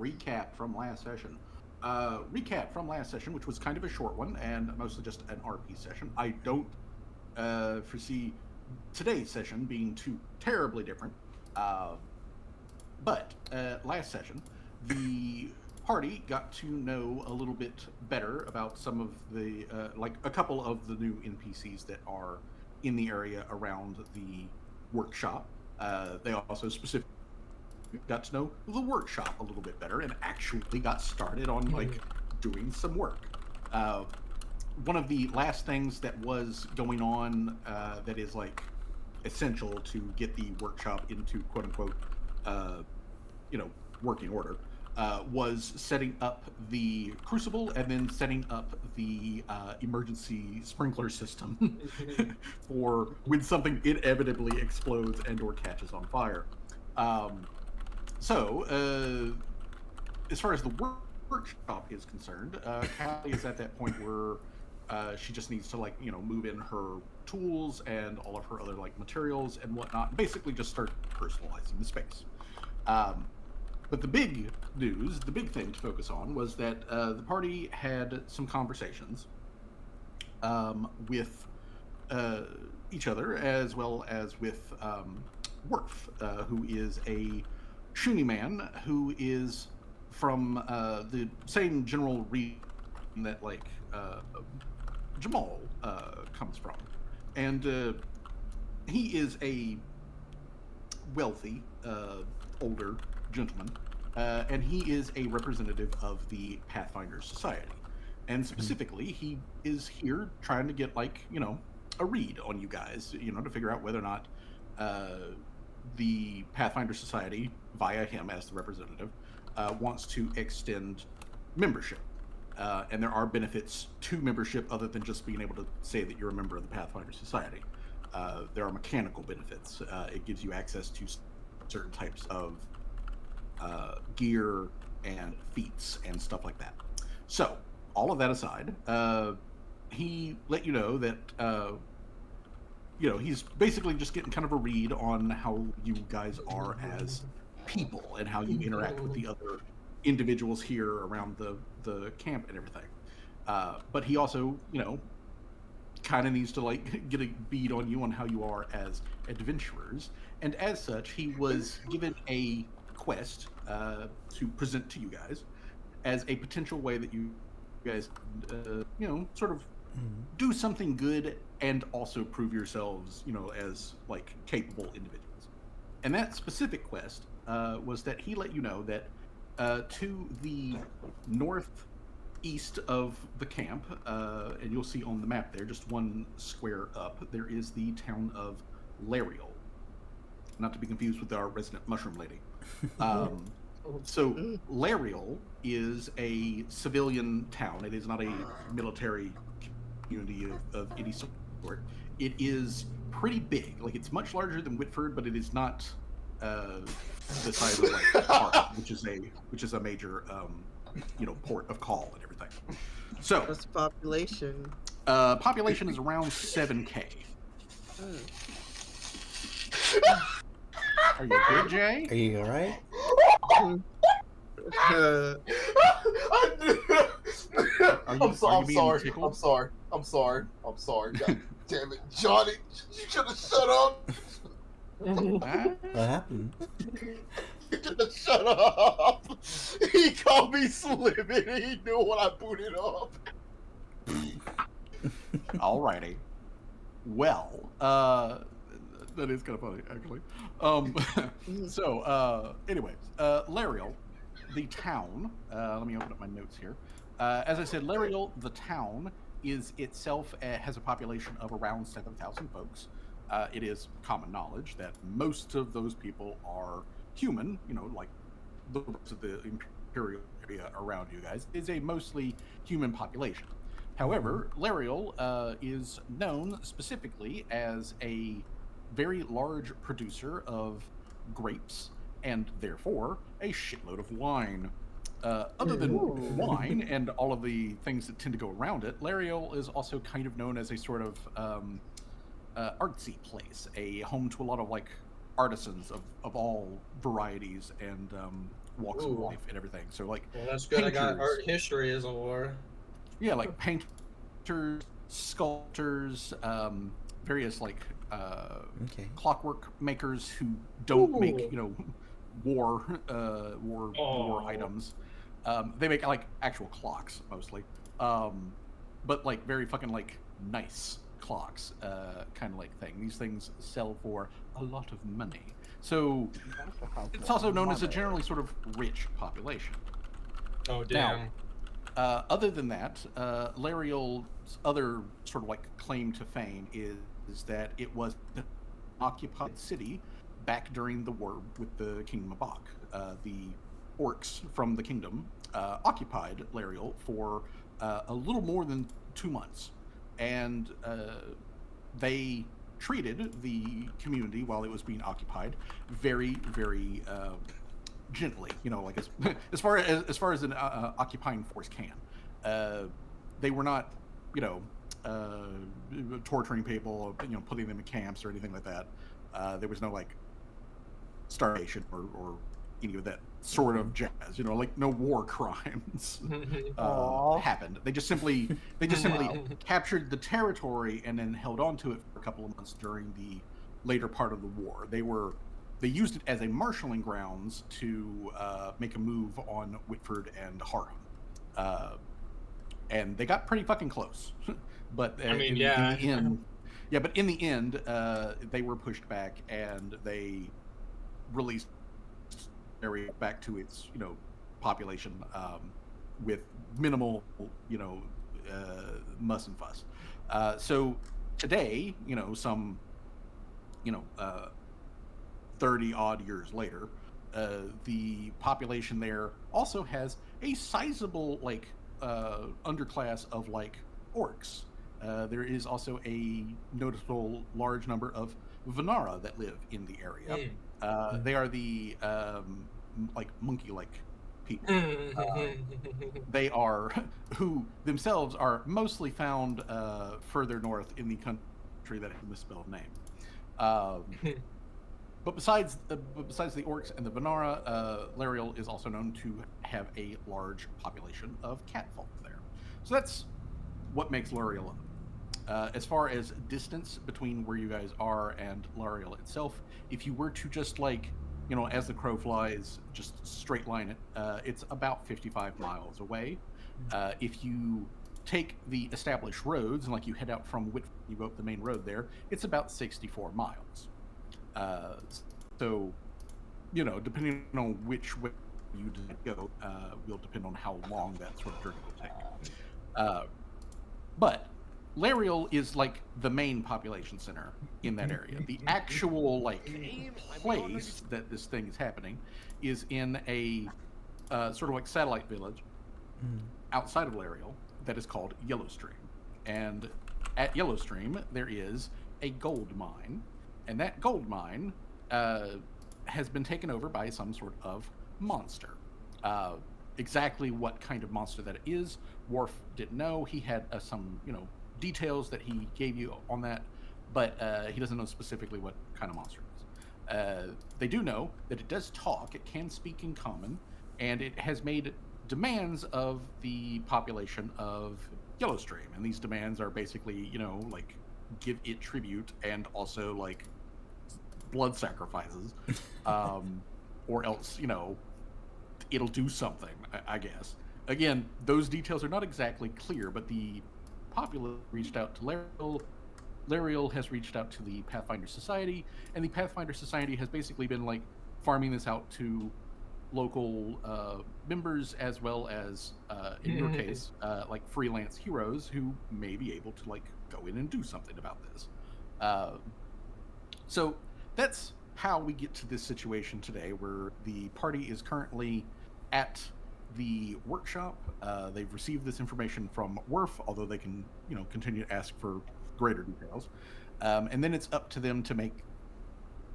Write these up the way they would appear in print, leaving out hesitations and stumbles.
recap from last session. Which was kind of a short one and mostly just an RP session. I don't foresee today's session being too terribly different. But last session, the party got to know a little bit better about some of the, like a couple of the new NPCs that are in the area around the workshop. They also specifically got to know the workshop a little bit better and actually got started on like doing some work. One of the last things that was going on that is like essential to get the workshop into quote unquote working order was setting up the crucible and then setting up the emergency sprinkler system for when something inevitably explodes and or catches on fire. So as far as the workshop is concerned, Callie is at that point where she just needs to move in her tools and all of her other materials and whatnot, and basically just start personalizing the space. But the big news, the big thing to focus on was that the party had some conversations with each other as well as with Worf, who is a Shuni man who is from the same general region that Jamal comes from. And he is a wealthy, older gentleman, and he is a representative of the Pathfinder Society. And specifically, he is here trying to get a read on you guys, to figure out whether or not the Pathfinder Society, via him as the representative, wants to extend membership. And there are benefits to membership other than just being able to say that you're a member of the Pathfinder Society. There are mechanical benefits. It gives you access to certain types of gear and feats and stuff like that. So, all of that aside, he let you know that he's basically just getting kind of a read on how you guys are as people and how you interact with the other individuals here around the camp and everything. But he also, kind of needs to get a bead on you on how you are as adventurers. And as such, he was given a quest to present to you guys as a potential way that you guys, sort of do something good and also prove yourselves, as capable individuals. And that specific quest was that he let you know that to the northeast of the camp, and you'll see on the map there, just one square up, there is the town of Lariel. Not to be confused with our resident mushroom lady. So Lariel is a civilian town. It is not a military community of any sort. It is pretty big. It's much larger than Whitford, but it is not the size of Park, which is a major port of call and everything. So what's the population? Population is around 7K. Are you good, Jay? Are you alright? I'm sorry. God damn it, Johnny! You should have shut up. What happened? You should have shut up. He called me slimming. He knew when I booted up. Alrighty. Well, that is kind of funny, actually. So, anyways, Lariel, the town. Let me open up my notes here. As I said, Lariel, the town, is itself has a population of around 7,000 folks. It is common knowledge that most of those people are human. Like the rest of the imperial area around you guys is a mostly human population. However, Lariel is known specifically as a very large producer of grapes and therefore a shitload of wine. Other than wine and all of the things that tend to go around it, Lariel is also kind of known as a sort of artsy place, a home to a lot of artisans of all varieties and walks of life and everything. So like, well, that's good. painters, I got art history as a war. yeah, like painters, sculptors, various like clockwork makers who don't make war items. They make like actual clocks mostly, but like very fucking like nice clocks, kind of like thing. These things sell for a lot of money. So it's also known as a generally sort of rich population. Oh damn. Now, other than that, Lariel's other sort of like claim to fame is that it was an occupied city back during the war with the Kingdom of Bach. The orcs from the kingdom occupied Lariel for a little more than 2 months, and they treated the community while it was being occupied very, very gently. Like as far as an occupying force can. They were not, torturing people, putting them in camps or anything like that. There was no like starvation or any of that sort of jazz. Like no war crimes happened. They just simply captured the territory and then held on to it for a couple of months during the later part of the war. They used it as a marshalling grounds to make a move on Whitford and Harham. And they got pretty fucking close. But in the end, but in the end, they were pushed back and they released area back to its population with minimal muss and fuss. So today, some 30 odd years later, the population there also has a sizable like underclass of like orcs. There is also a noticeable large number of Vanara that live in the area. They are the like monkey-like people. They are who themselves are mostly found further north in the country that has a misspelled name. But besides the orcs and the Vanara, Lariel is also known to have a large population of catfolk there. So that's what makes Lariel up. As far as distance between where you guys are and Lariel itself, if you were to just like, as the crow flies, just straight line it, it's about 55 miles away. If you take the established roads and like you head out from Whitford, you go up the main road there, it's about 64 miles. So, depending on which way you go, will depend on how long that sort of journey will take. But Lariel is like the main population center in that area. The actual like place that this thing is happening is in a sort of like satellite village outside of Lariel that is called Yellowstream. And at Yellowstream there is a gold mine, and that gold mine has been taken over by some sort of monster. Exactly what kind of monster that it is, Worf didn't know. He had some details that he gave you on that, but he doesn't know specifically what kind of monster it is. They do know that it does talk, it can speak in common, and it has made demands of the population of Yellowstream. And these demands are basically, like give it tribute and also like blood sacrifices, or else, it'll do something, I guess. Again, those details are not exactly clear, but the populace reached out to Lariel. Lariel has reached out to the Pathfinder Society, and the Pathfinder Society has basically been like farming this out to local members, as well as in your case like freelance heroes who may be able to like go in and do something about this. So that's how we get to this situation today, where the party is currently at the workshop. They've received this information from Worf, although they can, continue to ask for greater details. And then it's up to them to make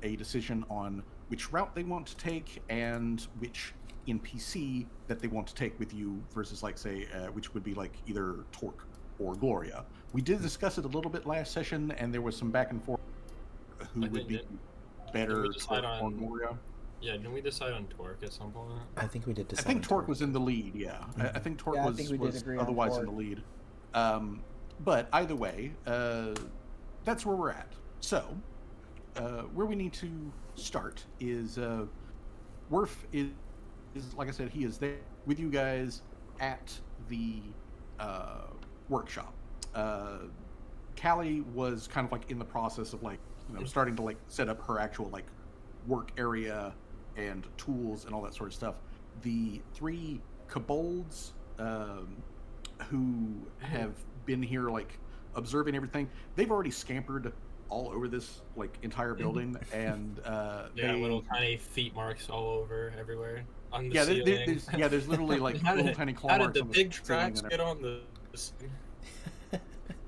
a decision on which route they want to take and which NPC that they want to take with you versus, like, say, which would be like either Torque or Gloria. We did discuss it a little bit last session, and there was some back and forth who would be better, Torque or Gloria. Yeah, didn't we decide on Torque at some point? I think we did I decide. think on Torque was in the lead. Yeah, I think Torque Yeah, I was think we did agree on otherwise in Torque. the lead. But either way, that's where we're at. So, where we need to start is Worf is like I said, he is there with you guys at the workshop. Callie was kind of like in the process of like starting to like set up her actual like work area and tools and all that sort of stuff. The three kobolds who have been here like observing everything, they've already scampered all over this like entire building, and Yeah, little tiny feet marks all over everywhere on the yeah, ceiling. there's literally like How little did- tiny claw How did marks the on the big ceiling tracks and get on the?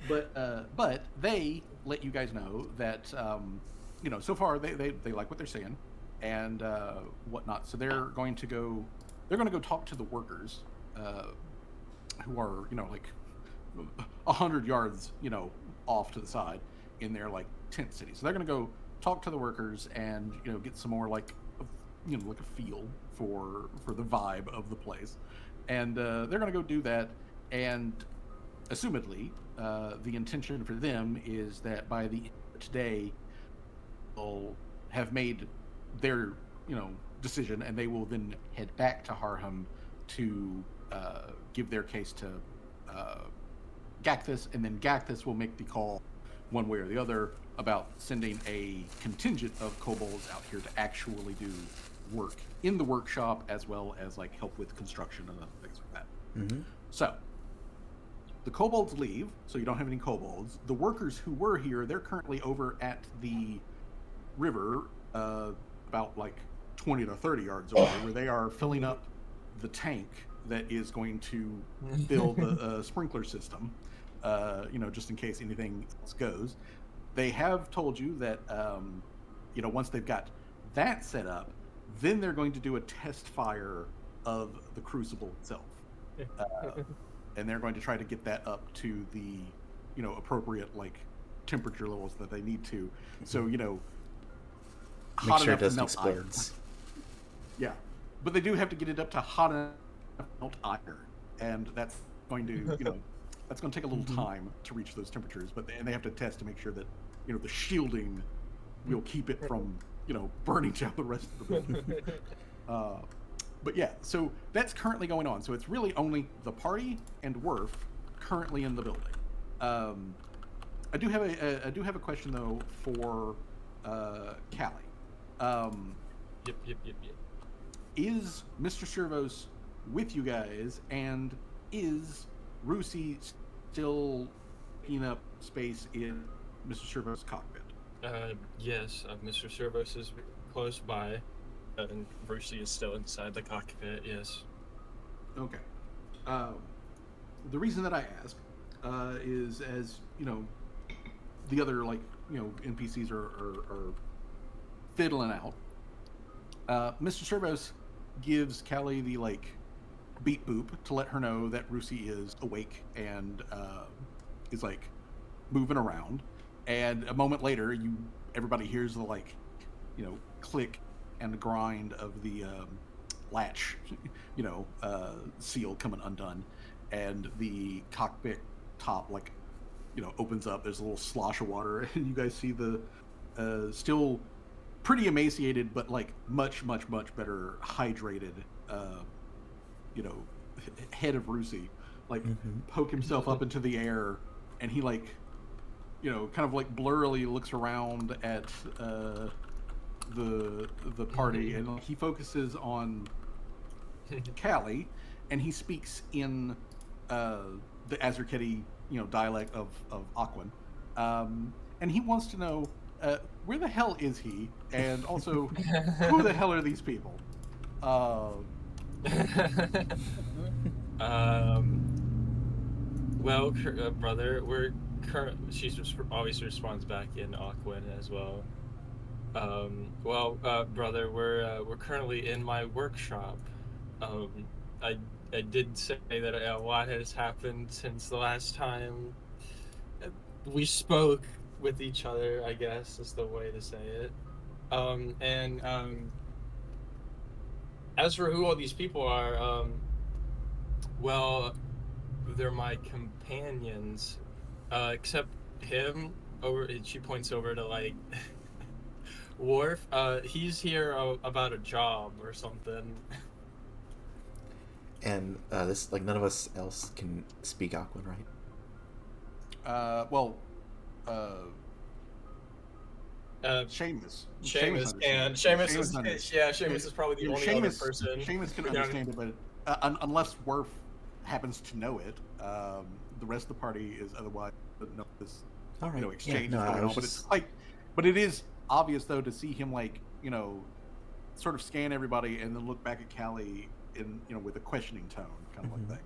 but they let you guys know that so far they like what they're seeing and whatnot. So they're going to go talk to the workers who are like 100 yards off to the side in their like tent city. So they're going to go talk to the workers and get some more like like a feel for the vibe of the place, and they're going to go do that. And assumedly, the intention for them is that by the end of today, they'll have made their decision, and they will then head back to Harham to give their case to Gacthus, and then Gacthus will make the call one way or the other about sending a contingent of kobolds out here to actually do work in the workshop, as well as like help with construction and other things like that. Mm-hmm. So the kobolds leave, so you don't have any kobolds. The workers who were here, they're currently over at the river, about like 20 to 30 yards away, where they are filling up the tank that is going to fill the sprinkler system, just in case anything else goes. They have told you that, once they've got that set up, then they're going to do a test fire of the crucible itself. And they're going to try to get that up to the, appropriate like temperature levels that they need to. So, Make hot sure enough it to doesn't melt iron. explode. Yeah, but they do have to get it up to hot enough to melt iron, and that's going to, that's going to take a little time to reach those temperatures. But they have to test to make sure that, the shielding will keep it from, burning down the rest of the building. But yeah, so that's currently going on. So it's really only the party and Worf currently in the building. I do have a question though for Callie. Yep. Is Mr. Servos with you guys, and is Rusi still taking up space in Mr. Servos' cockpit? Yes, Mr. Servos is close by, and Brucey is still inside the cockpit. Yes. Okay. The reason that I ask is, as the other NPCs are fiddling out. Mr. Servos gives Callie the beep boop to let her know that Rusi is awake and is moving around. And a moment later, everybody hears the click and the grind of the latch, seal coming undone, and the cockpit top opens up. There's a little slosh of water, and you guys see the still pretty emaciated, but much better hydrated, head of Rusi, poke himself up into the air, and he kind of blurrily looks around at the party, and he focuses on Callie, and he speaks in the Azerketi dialect of Aquan, and he wants to know where the hell is he, and also who the hell are these people? Well, brother, we're she always responds back in Aquan as well. Brother, we're currently in my workshop. I did say that a lot has happened since the last time we spoke with each other, I guess is the way to say it. As for who all these people are, well, they're my companions, except him. Over, she points over to like Worf. He's here about a job or something. And this, like, none of us else can speak Aquan, right? Well, Seamus, Seamus and understands. Seamus is probably the only other person. Seamus can understand it, but unless Worf happens to know it, the rest of the party is otherwise know this All right. exchange yeah, is no, going I was on. But just... it's like, but it is obvious though to see him like sort of scan everybody and then look back at Callie in with a questioning tone, kind of like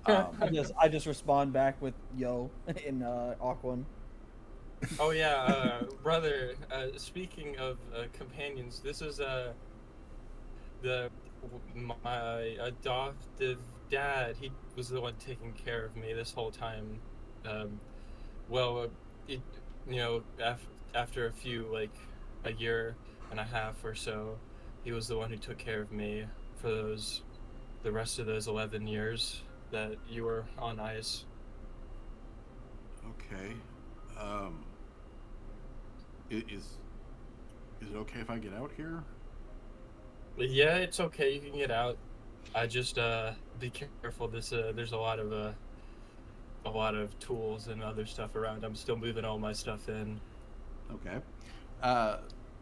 thing. I just respond back with "Yo" in Aquan. Oh yeah, brother. Speaking of companions, this is my adoptive dad. He was the one taking care of me this whole time. Well, after a few, like a year and a half or so, he was the one who took care of me for the rest of those 11 years that you were on ice. Okay. Is it okay if I get out here? Yeah, it's okay. You can get out. I just be careful. There's a lot of tools and other stuff around. I'm still moving all my stuff in. Okay.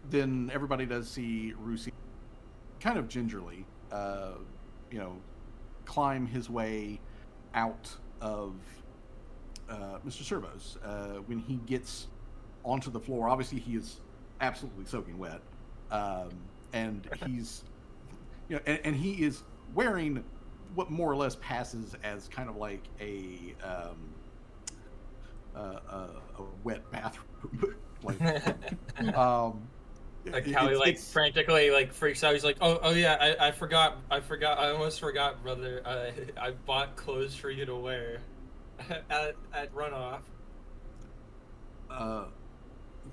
Then everybody does see Rusi kind of gingerly, climb his way out of Mr. Servo's. When he gets onto the floor, obviously he is absolutely soaking wet, and he's, and he is wearing what more or less passes as kind of like a wet bathrobe, like. Like Callie frantically freaks out. He's like, oh yeah, I forgot. I almost forgot, brother. I bought clothes for you to wear at runoff.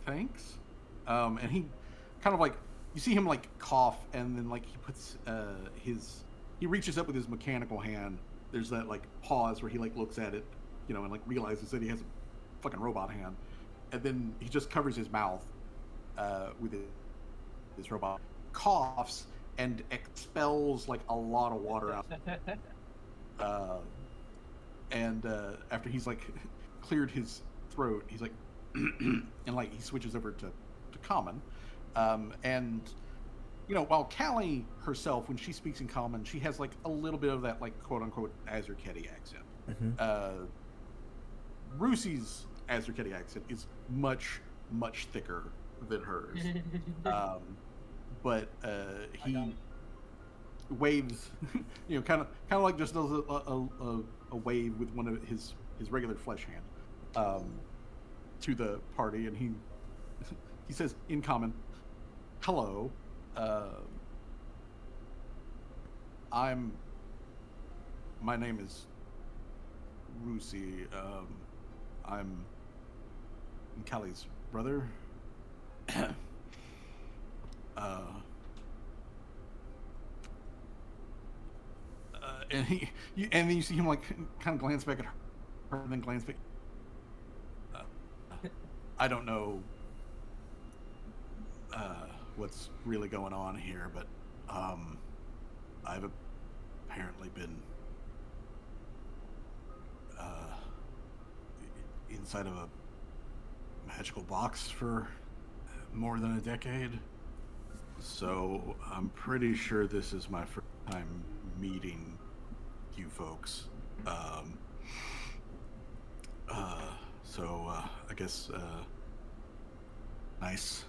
Thanks. And he kind of like, you see him like cough, and then like he puts he reaches up with his mechanical hand. There's that like pause where he like looks at it, and like realizes that he has a fucking robot hand, and then he just covers his mouth with his robot, coughs, and expels like a lot of water out. And after he's like cleared his throat, he's like, and like he switches over to common, and while Callie herself, when she speaks in common, she has like a little bit of that like quote unquote Azerketi accent. Mm-hmm. Rusi's Azerketi accent is much thicker than hers, but he waves, kind of like just does a wave with one of his regular flesh hand to the party, and he says in common, "Hello, my name is Rusi. I'm Callie's brother." And and then you see him like kind of glance back at her, and then glance back. I don't know what's really going on here, but I've apparently been inside of a magical box for more than a decade. So I'm pretty sure this is my first time meeting you folks. So I guess nice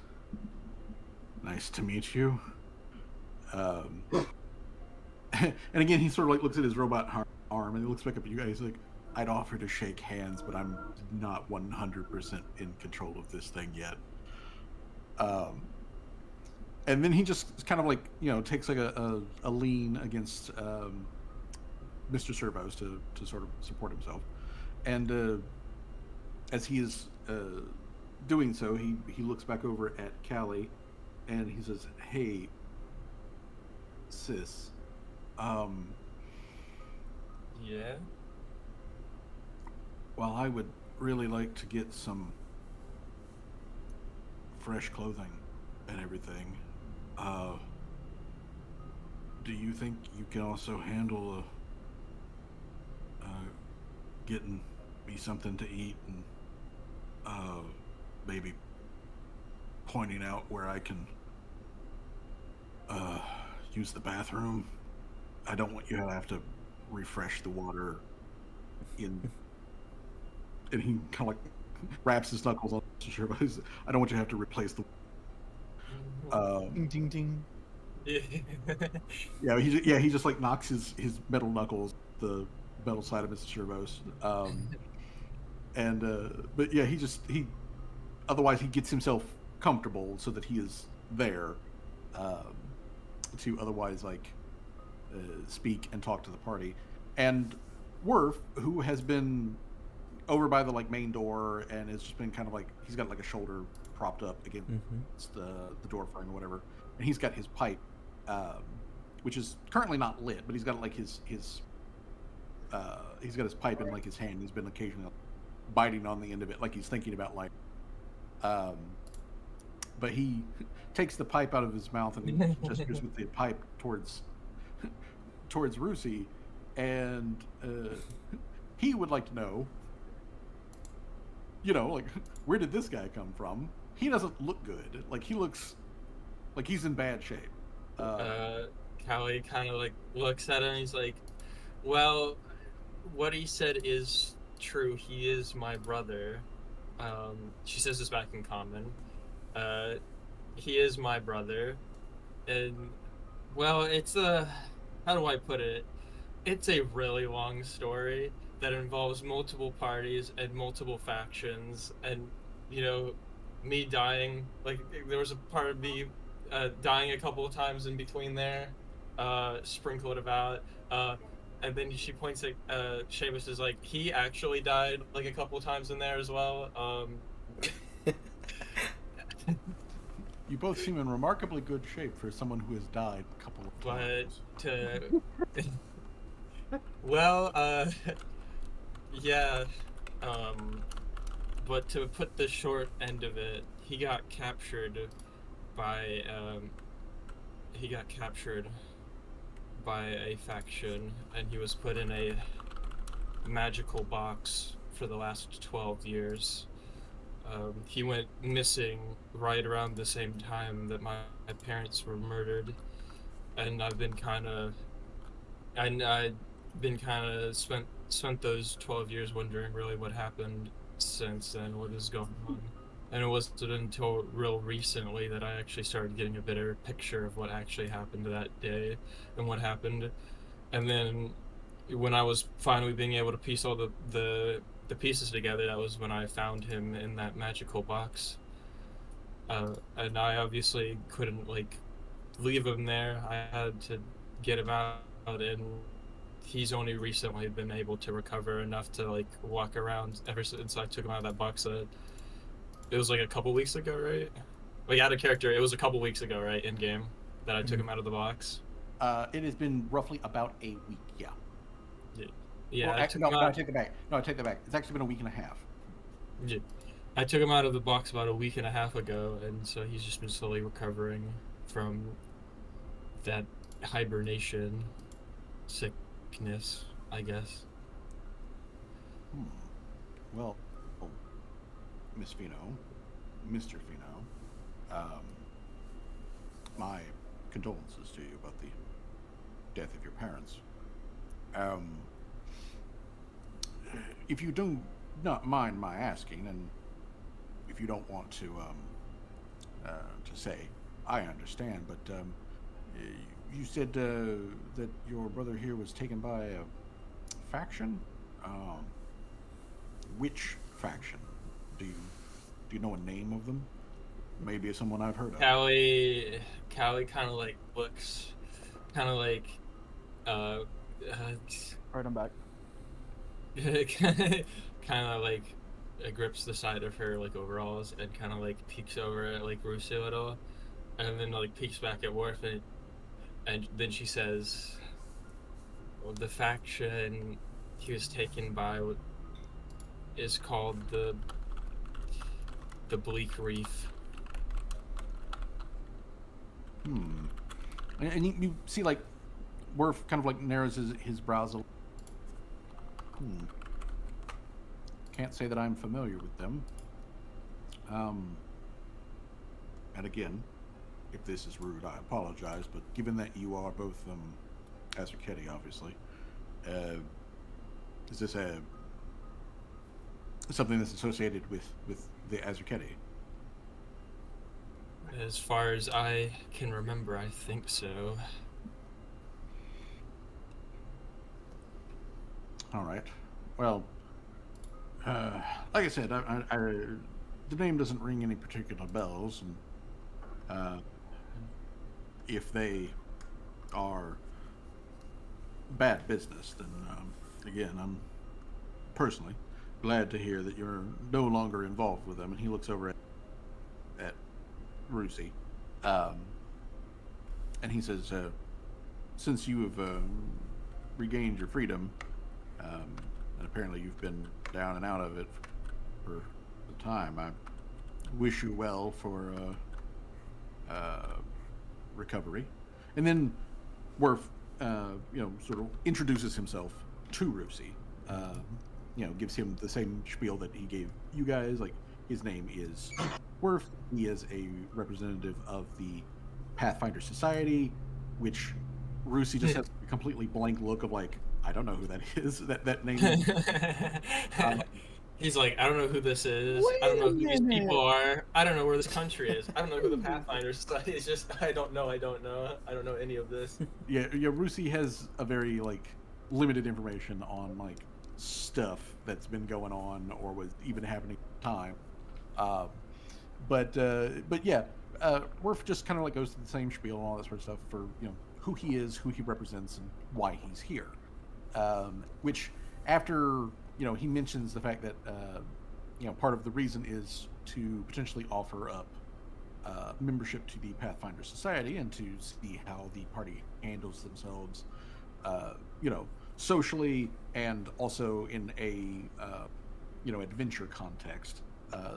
to meet you. And again, he sort of like looks at his robot arm, and he looks back up at you guys like, "I'd offer to shake hands, but I'm not 100% in control of this thing yet." And then he just kind of like takes like a lean against Mr. Servo's to sort of support himself, and as he is doing so, he looks back over at Callie, and he says, "Hey, sis, Yeah. well, I would really like to get some fresh clothing and everything. Uh, do you think you can also handle getting me something to eat and maybe pointing out where I can uh, use the bathroom? I don't want you to have to refresh the water in. And he kind of like wraps his knuckles on his shirt. I don't want you to have to replace the. Ding ding ding. He just like knocks his metal knuckles the metal side of Mr. Servos. But yeah, he otherwise he gets himself comfortable so that he is there um, to otherwise like speak and talk to the party. And Worf, who has been over by the like main door and has just been kind of like he's got like a shoulder propped up against the door frame or whatever, and he's got his pipe, which is currently not lit, but he's got like his he's got his pipe in like his hand. He's been occasionally biting on the end of it, like he's thinking about like, but he takes the pipe out of his mouth and he gestures with the pipe towards Rusi, and he would like to know, like where did this guy come from? He doesn't look good. Like he looks like he's in bad shape. Callie kind of like looks at him and he's like, well, what he said is true. He is my brother. She says this back in common. He is my brother. And, well, it's how do I put it? It's a really long story that involves multiple parties and multiple factions and, me dying. Like, there was a part of me dying a couple of times in between there, sprinkled about. And then she points at Seamus is like, he actually died like a couple of times in there as well. You both seem in remarkably good shape for someone who has died a couple of times. Well, yeah. But to put the short end of it, he got captured by a faction, and he was put in a magical box for the last 12 years. He went missing right around the same time that my parents were murdered, and I've been kind of spent those 12 years wondering really what happened since then, what is going on. And it wasn't until real recently that I actually started getting a better picture of what actually happened that day and what happened. And then when I was finally being able to piece all the pieces together, that was when I found him in that magical box. And I obviously couldn't leave him there. I had to get him out, and he's only recently been able to recover enough to walk around ever since I took him out of that box. It was a couple weeks ago, right? Out of character, it was a couple weeks ago, right, in game, that I took him out of the box. It has been roughly about a week, yeah. Yeah. Well, I take that back. No, I take that back. It's actually been a week and a half. Yeah. I took him out of the box about a week and a half ago, and so he's just been slowly recovering from that hibernation sickness, I guess. Well, Miss Fino, Mr. Fino, my condolences to you about the death of your parents. If you do not mind my asking, and if you don't want to say, I understand, but you said that your brother here was taken by a faction? Which faction? Do you know a name of them? Maybe it's someone I've heard of. Callie kind of looks, kind of Right, I'm back. kind of grips the side of her overalls and kind of peeks over at Rusi a little, and then peeks back at Worf, And then she says, well, the faction he was taken by is called the Bleak Reef. And you see, like, Worf kind of like narrows his brows a little. Can't say that I'm familiar with them. And again, if this is rude, I apologize, but given that you are both Azarketti, obviously, is this something that's associated with the Azarketti? As far as I can remember, I think so. All right. Well, like I said, the name doesn't ring any particular bells, and if they are bad business, then again, I'm personally glad to hear that you're no longer involved with them. And he looks over at Rusi, and he says, "Since you have regained your freedom, and apparently you've been down and out of it for the time, I wish you well for recovery." And then Worf, sort of introduces himself to Rusi. Gives him the same spiel that he gave you guys. Like, his name is Worf. He is a representative of the Pathfinder Society, which Rusi just has a completely blank look of like, I don't know who that is. That name. He's like, I don't know who this is. Wait I don't know a who these minute. people are. I don't know where this country is. I don't know who the Pathfinder Society is. Just I don't know. I don't know any of this. Yeah. Rusi has a very like limited information on like stuff that's been going on or was even happening at the time. But yeah, Worf just kind of like goes to the same spiel and all that sort of stuff for who he is, who he represents, and why he's here. Which after he mentions the fact that part of the reason is to potentially offer up membership to the Pathfinder Society and to see how the party handles themselves, socially and also in a adventure context,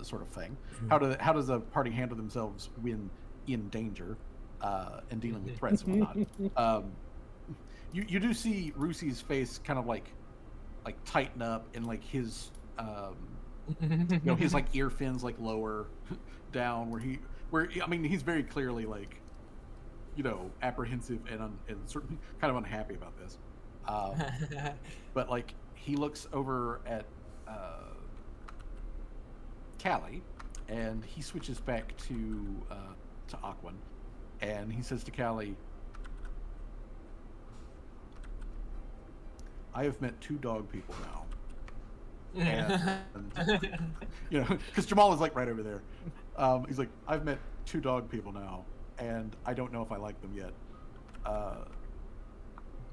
sort of thing. Mm-hmm. How does a party handle themselves when in danger and dealing with threats and whatnot? You do see Rusi's face kind of like tighten up, and like his his like ear fins like lower down where I mean he's very clearly like apprehensive and certainly kind of unhappy about this. But like he looks over at Callie, and he switches back to Aquan, and he says to Callie, I have met 2 dog people now. And because Jamal is like right over there. He's like, I've met 2 dog people now, and I don't know if I like them yet.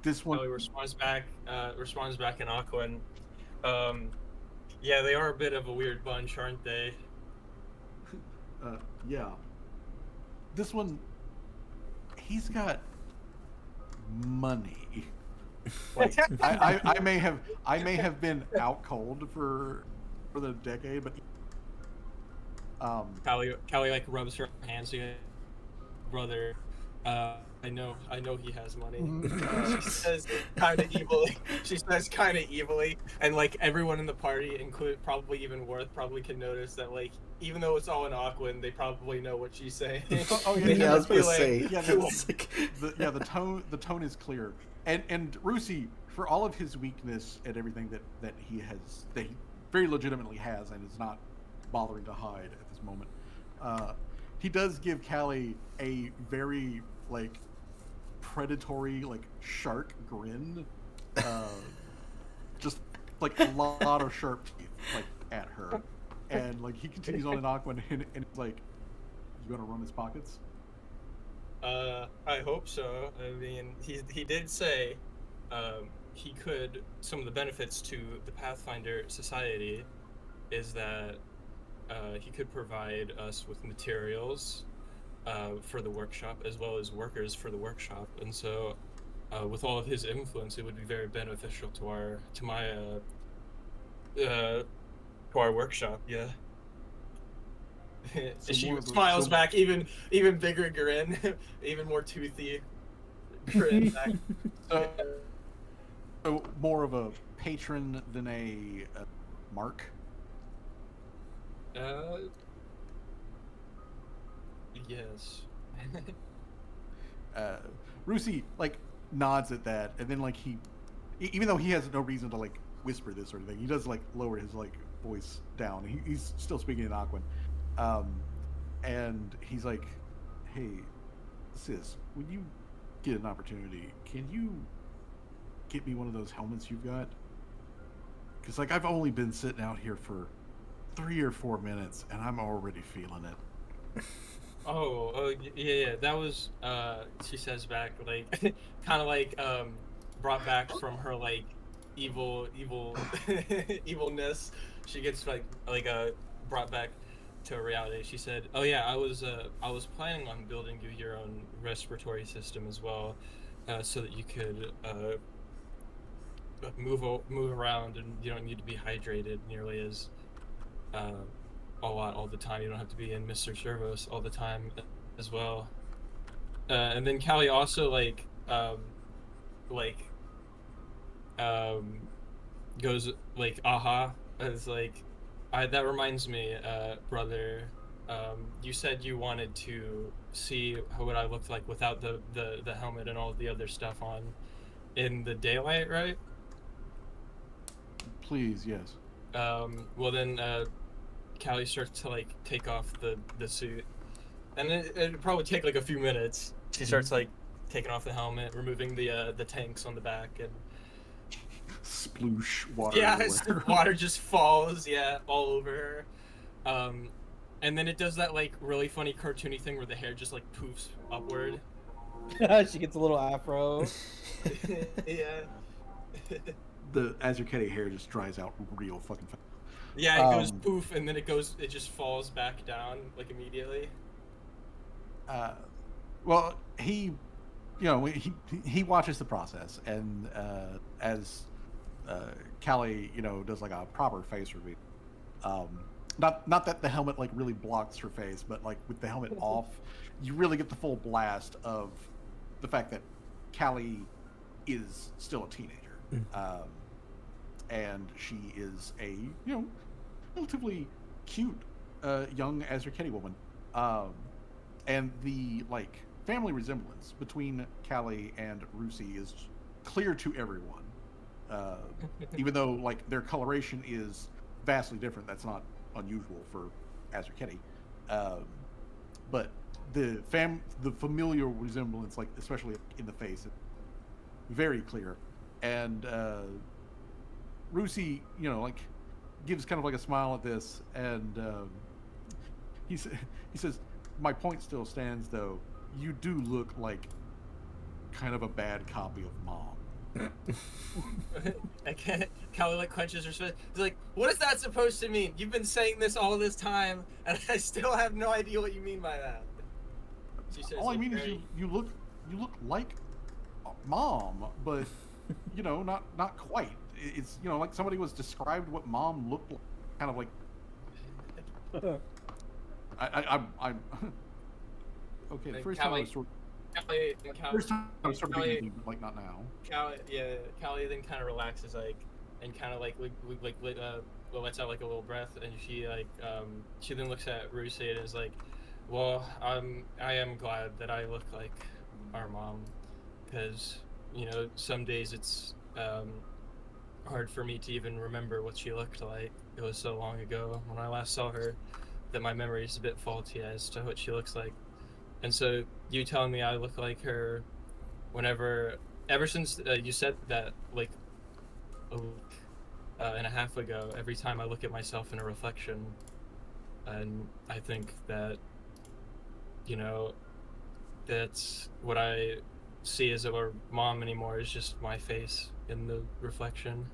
This one responds back in Aquan. Yeah, they are a bit of a weird bunch, aren't they? Yeah. This one, he's got money. Like I may have been out cold for the decade, but Callie like rubs her hands together. Brother, I know he has money. She says kind of evilly. And like everyone in the party, include probably even Worth, probably can notice that like even though it's all in Aquan, they probably know what she's saying. Oh Yeah, I was gonna say. The tone is clear, and Rusi, for all of his weakness and everything that he very legitimately has and is not bothering to hide at this moment, he does give Callie a very like predatory like shark grin, just like a lot of sharp teeth like at her, and like he continues on in Aquan and it's like, you gonna run his pockets? I hope so. I mean, he did say he could. Some of the benefits to the Pathfinder Society is that he could provide us with materials, for the workshop, as well as workers for the workshop, and so with all of his influence, it would be very beneficial to our workshop. Yeah. So She more of a smiles back, even bigger grin, even more toothy grin back. so, so more of a patron than a mark. Uh, yes. Rusi like nods at that, and then like even though he has no reason to like whisper this or anything, he does like lower his like voice down. He's still speaking in Aquan, and he's like, "Hey, sis, when you get an opportunity, can you get me one of those helmets you've got? Because like I've only been sitting out here for 3 or 4 minutes, and I'm already feeling it." Oh, yeah. That was she says back like kind of like brought back from her like evil evilness. She gets like brought back to reality. She said, "Oh yeah, I was planning on building you your own respiratory system as well, so that you could move around and you don't need to be hydrated nearly as uh, a lot all the time. You don't have to be in Mr. Servos all the time as well." And then Callie also like um goes like aha as like that reminds me brother, you said you wanted to see what I looked like without the helmet and all the other stuff on in the daylight, right? Please, yes. Well then Callie starts to like take off the suit, and it'd probably take like a few minutes. She starts like taking off the helmet, removing the tanks on the back, and Sploosh water yeah, everywhere. water just falls, yeah, all over her. And then it does that like really funny cartoony thing where the hair just like poofs upward. She gets a little afro. Yeah. The Azurketi hair just dries out real fucking fast. Yeah, it goes poof, and then it just falls back down like immediately. Well, he, you know, he watches the process, and as Callie, you know, does like a proper face reveal. Not that the helmet like really blocks her face, but like with the helmet off, you really get the full blast of the fact that Callie is still a teenager, and she is a relatively cute young Azurketi woman, and the like family resemblance between Callie and Rusi is clear to everyone. Even though like their coloration is vastly different, that's not unusual for Azurketi. But the familial resemblance, like especially in the face, is very clear. And Rusi, like gives kind of like a smile at this, and he says, "My point still stands, though. You do look like kind of a bad copy of Mom." Callie like clenches her fist. He's like, "What is that supposed to mean? You've been saying this all this time, and I still have no idea what you mean by that." She says, All I like, mean is you look like Mom, but not quite. It's like somebody was described what Mom looked like, kind of like. I'm okay. The first time I was sort of thinking, but like not now. Callie then kind of relaxes, like, and kind of like lets out like a little breath, and she then looks at Rusi and is like, "Well, I am glad that I look like our mom, because some days it's hard for me to even remember what she looked like. It was so long ago when I last saw her that my memory is a bit faulty as to what she looks like. And so you telling me I look like her ever since you said that like a week and a half ago, every time I look at myself in a reflection, and I think that that's what I see as our mom anymore, is just my face in the reflection."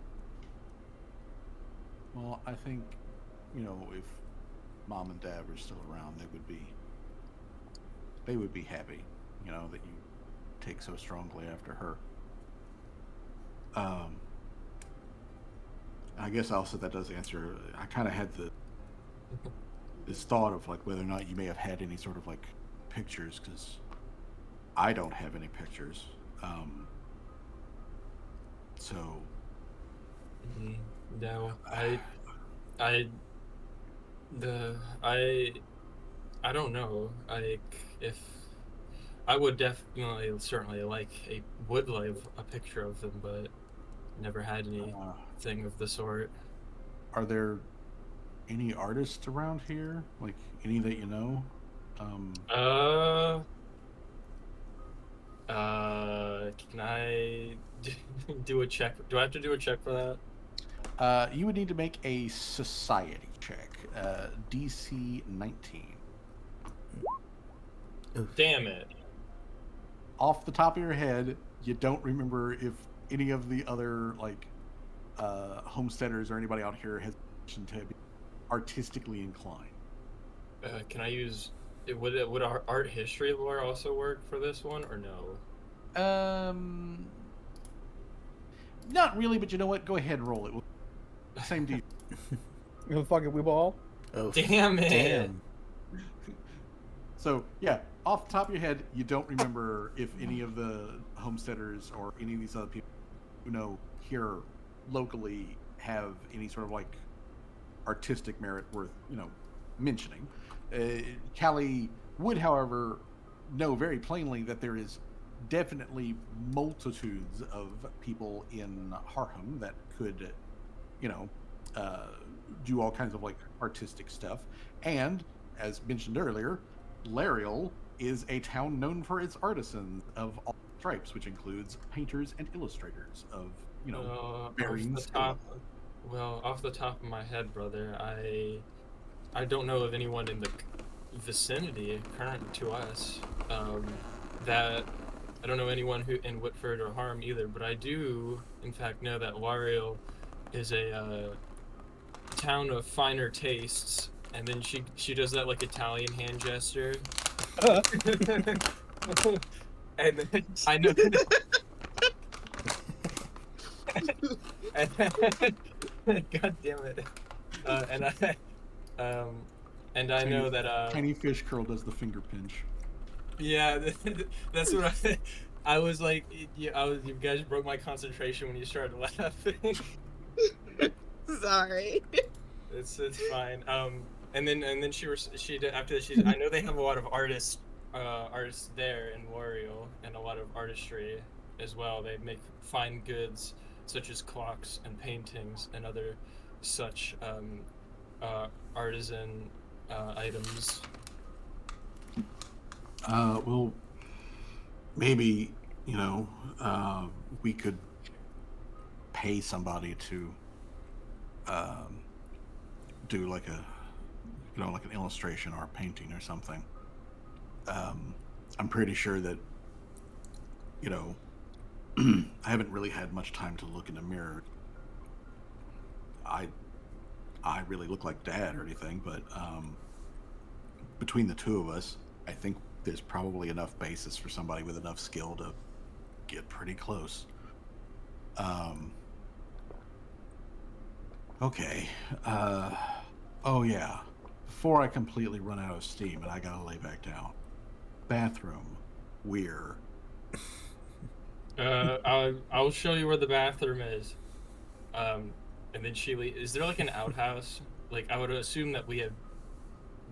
Well, I think if Mom and Dad were still around, they would be they would be happy, that you take so strongly after her. I guess also that does answer. I kind of had this thought of like whether or not you may have had any sort of like pictures, because I don't have any pictures. So No, I don't know. If I would certainly would like a picture of them, but never had anything of the sort. are there any artists around here? Like any that you know? Can I do a check? Do I have to do a check for that? You would need to make a society check. DC 19. Damn it. Off the top of your head, you don't remember if any of the other homesteaders or anybody out here has to be artistically inclined. Can I use? Would our art history lore also work for this one, or no? Not really, but you know what? Go ahead and roll it. Same deal. Fuck it, we ball. Oh, Damn it. damn. So yeah, off the top of your head, you don't remember if any of the homesteaders or any of these other people who know here locally have any sort of like artistic merit worth mentioning. Callie would, however, know very plainly that there is definitely multitudes of people in Harham that could, do all kinds of like artistic stuff. And as mentioned earlier, Lariel is a town known for its artisans of all stripes, which includes painters and illustrators of varying skill. Off the top of my head, brother, I don't know of anyone in the vicinity current to us that I don't know anyone who in Whitford or Harm either, but I do in fact know that Wario is a town of finer tastes, and then she does that like Italian hand gesture. And then I know God damn it. And I know that Tiny Fish Curl does the finger pinch. yeah, that's what I was like. You guys broke my concentration when you started laughing. Sorry. It's fine. And then she did after that. I know they have a lot of artists there in Wario, and a lot of artistry as well. They make fine goods such as clocks and paintings and other such artisan items. Well, maybe we could pay somebody to do like like an illustration or a painting or something. I'm pretty sure that I haven't really had much time to look in the mirror. I really look like Dad or anything, but between the two of us, I think there's probably enough basis for somebody with enough skill to get pretty close. Okay. Oh yeah. Before I completely run out of steam and I gotta lay back down. Bathroom. Where? I'll show you where the bathroom is. And then is there like an outhouse? Like I would assume that we have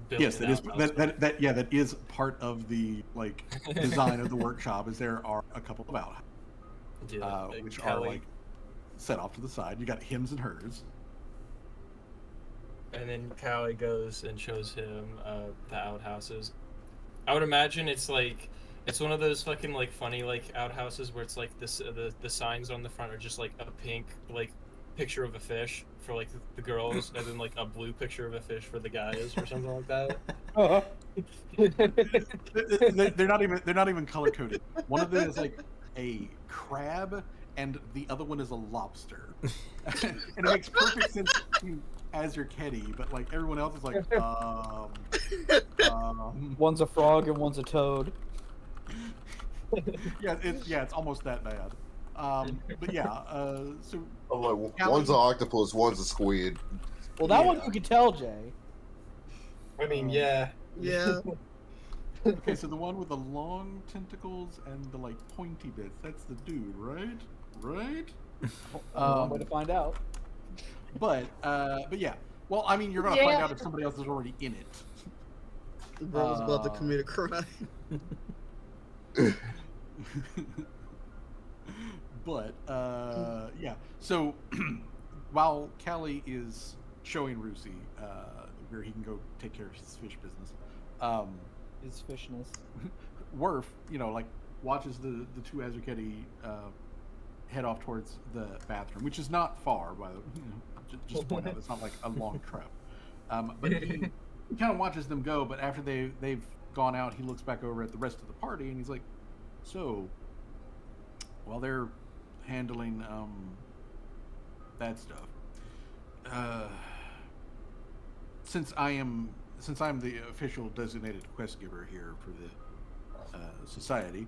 built. Yes, that is that is part of the like design of the workshop. Is there are a couple of outhouses, which are like set off to the side. You got hims and hers. And then Callie goes and shows him the outhouses. I would imagine it's one of those fucking like funny like outhouses where it's like this the signs on the front are just like a pink like picture of a fish for like the girls, and then like a blue picture of a fish for the guys or something like that. They're not even color coded. One of them is like a crab, and the other one is a lobster. And it makes perfect sense as your Ketty, but like everyone else is like, One's a frog and one's a toad. it's almost that bad. But yeah, so I'm like, Callie- one's an octopus, one's a squid. Well, that one Yeah. you could tell, Jay. I mean, Um, yeah. Yeah. Okay, so the one with the long tentacles and the like pointy bits, that's the dude, right? Right? one way to find out. But yeah. Well, I mean, you're gonna find out if somebody else is already in it. The bro's about to commit a crime. But yeah. So while Callie is showing Rusi where he can go take care of his fish business, His fishness. Worf, like watches the two Azuketti head off towards the bathroom, which is not far, by the just to point out, it's not like a long trip. But he kind of watches them go. But after they've gone out, he looks back over at the rest of the party and he's like, "So, while they're handling that stuff, since I'm the official designated quest giver here for the society,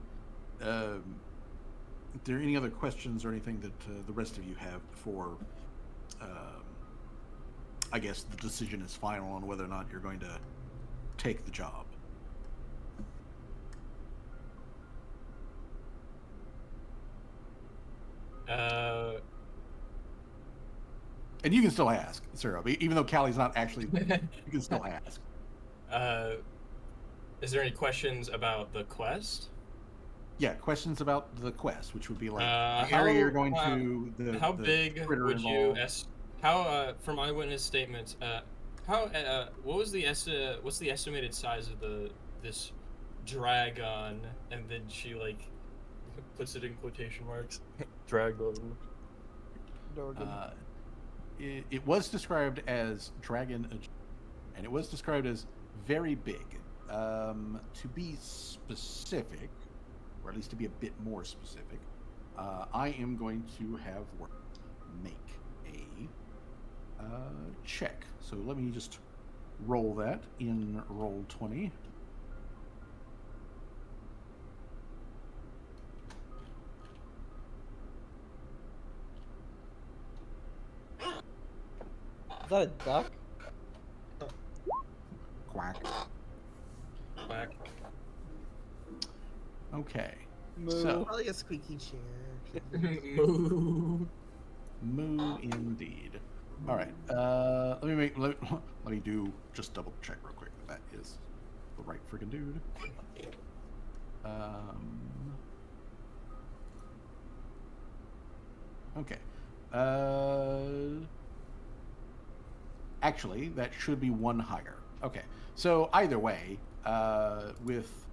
are there any other questions or anything that the rest of you have before I guess the decision is final on whether or not you're going to take the job?" And you can still ask, Sarah, even though Callie's not actually, you can still ask. Is there any questions about the quest? Yeah, questions about the quest, which would be like the how- area you're going to. How the big critter would involved. from eyewitness statements, what's the estimated size of this dragon? And then she like puts it in quotation marks. Dragon. It was described as dragon, and it was described as very big. To be specific, or at least to be a bit more specific, I am going to have work make a check. So let me just roll that in Roll20. Is that a duck? Quack. Quack. Okay. Moo. So Probably a squeaky chair. Moo. moo indeed. All right. Let me do just double check real quick that is the right freaking dude. Okay. Actually, that should be one higher. Okay. So either way, with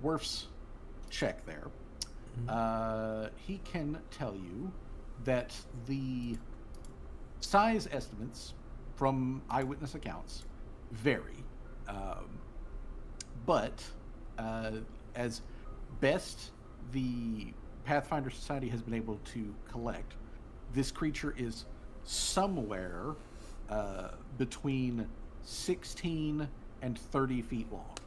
Worf's check there, he can tell you that the size estimates from eyewitness accounts vary, but as best the Pathfinder Society has been able to collect, this creature is somewhere between 16 and 30 feet long.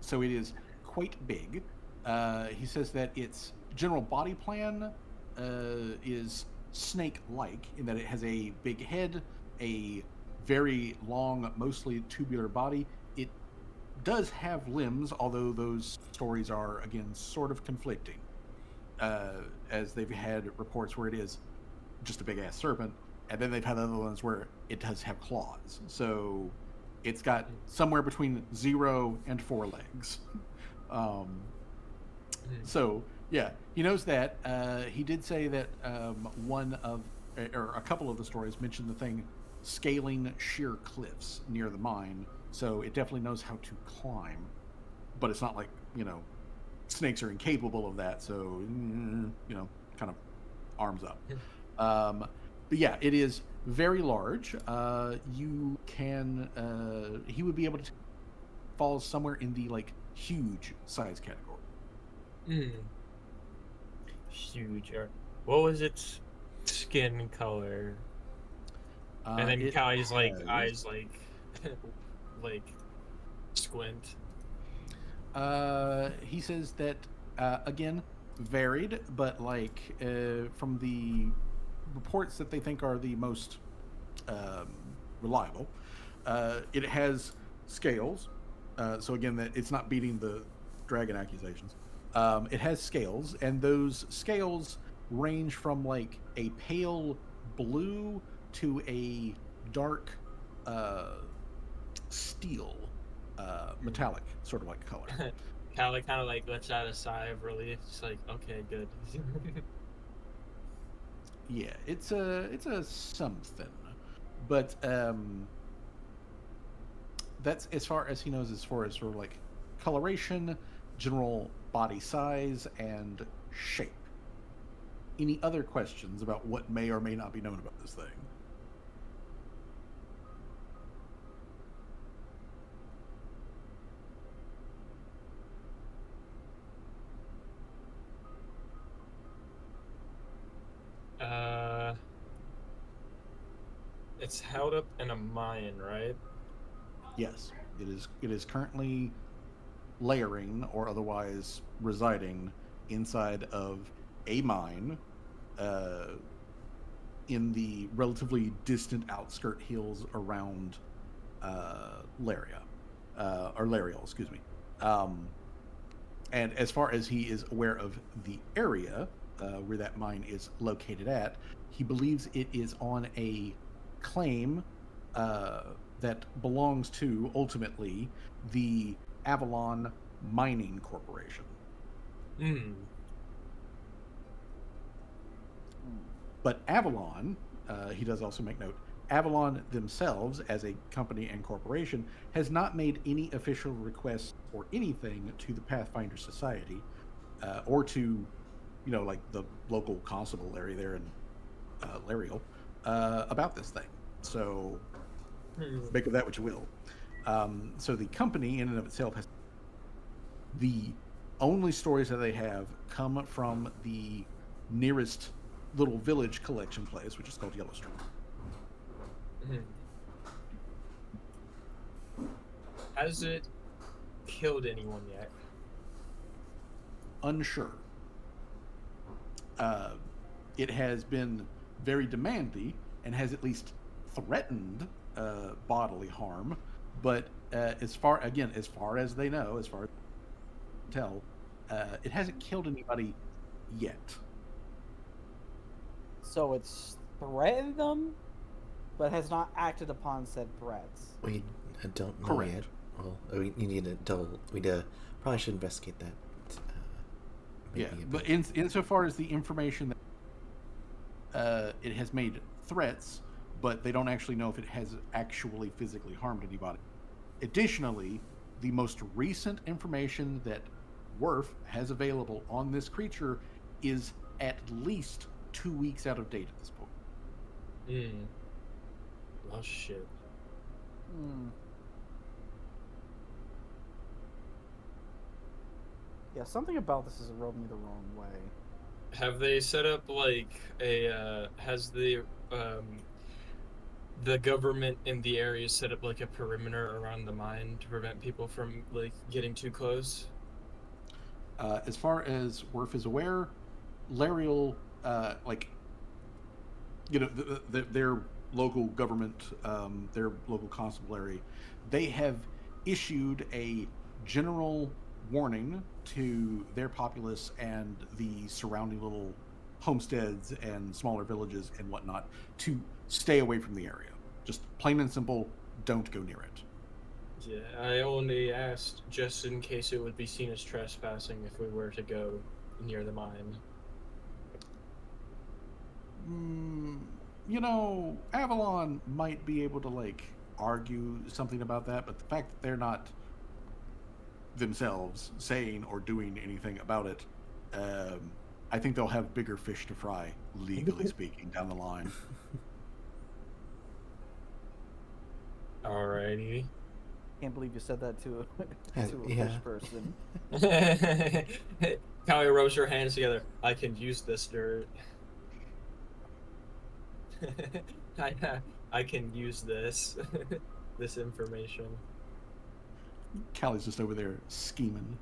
So it is quite big. He says that its general body plan is snake-like in that it has a big head, a very long, mostly tubular body. It does have limbs, although those stories are, again, sort of conflicting, as they've had reports where it is just a big-ass serpent, and then they've had other ones where it does have claws. So it's got somewhere between 0 and 4 legs. So yeah, he knows that. He did say that one of, or a couple of the stories mentioned the thing scaling sheer cliffs near the mine. So it definitely knows how to climb, but it's not like, snakes are incapable of that. So, kind of arms up. But yeah, it is very large. You can, he would be able to fall somewhere in the huge size category. Huge. What was its skin color? And then It Callie's like has- eyes like squint. He says that again, varied, but like from the reports that they think are the most reliable, it has scales. So again, that it's not beating the dragon accusations. It has scales, and those scales range from like a pale blue to a dark steel, metallic sort of like color. Callie kind of like lets out a sigh of relief. It's like, okay, good. Yeah, it's a something, but that's as far as he knows as far as sort of like coloration, general body size, and shape. Any other questions about what may or may not be known about this thing? It's held up in a mine, right? Yes, it is. It is currently layering or otherwise residing inside of a mine in the relatively distant outskirt hills around Laria, or Lariel, excuse me. And as far as he is aware of the area where that mine is located at, he believes it is on a claim that belongs to ultimately the Avalon Mining Corporation. Hmm. But Avalon, he does also make note, Avalon themselves, as a company and corporation, has not made any official requests or anything to the Pathfinder Society, or to, like the local constabulary there in Lariel, about this thing. So make of that what you will. So the company, in and of itself, has the only stories that they have come from the nearest little village collection place, which is called Yellowstone. Has it killed anyone yet? Unsure. It has been very demanding and has at least threatened bodily harm, but as far as they know, as far as they can tell, it hasn't killed anybody yet. So it's threatened them, but has not acted upon said threats. We don't know Correct. yet. Well, you need to double. We probably should investigate that. Yeah, maybe a but bit. insofar as the information that it has made threats, but they don't actually know if it has actually physically harmed anybody. Additionally, the most recent information that Worf has available on this creature is at least 2 weeks out of date at this point. Oh shit. Yeah, something about this is rubbing me the wrong way. Have they set up like a has the government in the area set up like a perimeter around the mine to prevent people from like getting too close? As far as Worf is aware, Lariel, their local government, their local constabulary, they have issued a general warning to their populace and the surrounding little homesteads and smaller villages and whatnot to stay away from the area. Just plain and simple, don't go near it. Yeah, I only asked just in case it would be seen as trespassing if we were to go near the mine. Avalon might be able to argue something about that, but the fact that they're not themselves saying or doing anything about it, I think they'll have bigger fish to fry, legally speaking, down the line. Alrighty. Can't believe you said that to a Yeah. fish person. Callie rubs her hands together. I can use this dirt. I can use this this information. Callie's just over there scheming.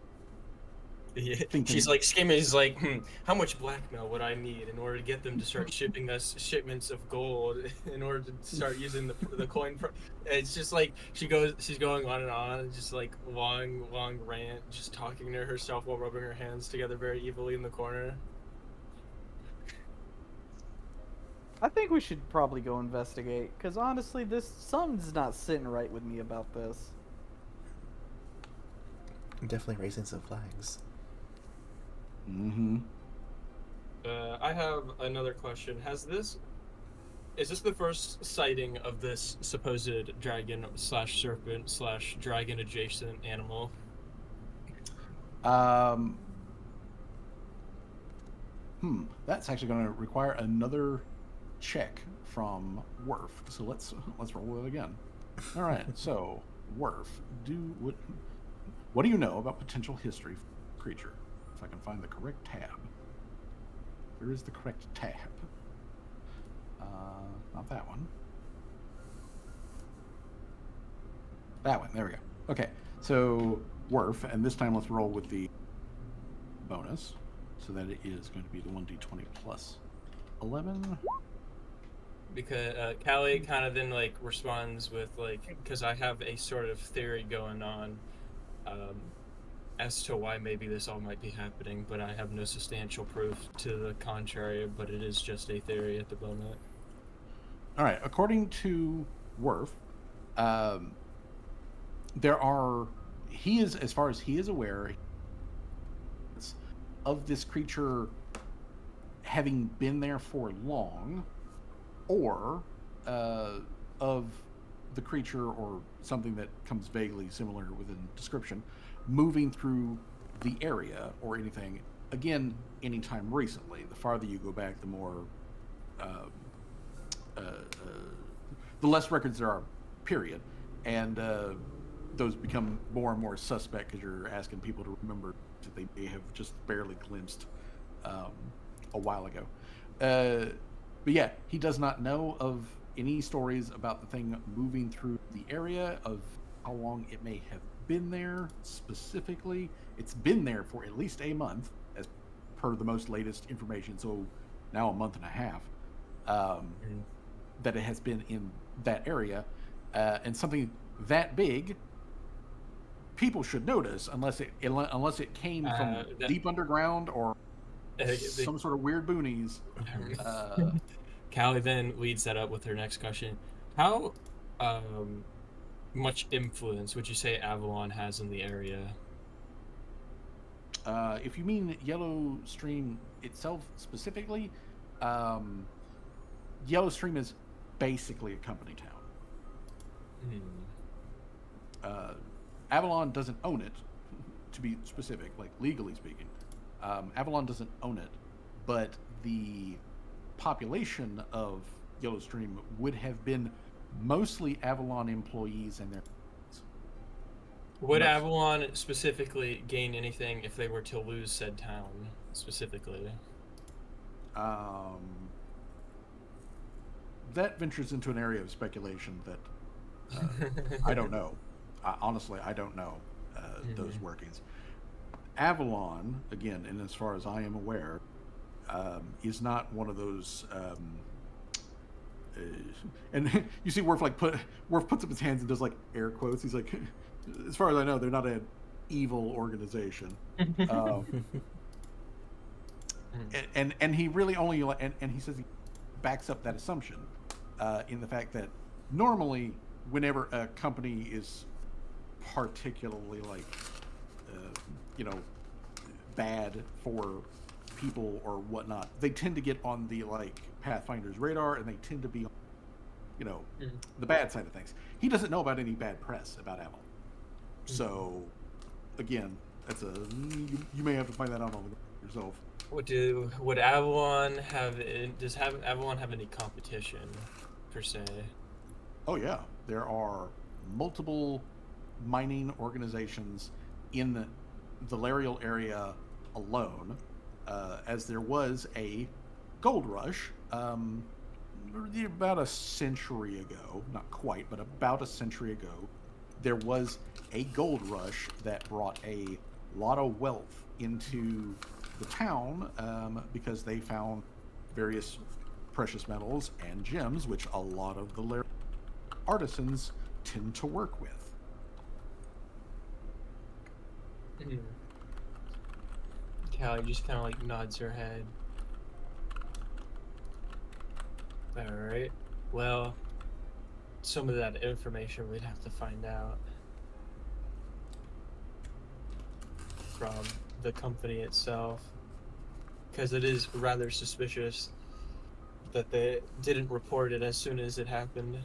Yeah, Thinking- she's like scheming. Is like, how much blackmail would I need in order to get them to start shipping us shipments of gold in order to start using the coin? It's just like she's going on and on, just like long rant, just talking to herself while rubbing her hands together very evilly in the corner. I think we should probably go investigate, because honestly, something's not sitting right with me about this. Definitely raising some flags. Mm-hmm. I have another question. Is this the first sighting of this supposed dragon / serpent / dragon adjacent animal? That's actually going to require another check from Worf. So let's roll it again. All right. So Worf, what do you know about potential history creature? If I can find the correct tab. Where is the correct tab? Not that one. That one. There we go. Okay. So Worf, and this time let's roll with the bonus. So that it is going to be the 1d20 plus 11. Because Callie kind of then like responds with like, because I have a sort of theory going on as to why maybe this all might be happening, but I have no substantial proof to the contrary, but it is just a theory at the moment. All right. According to Worf, he is, as far as he is aware, of this creature having been there for long, or of the creature or something that comes vaguely similar within description moving through the area or anything, again, anytime recently. The farther you go back, the more the less records there are, period. And those become more and more suspect because you're asking people to remember that they may have just barely glimpsed a while ago. But yeah, he does not know of any stories about the thing moving through the area, of how long it may have been there specifically. It's been there for at least a month, as per the most latest information, so now a month and a half, that it has been in that area. And something that big, people should notice, unless it came from deep underground or some sort of weird boonies. Callie then leads that up with her next question. How much influence would you say Avalon has in the area? If you mean Yellow Stream itself specifically, Yellow Stream is basically a company town. Avalon doesn't own it, to be specific, like legally speaking. Avalon doesn't own it, but the population of Yellow Stream would have been mostly Avalon employees and their. Would Avalon specifically gain anything if they were to lose said town specifically? That ventures into an area of speculation that I don't know. Honestly, I don't know those workings. Avalon, again, and as far as I am aware, is not one of those. And you see Worf puts up his hands and does like air quotes. He's like, as far as I know, they're not an evil organization. And he really only and he says he backs up that assumption in the fact that normally whenever a company is particularly like bad for people or whatnot, they tend to get on the like Pathfinder's radar, and they tend to be on the bad side of things. He doesn't know about any bad press about Avalon. So again, that's you may have to find that out on yourself. Would Avalon does Avalon have any competition per se? Oh yeah, there are multiple mining organizations in the Valerial area alone, as there was a gold rush about a century ago, not quite, but about a century ago, there was a gold rush that brought a lot of wealth into the town because they found various precious metals and gems, which a lot of the artisans tend to work with. Callie just kind of like nods her head. Alright. Well, some of that information we'd have to find out from the company itself. Because it is rather suspicious that they didn't report it as soon as it happened.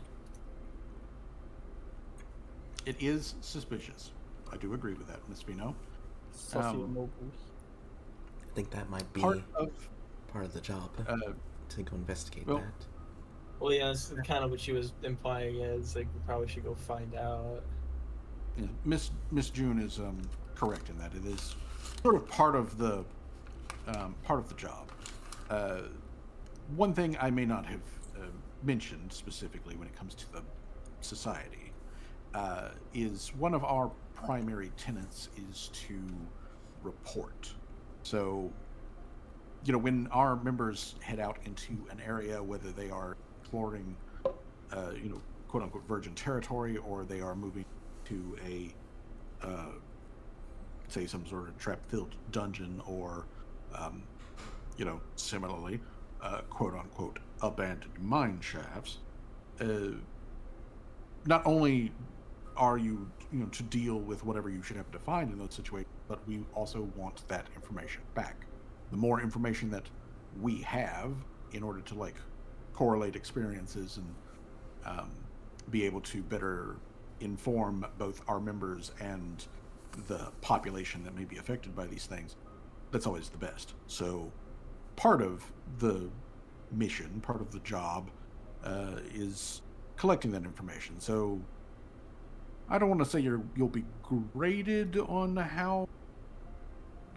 It is suspicious. I do agree with that, Miss Vino. Sociomobiles. I think that might be Part of the job to go investigate well, that. Well, yeah, that's kind of what she was implying is like we probably should go find out. yeah, Miss June is correct in that it is sort of part of the job. One thing I may not have mentioned specifically when it comes to the society is one of our primary tenets is to report. So, when our members head out into an area, whether they are exploring, quote unquote virgin territory, or they are moving to a, say, some sort of trap-filled dungeon, or, similarly, quote unquote abandoned mine shafts, not only are you, to deal with whatever you should happen to find in those situations, but we also want that information back. The more information that we have in order to correlate experiences and be able to better inform both our members and the population that may be affected by these things, that's always the best. So part of the mission, part of the job, is collecting that information. So I don't want to say you'll be graded on how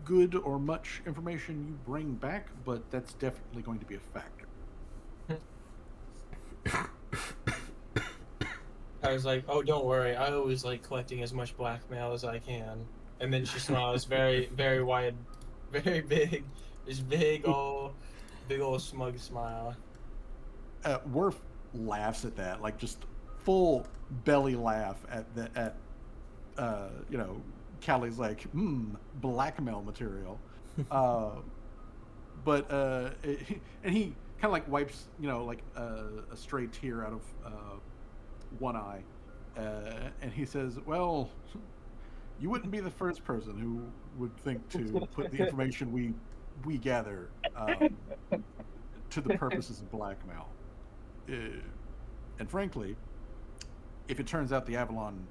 good or much information you bring back, but that's definitely going to be a factor. I was like, oh, don't worry. I always like collecting as much blackmail as I can. And then she smiles very, very wide, very big, this big old smug smile. Worf laughs at that, just full belly laugh at Callie's like, blackmail material. But and he kind of wipes, a stray tear out of one eye, and he says, well, you wouldn't be the first person who would think to put the information we gather to the purposes of blackmail. And frankly, if it turns out the Avalon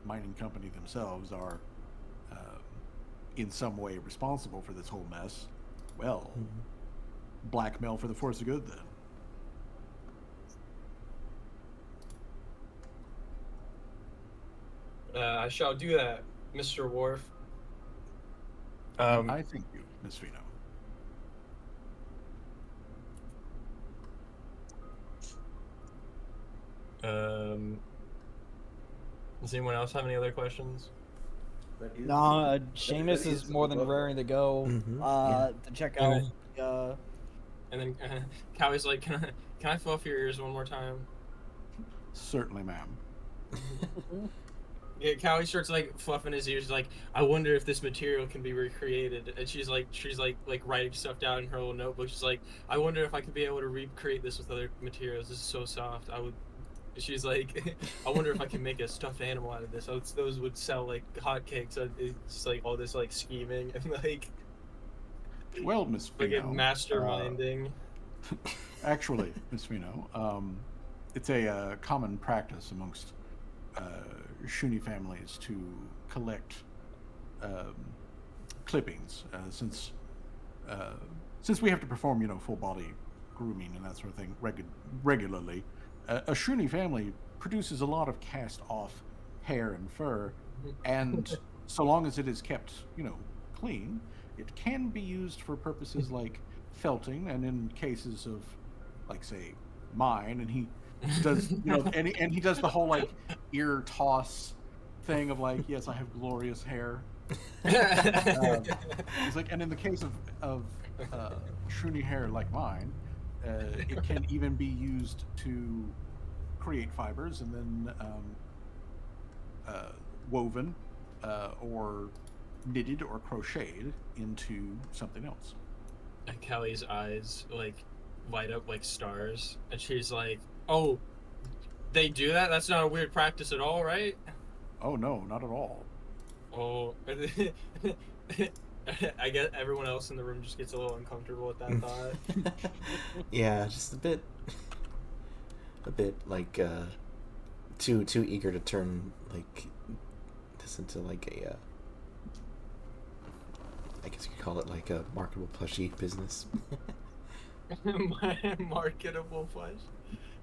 mining company themselves are in some way responsible for this whole mess, well, blackmail for the force of good then. I shall do that, Mr. Worf. I thank you, Miss Vino. Does anyone else have any other questions? No, Seamus is more than raring to go to check out. And then Cowie's like, can I fluff your ears one more time? Certainly, ma'am. Yeah, Cowie starts fluffing his ears, like, I wonder if this material can be recreated. And she's writing stuff down in her little notebook. She's like, I wonder if I could be able to recreate this with other materials. This is so soft. She's like, I wonder if I can make a stuffed animal out of this. Those would sell like hotcakes. It's all this scheming and Well, Miss Vino, masterminding. Actually, Miss Vino, it's a common practice amongst Shuni families to collect clippings, since we have to perform, full body grooming and that sort of thing regularly. A Shuni family produces a lot of cast-off hair and fur, and so long as it is kept, clean, it can be used for purposes like felting, and in cases of like say mine, and he does and he does the whole like ear toss thing of like, yes, I have glorious hair. He's like, and in the case of shroony hair like mine, it can even be used to create fibers and then woven or knitted or crocheted into something else. And Kelly's eyes like light up like stars, and she's like, "Oh, they do that? That's not a weird practice at all, right?" Oh no, not at all. Oh, I guess everyone else in the room just gets a little uncomfortable with that thought. Yeah, just a bit like too eager to turn like this into like a I guess you could call it like a marketable plushie business. Marketable flesh.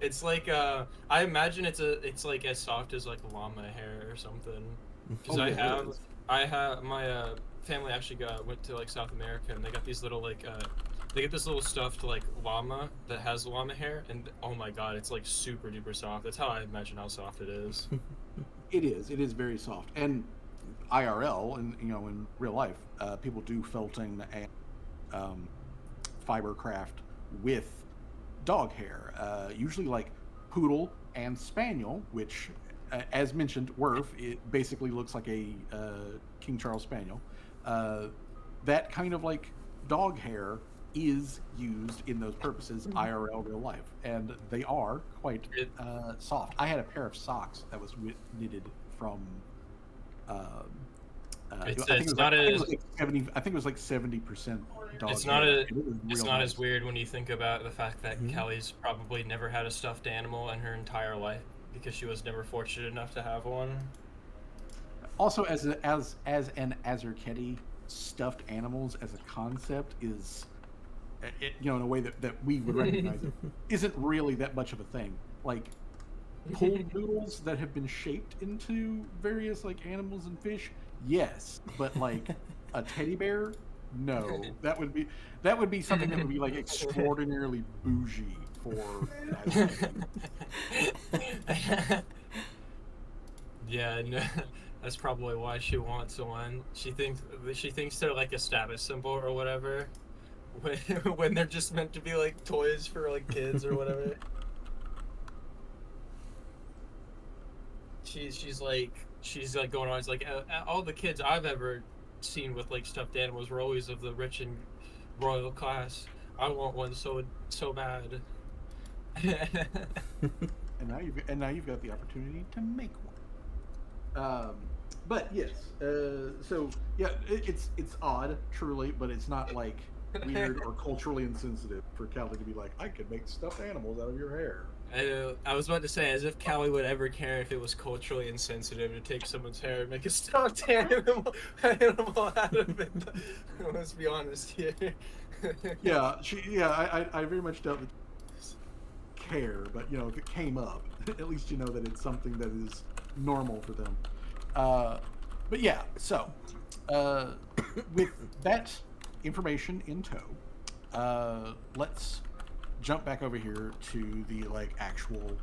It's like I imagine it's like as soft as like llama hair or something. Because Oh, yeah, it is. I have my family actually went to like South America, and they got these little like they get this little stuffed like llama that has llama hair, and oh my god, it's like super duper soft. That's how I imagine how soft it is. It is. It is very soft. And IRL, and in real life, people do felting and fiber craft with dog hair, usually like poodle and spaniel, which, as mentioned, Werf, it basically looks like a King Charles Spaniel. That kind of like dog hair is used in those purposes IRL real life, and they are quite soft. I had a pair of socks that was knitted from. I think it was like 70% dog It's hair. not and it was it's real not nice. as weird when you think about the fact that Kelly's probably never had a stuffed animal in her entire life because she was never fortunate enough to have one. Also, as an Azerketi, stuffed animals as a concept is, in a way that we would recognize it, isn't really that much of a thing. Like pool noodles that have been shaped into various like animals and fish, yes, but like a teddy bear, no. That would be something that would be like extraordinarily bougie for an Azerketi. Yeah, no, that's probably why she wants one. She thinks they're like a status symbol or whatever, when when they're just meant to be like toys for like kids or whatever. She's like going on. It's like all the kids I've ever seen with like stuffed animals were always of the rich and royal class. I want one so bad. And now you've got the opportunity to make one. But yes, so yeah, it's odd, truly, but it's not like weird or culturally insensitive for Callie to be like, I could make stuffed animals out of your hair. I was about to say, as if Callie would ever care if it was culturally insensitive to take someone's hair and make a stuffed animal out of it. Let's be honest here. Yeah, I very much doubt that care, but if it came up, at least you know that it's something that is normal for them. But yeah, so with that information in tow, let's jump back over here to the like actual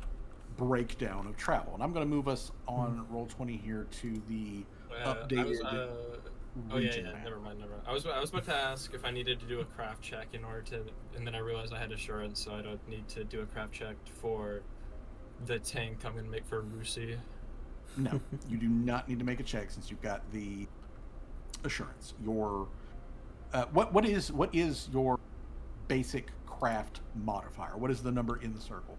breakdown of travel, and I'm going to move us on Roll20 here to the updated. Region map. Never mind. I was about to ask if I needed to do a craft check in order to, and then I realized I had assurance, so I don't need to do a craft check for the tank I'm gonna make for Rusi. No, you do not need to make a check since you've got the assurance. Your what is your basic craft modifier? What is the number in the circle?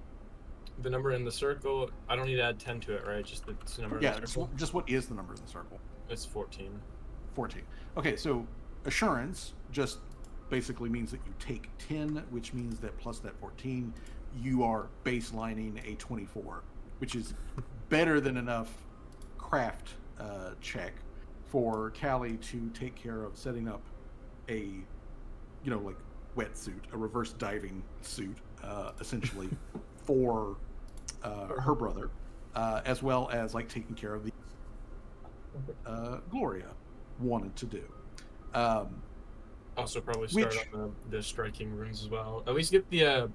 The number in the circle, I don't need to add 10 to it, right? Just the number in the circle? Just what is the number in the circle? It's 14. 14. Okay, so assurance just basically means that you take 10, which means that plus that 14, you are baselining a 24, which is better than enough craft check for Callie to take care of setting up a, like wetsuit, a reverse diving suit, essentially, for her brother, as well as like taking care of the Gloria wanted to do. Also probably start on the striking runes as well. At least get the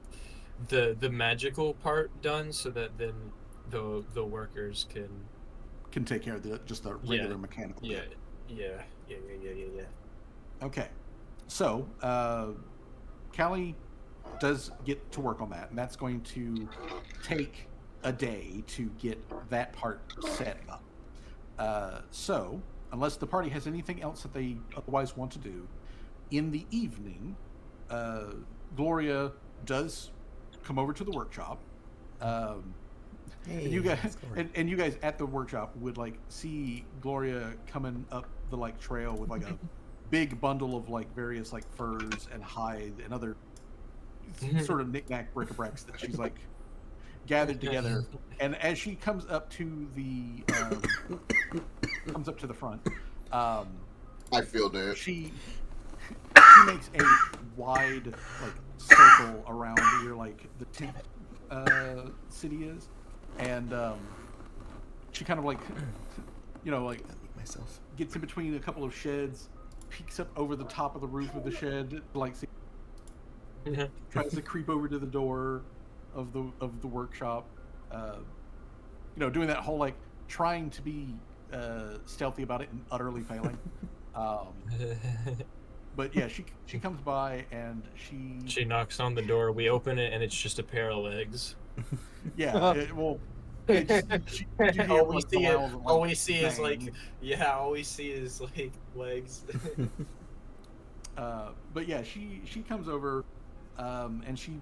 the magical part done, so that then the workers can take care of just the yeah regular mechanical yeah bit. yeah. Okay, so Callie does get to work on that, and that's going to take a day to get that part set up. So, unless the party has anything else that they otherwise want to do, in the evening, uh, Gloria does come over to the workshop. Um, Hey, and you guys, let's go work. and you guys at the workshop would like see Gloria coming up the like trail with like a big bundle of like various like furs and hide and other sort of knickknack bric-a-bracs that she's like gathered together. And as she comes up to the front, I feel that. she makes a wide like circle around where like the tent city is, and she kind of like like Gotta make myself. gets in between a couple of sheds, peeks up over the top of the roof of the shed, like tries to creep over to the door of the workshop. Doing that whole like trying to be stealthy about it and utterly failing. But yeah, she comes by and She knocks on the door. We open it, and it's just a pair of legs. yeah, you hear, all we like, see, Belial's, like, all we see is like, bang. yeah, all we see is like legs. But yeah, she comes over, and she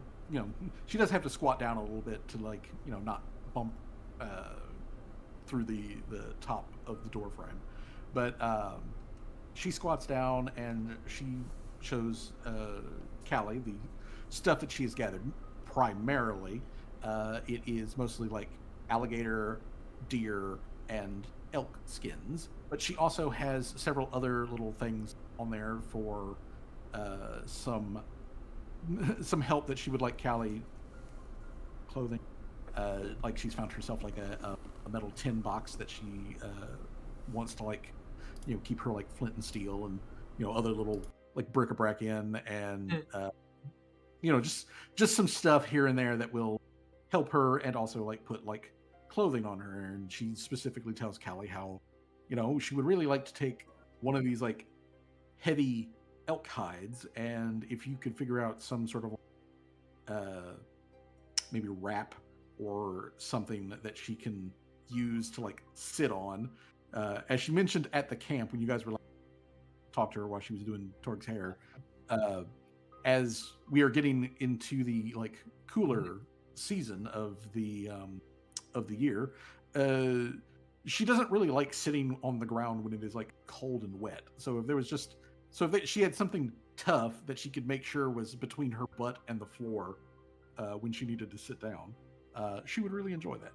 does have to squat down a little bit to like not bump through the top of the door frame, but she squats down and she shows Callie the stuff that she has gathered. Primarily, it is mostly like alligator, deer, and elk skins, but she also has several other little things on there for some help that she would like Callie clothing. Like she's found herself like a metal tin box that she wants to like keep her like flint and steel and other little like bric-a-brac in, and just some stuff here and there that will help her and also like put like clothing on her. And she specifically tells Callie how she would really like to take one of these like heavy elk hides, and if you could figure out some sort of maybe wrap or something that she can use to like sit on, as she mentioned at the camp when you guys were like talked to her while she was doing Torg's hair, as we are getting into the like cooler season of the year, she doesn't really like sitting on the ground when it is like cold and wet. So if there was just if she had something tough that she could make sure was between her butt and the floor when she needed to sit down, she would really enjoy that.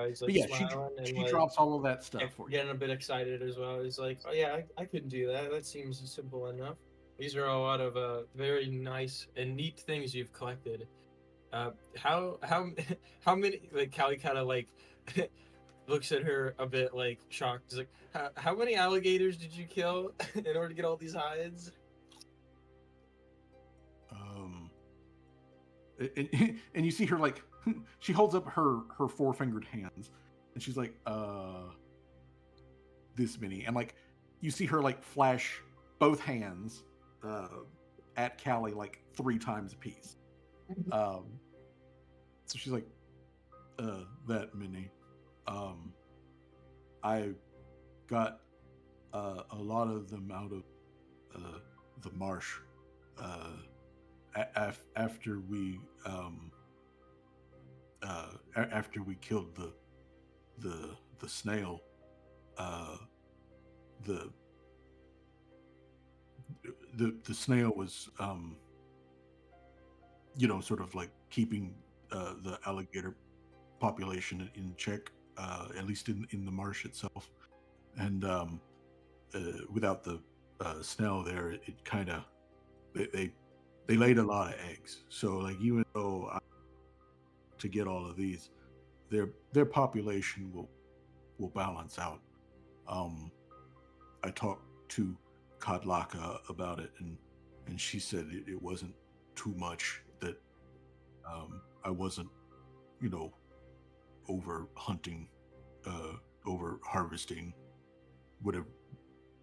He's But like yeah, smiling and she like drops all of that stuff for you. getting a bit excited as well. He's like, "Oh yeah, I could do that. That seems simple enough." These are a lot of very nice and neat things you've collected. How how many, like, Callie kind of like looks at her a bit like shocked. He's like, how many alligators did you kill in order to get all these hides? And you see her like she holds up her four-fingered hands and she's like this many, and like you see her like flash both hands at Callie like 3 times a piece. So she's like that many. I got a lot of them out of the marsh after we killed the snail. The snail was sort of like keeping the alligator population in check, at least in the marsh itself. And without the snail there, it kind of they laid a lot of eggs. So like even though to get all of these, their population will balance out. I talked to Kadlaka about it, and she said it wasn't too much, that I wasn't, over hunting, over harvesting, whatever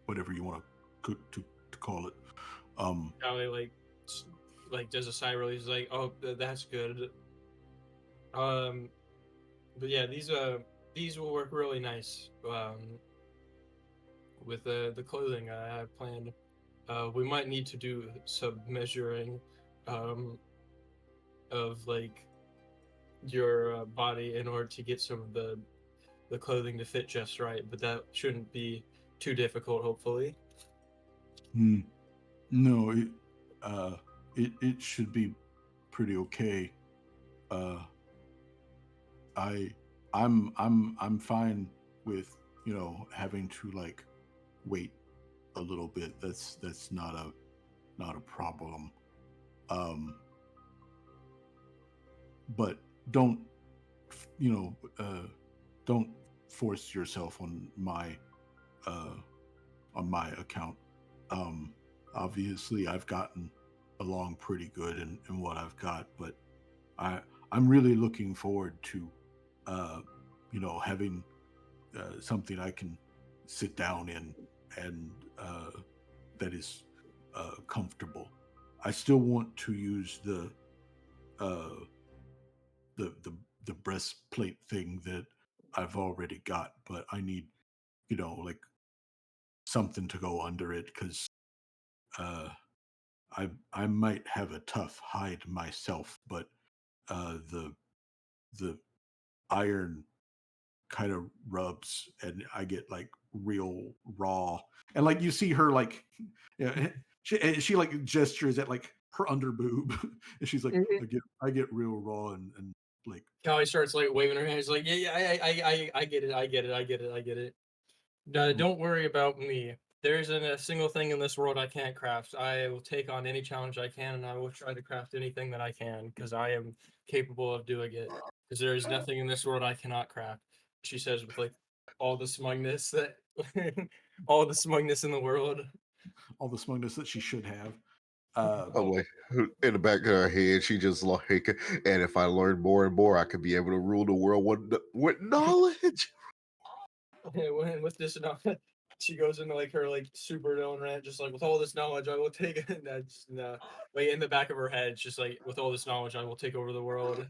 whatever you want to call it. Callie like does a sigh release, like, oh, that's good. But yeah, these will work really nice with the clothing I have planned. We might need to do some measuring of like your body in order to get some of the clothing to fit just right, but that shouldn't be too difficult, hopefully. No, it should be pretty okay. I'm fine with having to like wait a little bit. That's not a problem. But don't don't force yourself on my account. Obviously I've gotten along pretty good in what I've got, but I'm really looking forward to having something I can sit down in and that is comfortable. I still want to use the breastplate thing that I've already got, but I need like something to go under it because I might have a tough hide myself, but the iron kind of rubs and I get like real raw. And like you see her like she like gestures at like her under boob and she's like, I get real raw and like Callie starts like waving her hands, like, yeah, I get it, I get it, I get it, I get it. Don't worry about me. There isn't a single thing in this world I can't craft. I will take on any challenge I can, and I will try to craft anything that I can, because I am capable of doing it. Because there is nothing in this world I cannot craft. She says with like all the smugness that all the smugness in the world. all the smugness that she should have. I'm like, in the back of her head, she just like, and if I learn more and more, I could be able to rule the world with knowledge. With this knowledge, she goes into like her like super villain rant, just like, with all this knowledge, I will take it. That's like in the back of her head, it's just like, with all this knowledge, I will take over the world.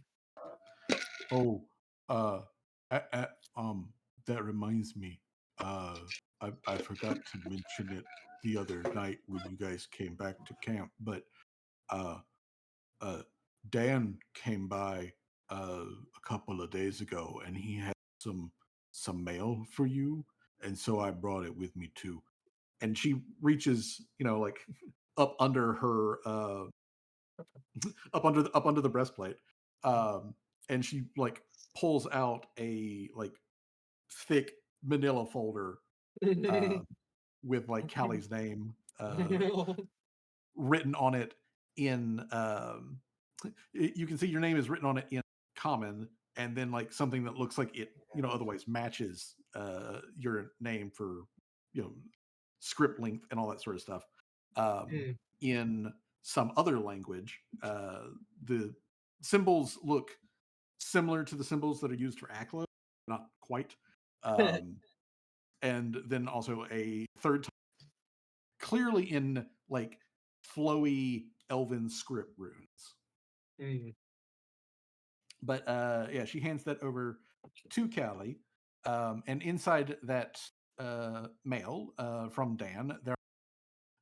Oh, uh, that reminds me. I forgot to mention it the other night when you guys came back to camp, but uh, Dan came by a couple of days ago, and he had some mail for you, and so I brought it with me too. And she reaches, like up under her, up under the breastplate, and she like pulls out a like thick manila folder with like Callie's name written on it in you can see your name is written on it in common, and then like something that looks like it otherwise matches your name for script length and all that sort of stuff in some other language. The symbols look similar to the symbols that are used for Aklo, not quite. And then also a third time, clearly in like flowy elven script runes. But yeah, she hands that over to Callie, and inside that mail from Dan, there are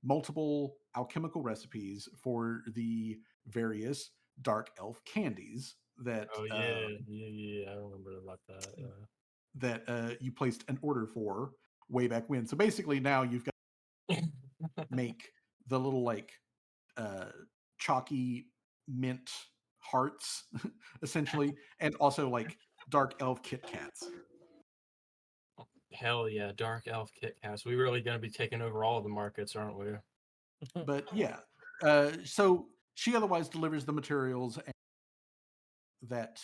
multiple alchemical recipes for the various dark elf candies that Oh yeah, I remember about that. that you placed an order for way back when. So basically, now you've got to make the little like chalky mint hearts, essentially, and also like dark elf Kit Kats. Hell yeah, dark elf Kit Kats. We're really gonna be taking over all the markets, aren't we? But yeah, so she otherwise delivers the materials and that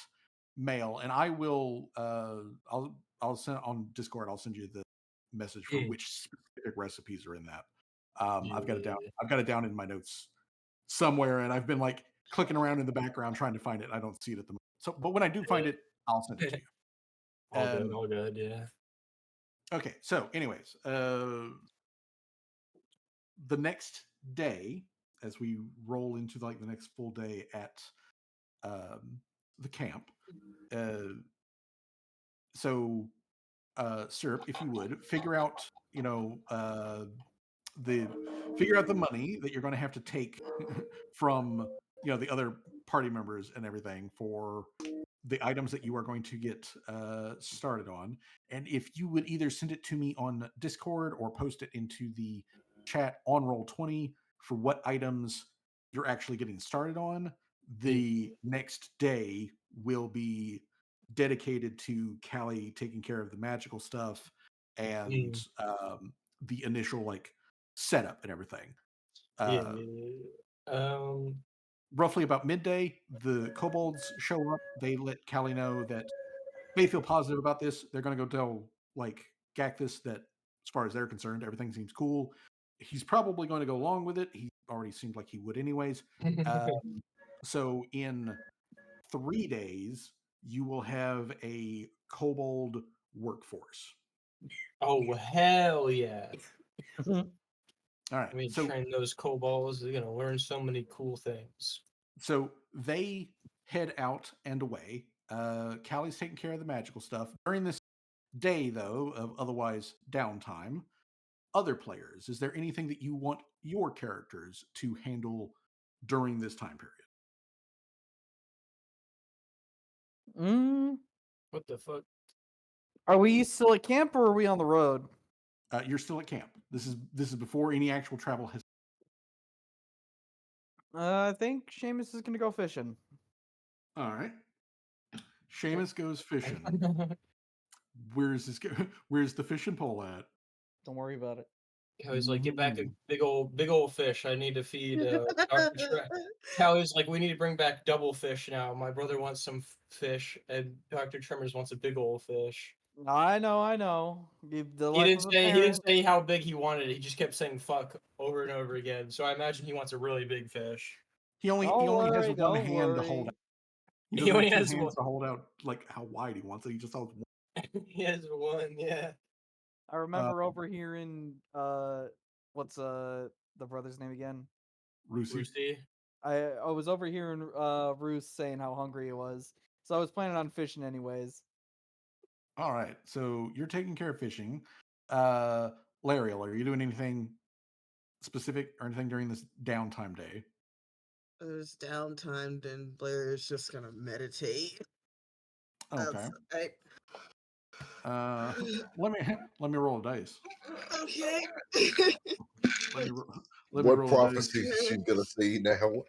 mail, and I will. I'll send on Discord. I'll send you the message for which specific recipes are in that. I've got it down. I've got it down in my notes somewhere, and I've been like clicking around in the background trying to find it. I don't see it at the moment. So, but when I do find it, I'll send it to you. All good, yeah. Okay, so anyways, the next day, as we roll into like the next full day at the camp, so Syrup, if you would figure out, the money that you're going to have to take from the other party members and everything for the items that you are going to get started on. And if you would either send it to me on Discord or post it into the chat on Roll20 for what items you're actually getting started on, the next day will be dedicated to Callie taking care of the magical stuff and the initial like setup and everything. Yeah. Roughly about midday, the kobolds show up. They let Callie know that they feel positive about this. They're going to go tell like Gacthus that, as far as they're concerned, everything seems cool. He's probably going to go along with it. He already seemed like he would, anyways. So in 3 days, you will have a kobold workforce. Oh hell yeah! All right. I mean, train those kobolds. They're gonna learn so many cool things. So they head out and away. Callie's taking care of the magical stuff. During this day, though, of otherwise downtime, other players, is there anything that you want your characters to handle during this time period? What the fuck? Are we still at camp or are we on the road? You're still at camp. This is before any actual travel has. I think Seamus is gonna go fishing. All right. Seamus goes fishing. Where's the fishing pole at? Don't worry about it. Callie's like, get back a big old fish. I need to feed Dr. Callie's like, we need to bring back double fish now. My brother wants some fish, and Dr. Tremors wants a big old fish. I know. He didn't say how big he wanted it. He just kept saying fuck over and over again. So I imagine he wants a really big fish. He only has one hand to hold out. He only has two one hands to hold out like how wide he wants it. He just has one. He has one, yeah. I remember overhearing what's the brother's name again? Roosy. I was overhearing Roos saying how hungry he was. So I was planning on fishing anyways. All right. So you're taking care of fishing. Lariel, are you doing anything specific or anything during this downtime day? There's downtime, then Blair is just gonna meditate. Okay. Right. Let me roll a dice. Okay. Let me what roll prophecy a dice. is she gonna see now?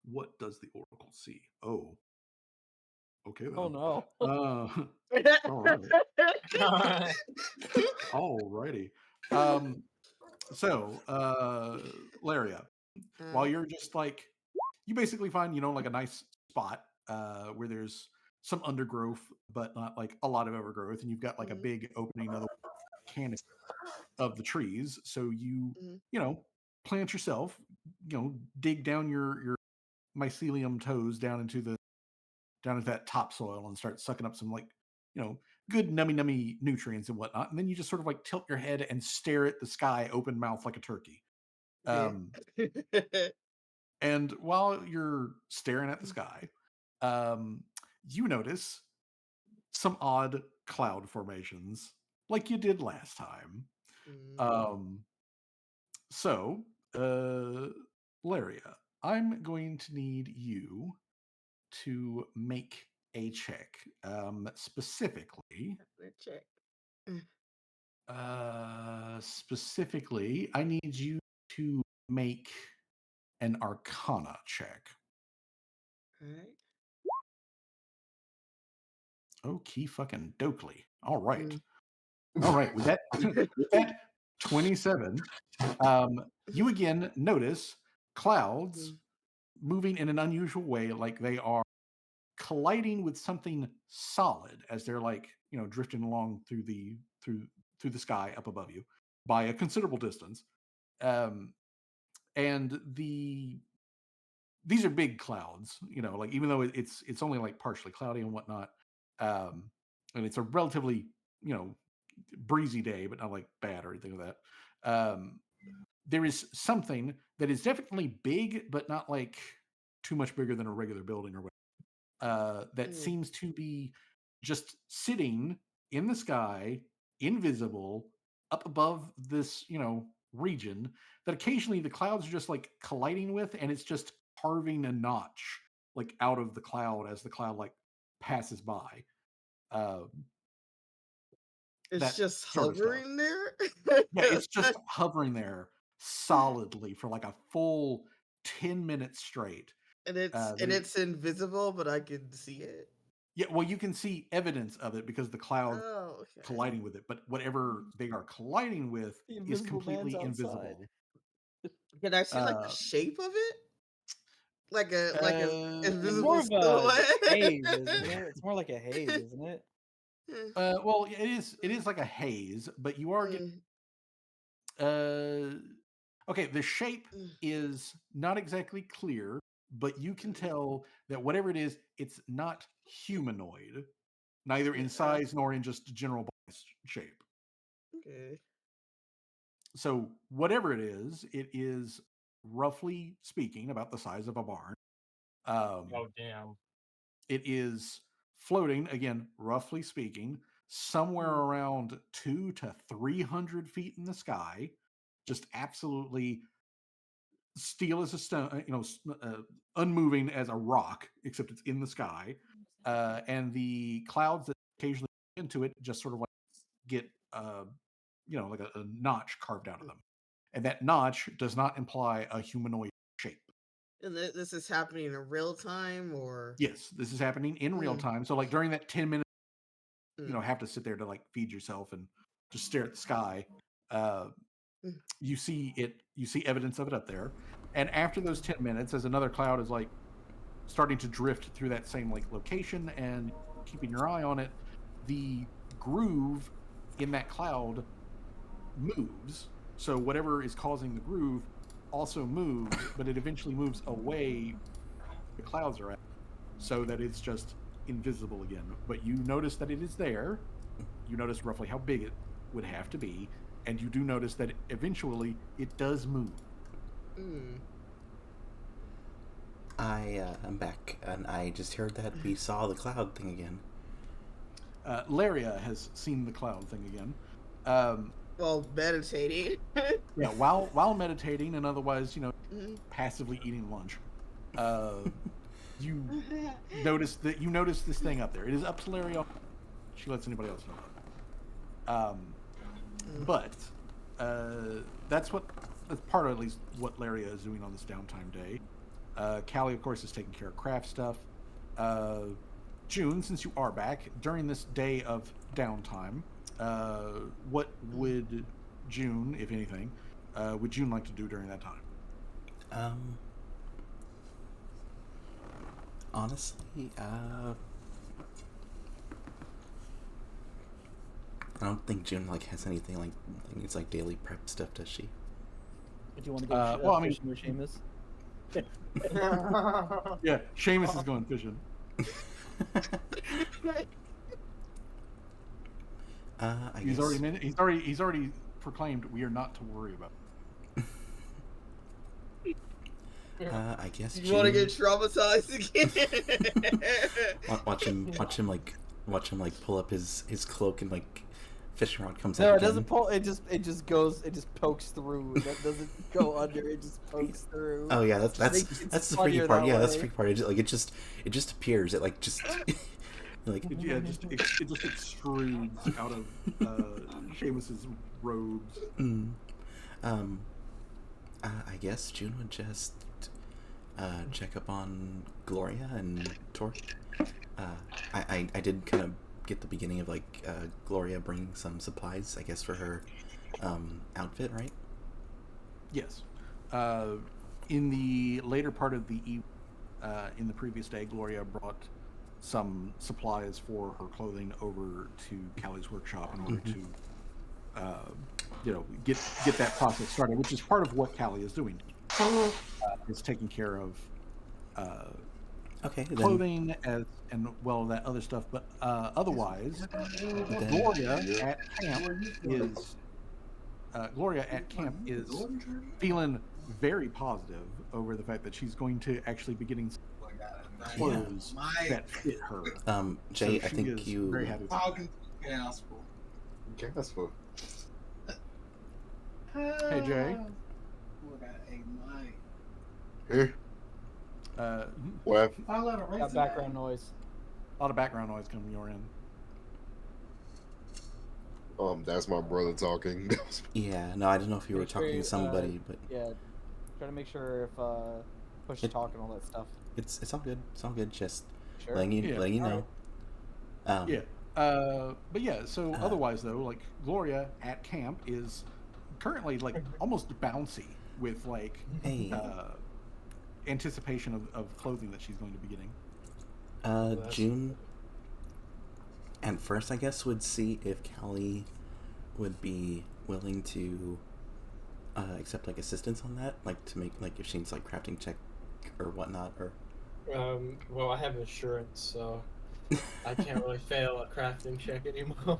What does the oracle see? Oh. Okay. Then. Oh no. All right. Alrighty. So, Laria, while you're just like, you basically find, like a nice spot where there's some undergrowth, but not like a lot of overgrowth, and you've got like a big opening of the canopy of the trees. So you plant yourself, dig down your mycelium toes down into that topsoil and start sucking up some like, good nummy nutrients and whatnot. And then you just sort of like tilt your head and stare at the sky open mouth like a turkey. And while you're staring at the sky, you notice some odd cloud formations like you did last time. So, Laria, I'm going to need you to make a check. Specifically, I need you to make an Arcana check. Alright. Okay, fucking Dokley. All right. All right. With that 27, you again notice clouds moving in an unusual way, like they are colliding with something solid as they're like, drifting along through the sky up above you by a considerable distance. and these are big clouds, like even though it's only like partially cloudy and whatnot, and it's a relatively breezy day, but not like bad or anything like that. There is something that is definitely big, but not like too much bigger than a regular building or whatever. That seems to be just sitting in the sky, invisible, up above this, region that occasionally the clouds are just like colliding with, and it's just carving a notch like out of the cloud as the cloud like passes by. Um, It's that just sort of stuff. hovering there. Yeah, it's just hovering there solidly for like a full 10 minutes straight. and it's invisible, but I can see it. Yeah, well, you can see evidence of it because the cloud Oh, okay. colliding with it, but whatever they are colliding with The is invisible man's completely outside. invisible. Can I see like the shape of it? Like an It's invisible more of a silhouette? haze, isn't it? It's more like a haze, isn't it? Well, it is like a haze, but you are getting okay, the shape is not exactly clear, but you can tell that whatever it is, it's not humanoid, neither in size nor in just general body shape. Okay. So whatever it is roughly speaking about the size of a barn. Oh damn. It is floating again, roughly speaking, somewhere around 200 to 300 feet in the sky, just absolutely still as a stone, unmoving as a rock, except it's in the sky. And the clouds that occasionally into it just sort of like get, like a notch carved out of them. And that notch does not imply a humanoid shape. And this is happening in real time, or Yes, this is happening in real time. So, like during that 10 minutes, have to sit there to like feed yourself and just stare at the sky. You see evidence of it up there. And after those 10 minutes, as another cloud is like starting to drift through that same like location and keeping your eye on it, the groove in that cloud moves. So whatever is causing the groove also moves, but it eventually moves away where the clouds are at, so that it's just invisible again. But you notice that it is there. You notice roughly how big it would have to be, and you do notice that eventually it does move. I'm back, and I just heard that we saw the cloud thing again. Laria has seen the cloud thing again. well, meditating. Yeah, while meditating and otherwise, passively eating lunch. You notice this thing up there. It is up to Laria. She lets anybody else know. But that's part of at least what Laria is doing on this downtime day. Callie, of course, is taking care of craft stuff. June, since you are back during this day of downtime, what would June, if anything, would June like to do during that time? Honestly, I don't think June has anything it's like daily prep stuff, does she? Do you want to go fishing with Seamus? Yeah, Seamus is going fishing. He's already proclaimed we are not to worry about. I guess you want to get traumatized again. watch him pull up his cloak and fishing rod comes out. No, it again. doesn't pull. It just pokes through. That doesn't go under. It just pokes through. Oh yeah, that's the freaky part. Yeah, that's the freaky part. It just appears. It just it just extrudes out of Seamus's robes. I guess June would just check up on Gloria and Tor. I did kind of get the beginning of Gloria bringing some supplies, I guess, for her outfit, right? Yes. In the later part of the in the previous day, Gloria brought some supplies for her clothing over to Callie's workshop in order to get that process started, which is part of what Callie is doing. is taking care of Okay, then clothing as and well that other stuff. But otherwise, Gloria at camp is feeling very positive over the fact that she's going to actually be getting clothes that fit her. Jay, So I she think is you. very happy. Gasper. Hey Jay. Here, Uh, what? Got background noise. a lot of background noise coming your end. That's my brother talking. Yeah, no, I don't know if you were Make sure talking to somebody, but Yeah, try to make sure if push to talk and all that stuff. it's all good. It's all good. Just Sure. letting you Yeah, know. Yeah. But yeah, so otherwise though, like Gloria at camp is currently like almost bouncy with like Hey. anticipation of clothing that she's going to be getting. June. And first, I guess would see if Callie would be willing to accept like assistance on that, like to make like if she needs like crafting check or whatnot, or. Well, I have insurance, so I can't really fail a crafting check anymore.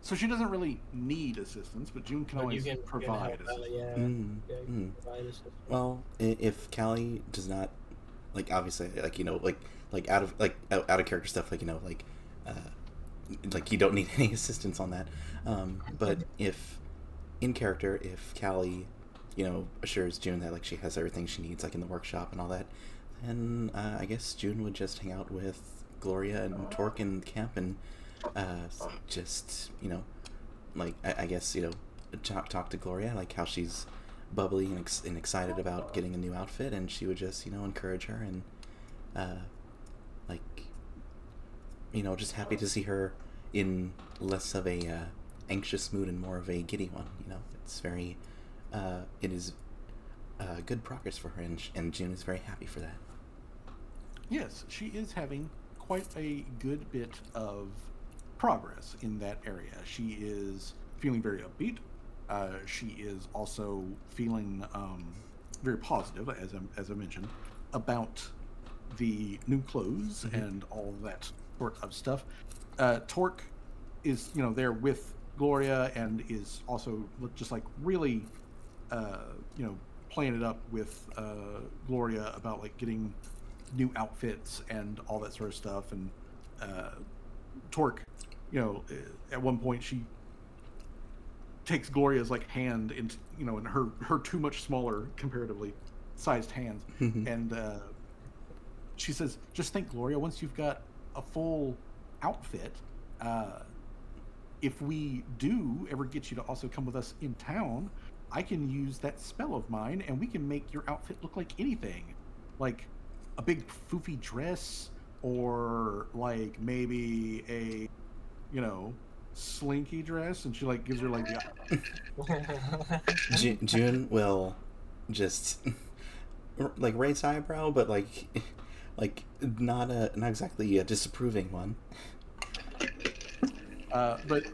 So she doesn't really need assistance, but June can But always you can provide help out, assistance. yeah, you can provide assistance. Well, if Callie does not, like obviously, like like out of character stuff, like like you don't need any assistance on that. But if in character, if Callie, assures June that like she has everything she needs, like in the workshop and all that, then I guess June would just hang out with Gloria and Torque in camp and just like I guess talk to Gloria, like how she's bubbly and excited about getting a new outfit, and she would just encourage her and like just happy to see her in less of a anxious mood and more of a giddy one. It's very it is good progress for her, and June is very happy for that. Yes, she is having quite a good bit of progress in that area. She is feeling very upbeat. She is also feeling very positive, as I mentioned, about the new clothes and all that sort of stuff. Torque is there with Gloria and is also just like really playing it up with Gloria about like getting new outfits and all that sort of stuff. And Torque, at one point she takes Gloria's like hand into in her too much smaller comparatively sized hands, and she says, "Just think, Gloria, once you've got a full outfit, if we do ever get you to also come with us in town, I can use that spell of mine and we can make your outfit look like anything, like a big foofy dress, or like maybe a slinky dress." And she like gives her like the June will just like raise eyebrow, but like not exactly a disapproving one. But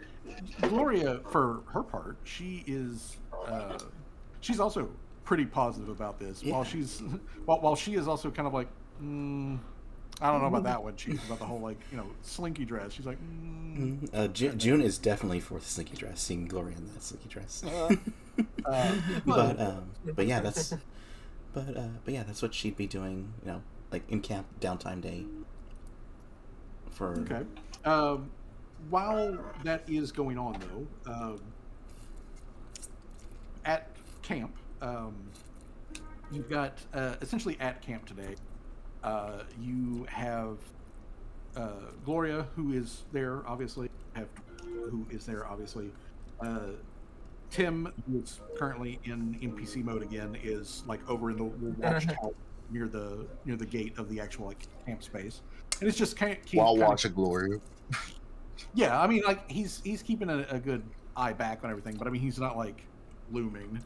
Gloria, for her part, she is she's also pretty positive about this. Yeah. While she is also kind of like, I don't know about that one, Chief, about the whole like slinky dress. She's like, June is definitely for the slinky dress. Seeing Gloria in that slinky dress. But yeah, that's what she'd be doing. Like in camp downtime day. For okay. While that is going on, though, at camp, you've got essentially at camp today. You have Gloria, who is there, obviously. Tim, who is currently in NPC mode again, is like over in the watchtower near the gate of the actual like camp space, and it's just While watching Gloria. Yeah, I mean, like he's keeping a good eye back on everything, but I mean, he's not like looming,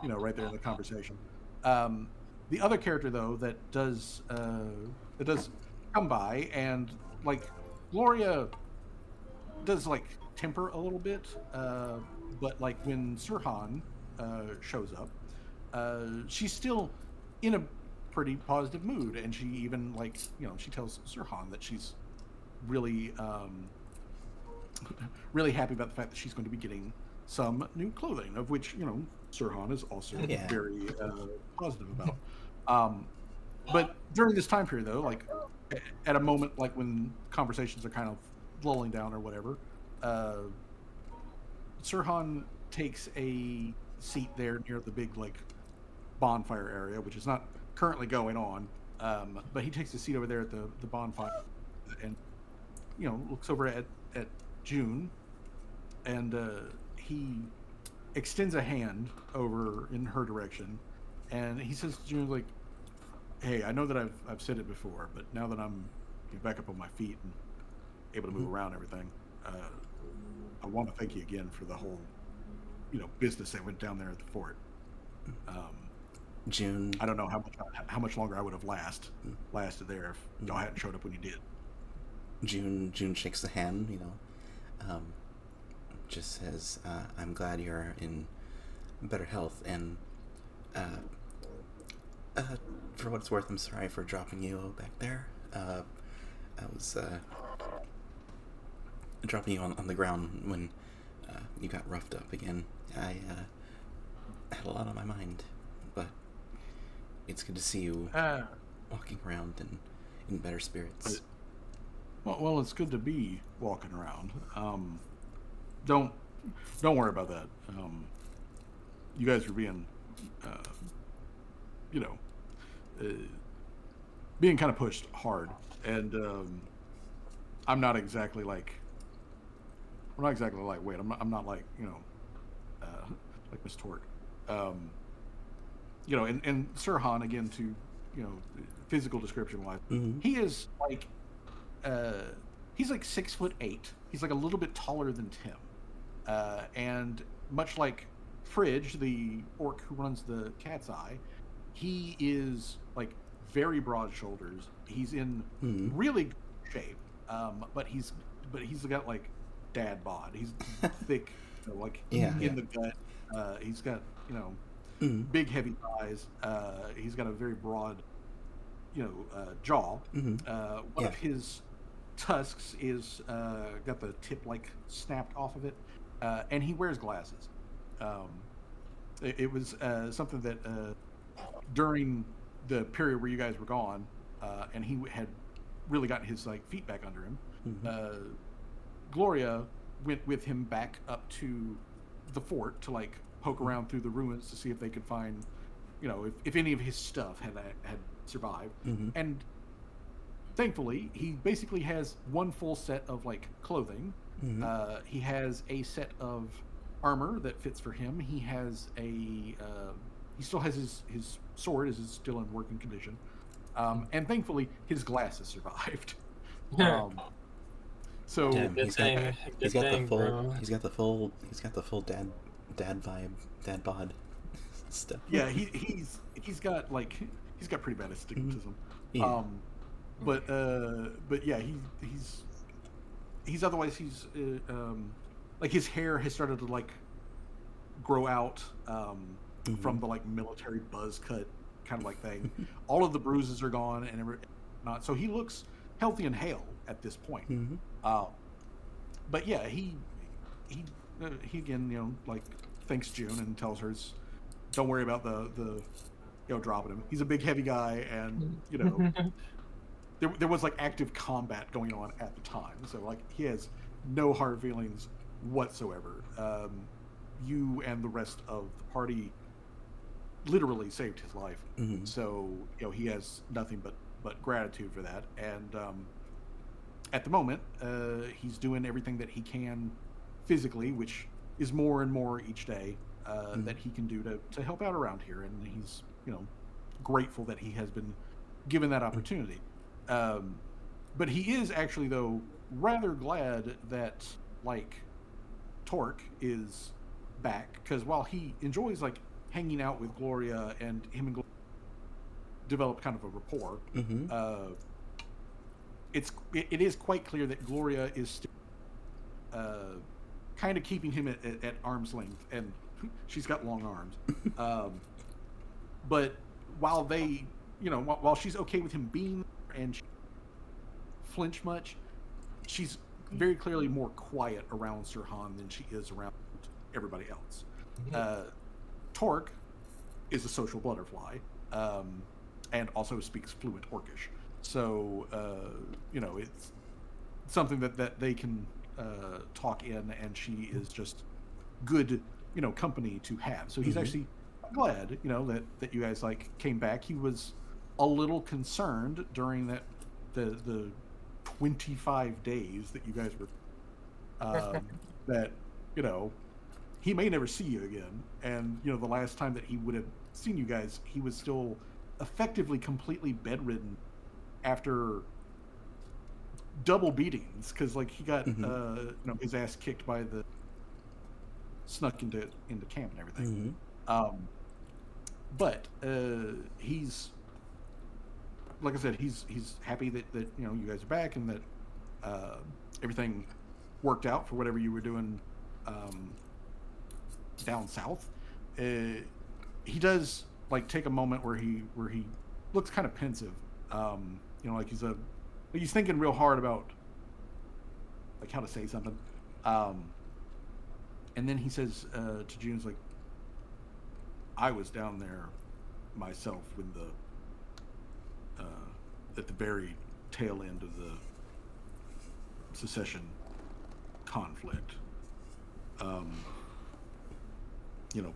right there in the conversation. The other character though that does come by, and like Gloria does like temper a little bit, but like when Sirhan shows up, she's still in a pretty positive mood, and she even she tells Sirhan that she's really really happy about the fact that she's going to be getting some new clothing, of which Sirhan is also Yeah. very positive about. But during this time period, though, like at a moment like when conversations are kind of lulling down or whatever, Sirhan takes a seat there near the big bonfire area, which is not currently going on. But he takes a seat over there at the bonfire, and looks over at June, and he extends a hand over in her direction, and he says to June, like, "Hey, I know that I've said it before, but now that I'm back up on my feet and able to move around and everything, I want to thank you again for the whole business that went down there at the fort. June. I don't know how much longer I would have lasted there if y'all hadn't showed up when you did." June shakes the hand, just says, "I'm glad you're in better health, and for what it's worth, I'm sorry for dropping you back there. I was dropping you on the ground when you got roughed up again. I had a lot on my mind, but it's good to see you walking around and in better spirits." Well, it's good to be walking around. Don't worry about that. You guys are being, being kind of pushed hard, and I'm not exactly like. We're not exactly lightweight. I'm not like like Miss Torque. And Sirhan, again, to physical description wise, he is like. He's like 6'8". He's like a little bit taller than Tim, and much like Fridge, the orc who runs the Cat's Eye, he is like very broad shoulders. He's in really good shape, but he's got like dad bod. He's thick, in the gut. He's got big heavy thighs. He's got a very broad jaw. One of his tusks is got the tip snapped off of it, and he wears glasses. It was something that during the period where you guys were gone, and he had really gotten his feet back under him. Gloria went with him back up to the fort to poke around through the ruins to see if they could find, if any of his stuff had survived. And thankfully, he basically has one full set of clothing. He has a set of armor that fits for him. He has he still has his sword is still in working condition. And thankfully, his glasses survived. So Damn, he's got the full dad vibe, dad bod stuff. Yeah, he's got pretty bad astigmatism. Yeah. But yeah, he's otherwise his hair has started to grow out from the military buzz cut kind of thing. All of the bruises are gone and not, so he looks healthy and hale at this point. But yeah, he again thanks June and tells her, don't worry about the dropping him. He's a big heavy guy, and there was active combat going on at the time, so he has no hard feelings whatsoever. You and the rest of the party literally saved his life, so he has nothing but gratitude for that. And at the moment, he's doing everything that he can physically, which is more and more each day, that he can do to help out around here, and he's grateful that he has been given that opportunity. But he is actually, though, rather glad that Torque is back, because while he enjoys hanging out with Gloria, and him and Gloria developed kind of a rapport, it is quite clear that Gloria is still kind of keeping him at arm's length, and she's got long arms. but while they, while she's okay with him being there and she flinch much, she's very clearly more quiet around Sirhan than she is around everybody else. Torque is a social butterfly, and also speaks fluent Orcish. So, it's something that they can talk in, and she is just good, company to have. So he's actually glad, that you guys came back. He was a little concerned during the 25 days that you guys were that he may never see you again, and the last time that he would have seen you guys, he was still effectively completely bedridden after double beatings, because he got his ass kicked by the snuck into camp and everything. But he's, like I said, he's happy that you guys are back, and that everything worked out for whatever you were doing down south. He does take a moment where he looks kind of pensive, he's thinking real hard about how to say something, and then he says to June's I was down there myself when at the very tail end of the secession conflict.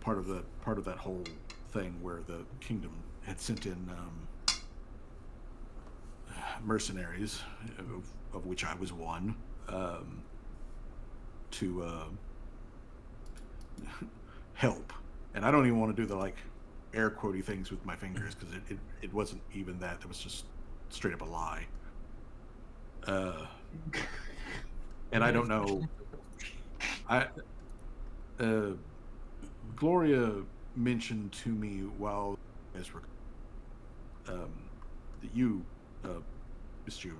Part of that whole thing where the kingdom had sent in mercenaries, of which I was one, to help. And I don't even want to do the air quotey things with my fingers, because it wasn't even that. It was just straight up a lie. And I don't know. Gloria mentioned to me while as that you, Miss June,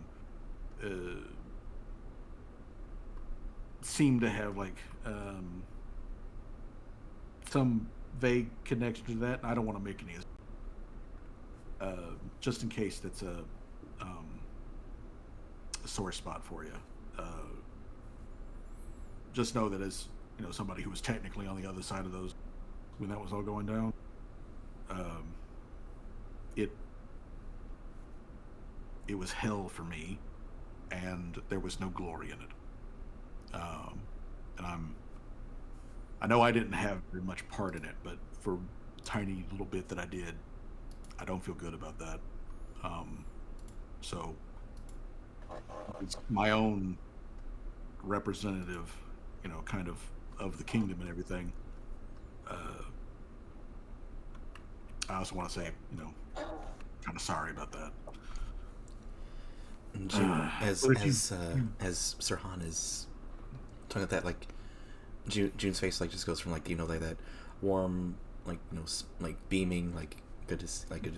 seem to have some vague connection to that. And I don't want to make any, just in case that's a sore spot for you. Just know that as somebody who was technically on the other side of those when that was all going down, it was hell for me, and there was no glory in it. And I know I didn't have very much part in it, but for a tiny little bit that I did, I don't feel good about that. So it's my own representative, kind of the kingdom and everything. I also want to say, kind of sorry about that. June, as Sirhan is talking about that, June's face just goes from that warm, beaming, good to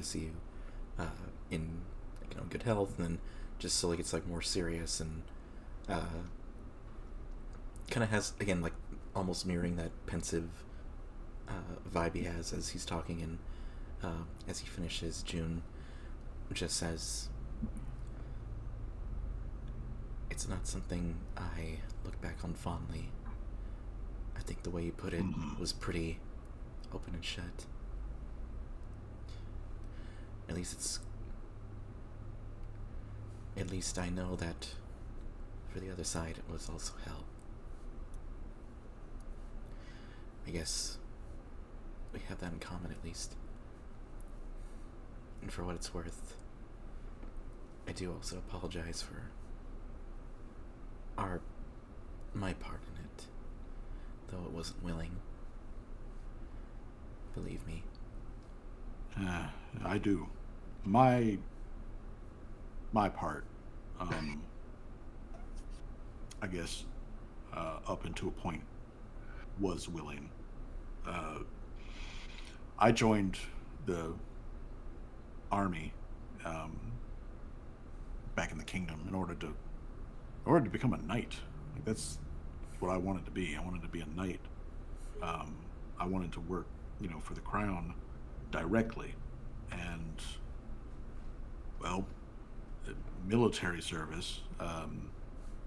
see you, in good health, and then just slowly gets more serious, and kind of has again almost mirroring that pensive vibe he has as he's talking, and as he finishes, June just says, "It's not something I look back on fondly. I think the way you put it was pretty open and shut. At least I know that for the other side it was also hell. I guess we have that in common, at least. And for what it's worth, I do also apologize for my part in it, though it wasn't willing. Believe me." I do. My part, I guess, up until a point, was willing. I joined the army back in the kingdom in order to become a knight. That's what I wanted to be. I wanted to be a knight. I wanted to work, for the crown directly. and well, military service,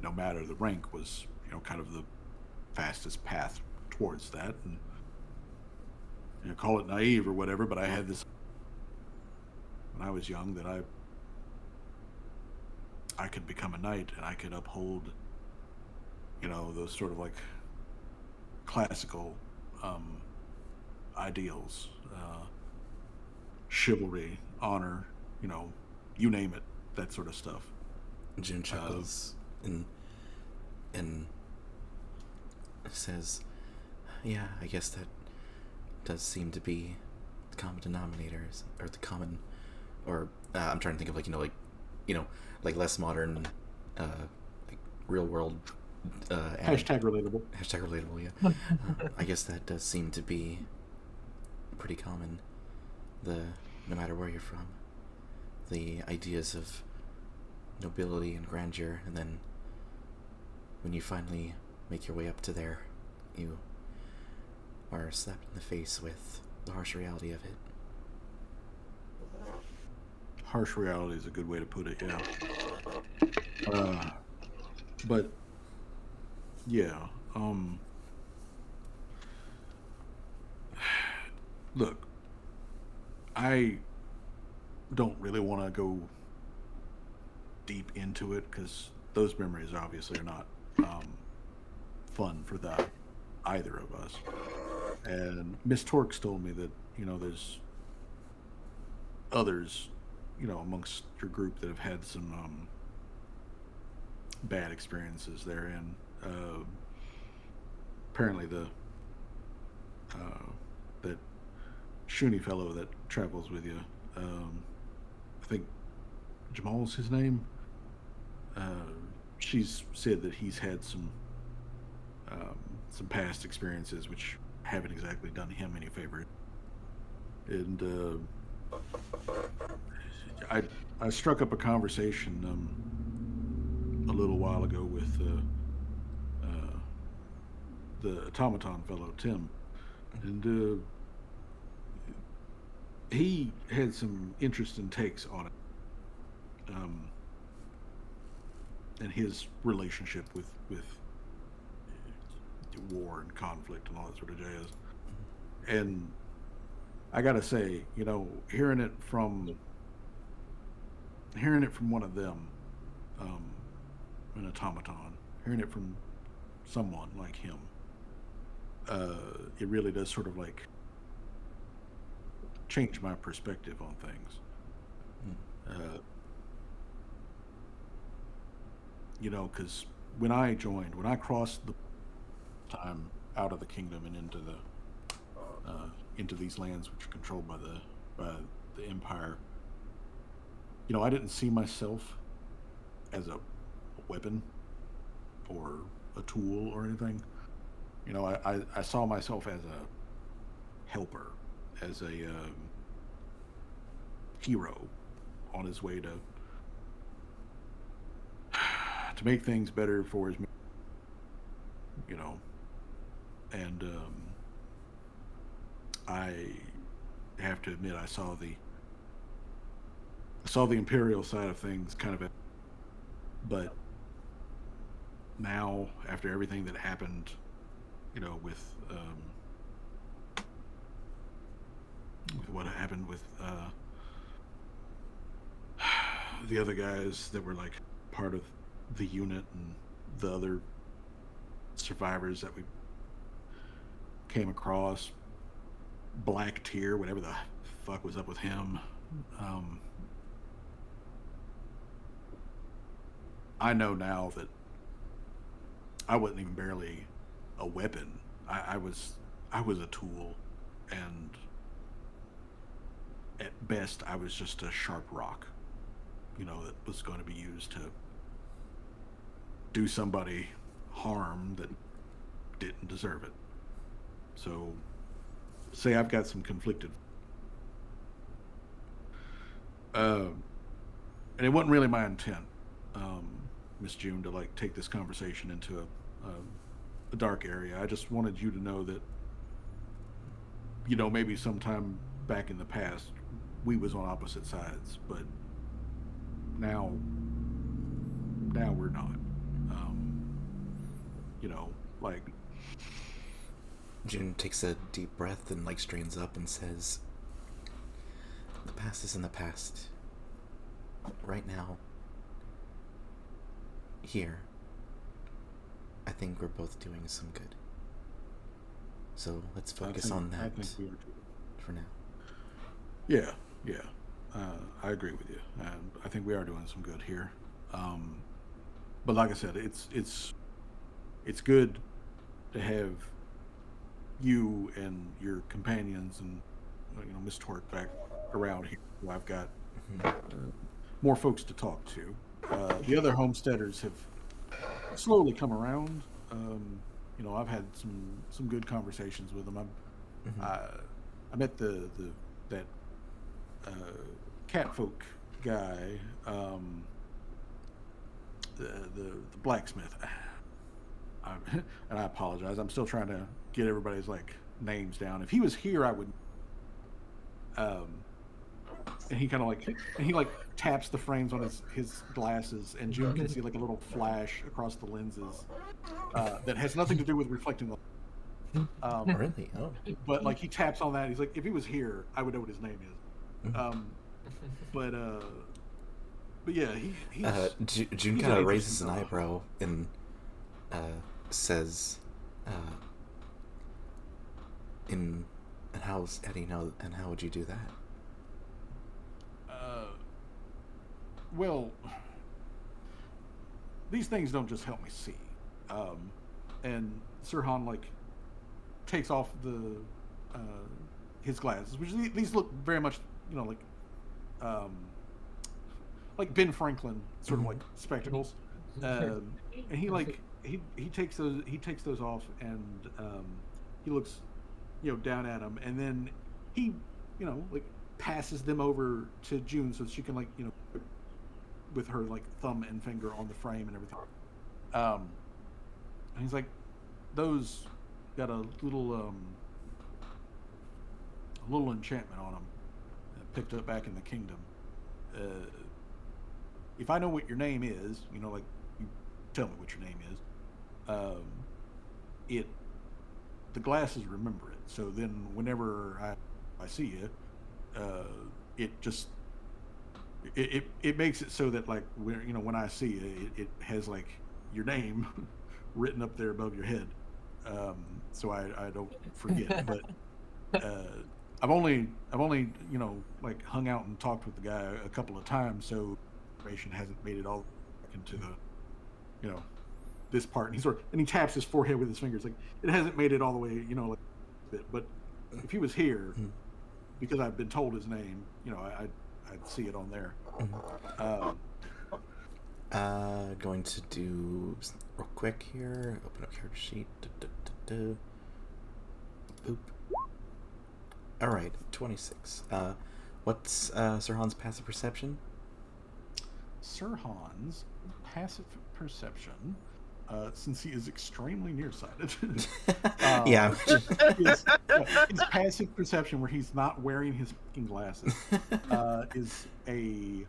no matter the rank, was kind of the fastest path towards that. And call it naive or whatever, but I had this when I was young that I could become a knight and I could uphold those sort of like classical ideals, chivalry, honor, you name it, that sort of stuff. June chuckles and says, "Yeah, I guess that does seem to be the common denominators, or the common, or I'm trying to think of like less modern, like real world." Hashtag relatable. Hashtag relatable, yeah. I guess that does seem to be pretty common. No matter where you're from, the ideas of nobility and grandeur, and then when you finally make your way up to there, you are slapped in the face with the harsh reality of it. Harsh reality is a good way to put it, yeah. But yeah, look, I don't really want to go deep into it because those memories obviously are not fun for either of us. And Miss Torx told me that there's others amongst your group that have had some bad experiences therein. Apparently that Shuni fellow that travels with you, I think Jamal's his name. She's said that he's had some past experiences which haven't exactly done him any favor. And I struck up a conversation a little while ago with the automaton fellow Tim, and he had some interesting takes on it, and his relationship with war and conflict and all that sort of jazz. And I gotta say, hearing it from one of them, an automaton, hearing it from someone like him, it really does sort of like change my perspective on things. Because when I crossed the time out of the kingdom and into these lands which are controlled by the Empire, I didn't see myself as a weapon or a tool or anything. I saw myself as a helper, as a hero on his way to make things better for his, and I have to admit I saw the Imperial side of things kind of, but now after everything that happened, with what happened with the other guys that were like part of the unit and the other survivors that we came across, Black Tear, whatever the fuck was up with him. I know now that I wasn't even barely a weapon. I was a tool, and at best I was just a sharp rock, that was going to be used to do somebody harm that didn't deserve it. So, say I've got some conflicted, and it wasn't really my intent, Miss June, to like take this conversation into a dark area. I just wanted you to know that, maybe sometime back in the past, we was on opposite sides, but now we're not. You know, like June takes a deep breath and like straightens up and says, "The past is in the past. Right now, here, I think we're both doing some good. So let's focus on I that think we are too. for now." Yeah, yeah. I agree with you. I think we are doing some good here. But like I said, it's good to have you and your companions and Miss Torque back around here. Who I've got more folks to talk to. The other homesteaders have slowly come around. I've had some good conversations with them. I met that catfolk guy, the blacksmith. And I apologize. I'm still trying to get everybody's like names down. If he was here, I would. And he kind of like taps the frames on his glasses, and June can see like a little flash across the lenses that has nothing to do with reflecting the. Really? Oh. But like he taps on that, he's like, if he was here, I would know what his name is. But yeah, June he's kind an of raises interesting an fellow. eyebrow and says, "And how do you know? And how would you do that?" Well, these things don't just help me see. And Sirhan like takes off his glasses, which these look very much like Ben Franklin sort of like spectacles. And he takes those off, and he looks down at them, and then he like passes them over to June so that she can with her like thumb and finger on the frame and everything. And he's like, those got a little enchantment on them, picked up back in the kingdom. If I know what your name is, like you tell me what your name is, the glasses remember it. So then whenever I see you, it just it makes it so that like when I see you, it has like your name written up there above your head, so I don't forget. But I've only like hung out and talked with the guy a couple of times, so information hasn't made it all back into the this part. And he taps his forehead with his fingers, like it hasn't made it all the way like a bit. But if he was here, because I've been told his name, I'd see it on there. Going to do real quick here. Open up character sheet. Boop. All right, 26. What's Sirhan's passive perception? Sirhan's passive perception, since he is extremely nearsighted. Yeah. His passive perception, where he's not wearing his fucking glasses, is a.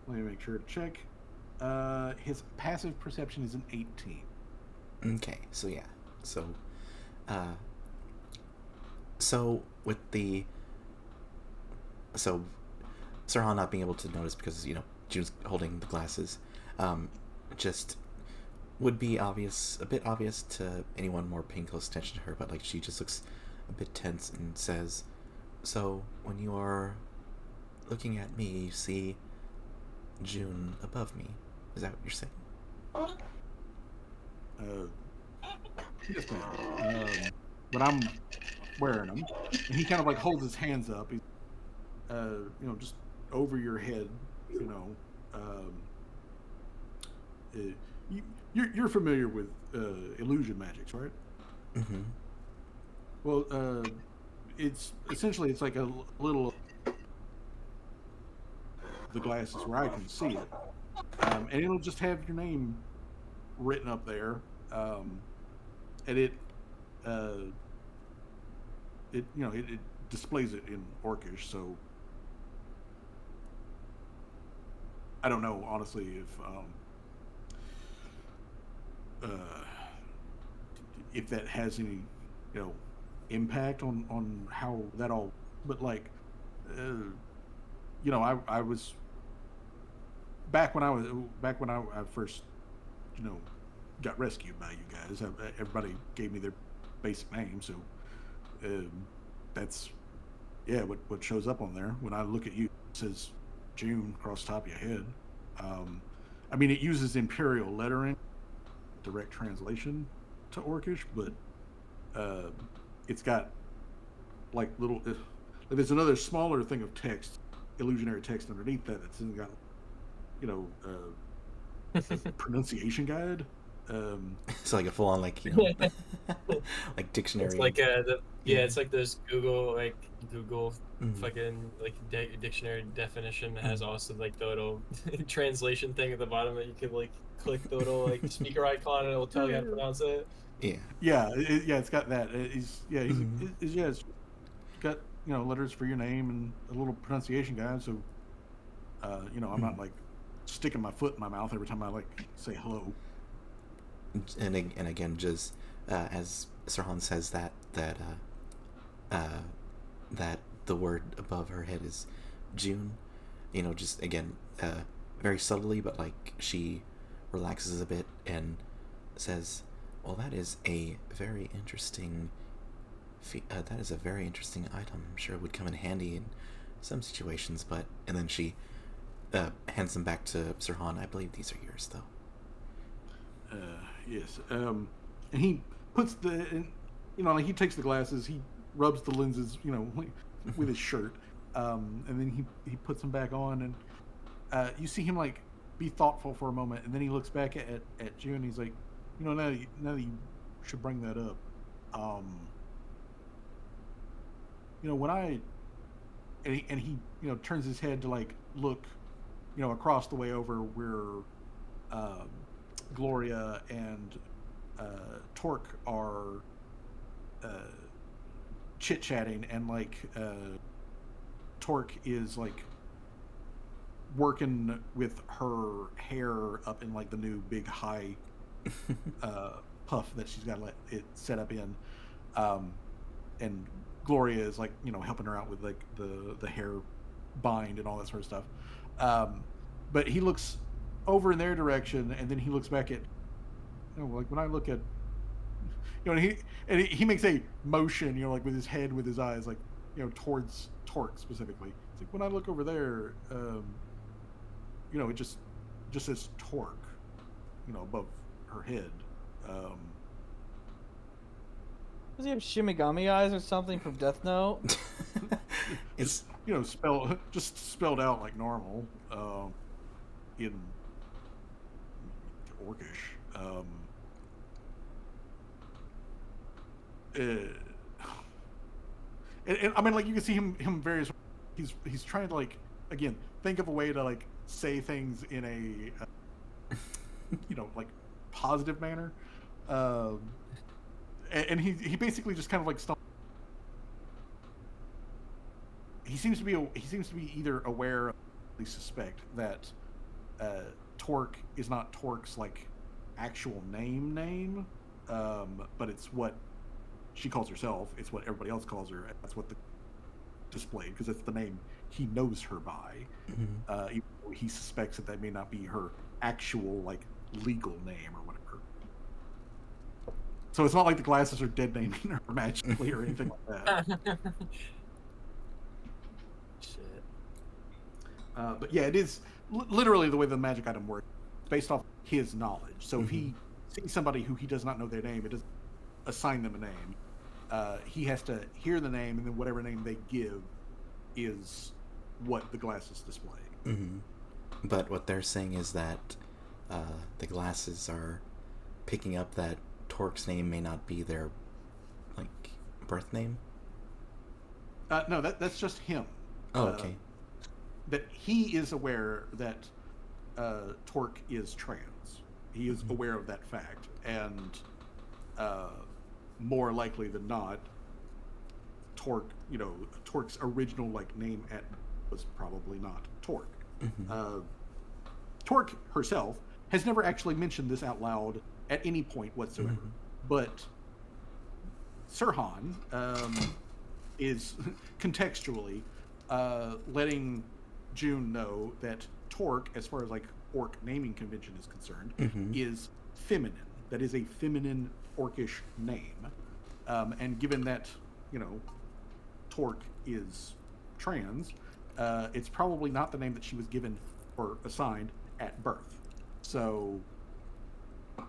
Let me make sure to check. His passive perception is an 18. Okay, so yeah, so with Sirhan not being able to notice because June's holding the glasses, just would be a bit obvious to anyone more paying close attention to her, but like she just looks a bit tense and says, "So when you are looking at me, you see June above me. Is that what you're saying?" Yes, ma'am. When I'm wearing them, and he kind of like holds his hands up, he's, just over your head, you're familiar with illusion magics, right? Mm-hmm. Well, it's like a little the glasses where I can see it, and it'll just have your name written up there, and it displays it in Orcish, so I don't know honestly if that has any, impact on how that all. But like, I was back when I first, you know, got rescued by you guys. Everybody gave me their basic name, so um, that's what shows up on there. When I look at you, it says June across the top of your head. I mean, it uses imperial lettering, direct translation to Orcish, but it's got like little. There's another smaller thing of text, illusionary text underneath that's got, a pronunciation guide. It's like a full on like like dictionary. It's like it's like this Google Mhm. fucking like dictionary definition has also like the little translation thing at the bottom that you can like click the little like speaker icon and it'll tell you how to pronounce it. Yeah. It's got that. Mhm. It's got letters for your name and a little pronunciation guide. So I'm not like sticking my foot in my mouth every time I like say hello. And again, just as Sirhan says that the word above her head is June, just again, very subtly, but like she relaxes a bit and says, "Well, that is a very interesting. That is a very interesting item. I'm sure it would come in handy in some situations, but..." And then she hands them back to Sirhan. "I believe these are yours, though." Yes. And he puts like he takes the glasses, he rubs the lenses, with his shirt, and then he puts them back on, and you see him like be thoughtful for a moment, and then he looks back at June. And he's like, now that you should bring that up, when I and he turns his head to like look, across the way over where Gloria and Torque are chit-chatting, and like Torque is like working with her hair up in like the new big high puff that she's got it set up in, and Gloria is like helping her out with like the hair bind and all that sort of stuff. But he looks over in their direction, and then he looks back at, like when I look at, and he makes a motion, like with his head, with his eyes, like towards Torque specifically. It's like when I look over there, it just says Torque, above her head. Does he have Shimigami eyes or something from Death Note? It's spelled out like normal, in Orcish. And I mean, like, you can see him various. He's trying to like, again, think of a way to like say things in a like positive manner, and he basically just kind of like he seems to be either aware, or at least suspect that Torque is not Torque's like actual name, but it's what she calls herself. It's what everybody else calls her. That's what the displayed, because it's the name he knows her by. Even though he suspects that may not be her actual like legal name or whatever. So it's not like the glasses are dead naming her magically or anything like that. Shit. But yeah, it is literally the way the magic item works, based off his knowledge. So if he sees somebody who he does not know their name, it doesn't assign them a name. He has to hear the name, and then whatever name they give is what the glasses display. But what they're saying is that the glasses are picking up that Torque's name may not be their like birth name. No, that's just him. Oh, okay. That he is aware that Torque is trans. He is aware of that fact, and more likely than not, Torque's original like name was probably not Torque. Torque herself has never actually mentioned this out loud at any point whatsoever. Mhm. But Sirhan is contextually letting June know that Torque, as far as like orc naming convention is concerned, is feminine. That is a feminine orcish name. And given that, Torque is trans, it's probably not the name that she was given or assigned at birth. So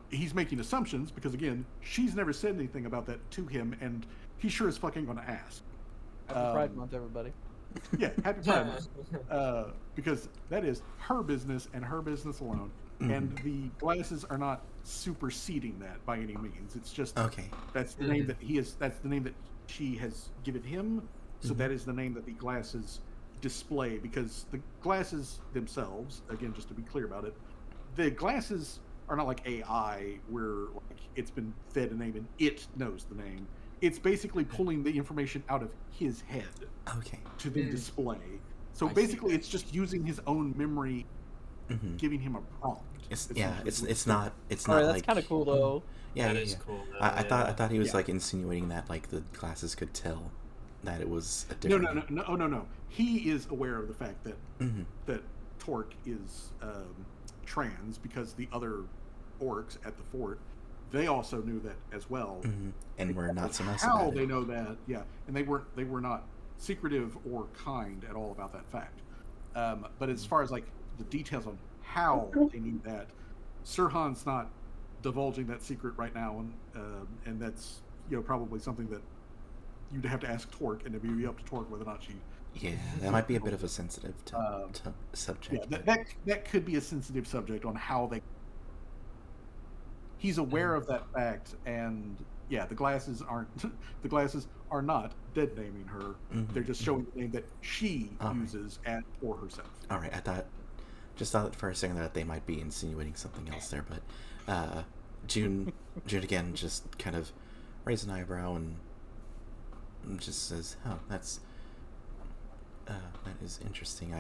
he's making assumptions because, again, she's never said anything about that to him, and he sure is fucking going to ask. Happy Pride Month, everybody. Yeah, happy Pride Month. Because that is her business and her business alone. And the glasses are not superseding that by any means. It's just that's the name that he is. That's the name that she has given him. So that is the name that the glasses display. Because the glasses themselves, again, just to be clear about it, the glasses are not like AI where like it's been fed a name and it knows the name. It's basically pulling the information out of his head to then display. So basically, it's just using his own memory, giving him a prompt. It's not That's like kind of cool though. That is cool. Though, I thought he was like insinuating that like the glasses could tell that it was a different. No. He is aware of the fact that that Torque is trans because the other orcs at the fort, they also knew that as well, and we're not so nice how about they it. know that, and they were not secretive or kind at all about that fact. But as far as like the details on how they knew that, Sirhan's not divulging that secret right now, and that's probably something that you'd have to ask Torque, and it'd be up to Torque whether or not she. Yeah, that might be a bit of a sensitive subject. Yeah, that could be a sensitive subject on how they. He's aware of that fact, and the glasses are not dead naming her. They're just showing the name that she uses for herself. All right, I thought for a second that they might be insinuating something else there, but June again just kind of raised an eyebrow and just says, "Oh, that is interesting.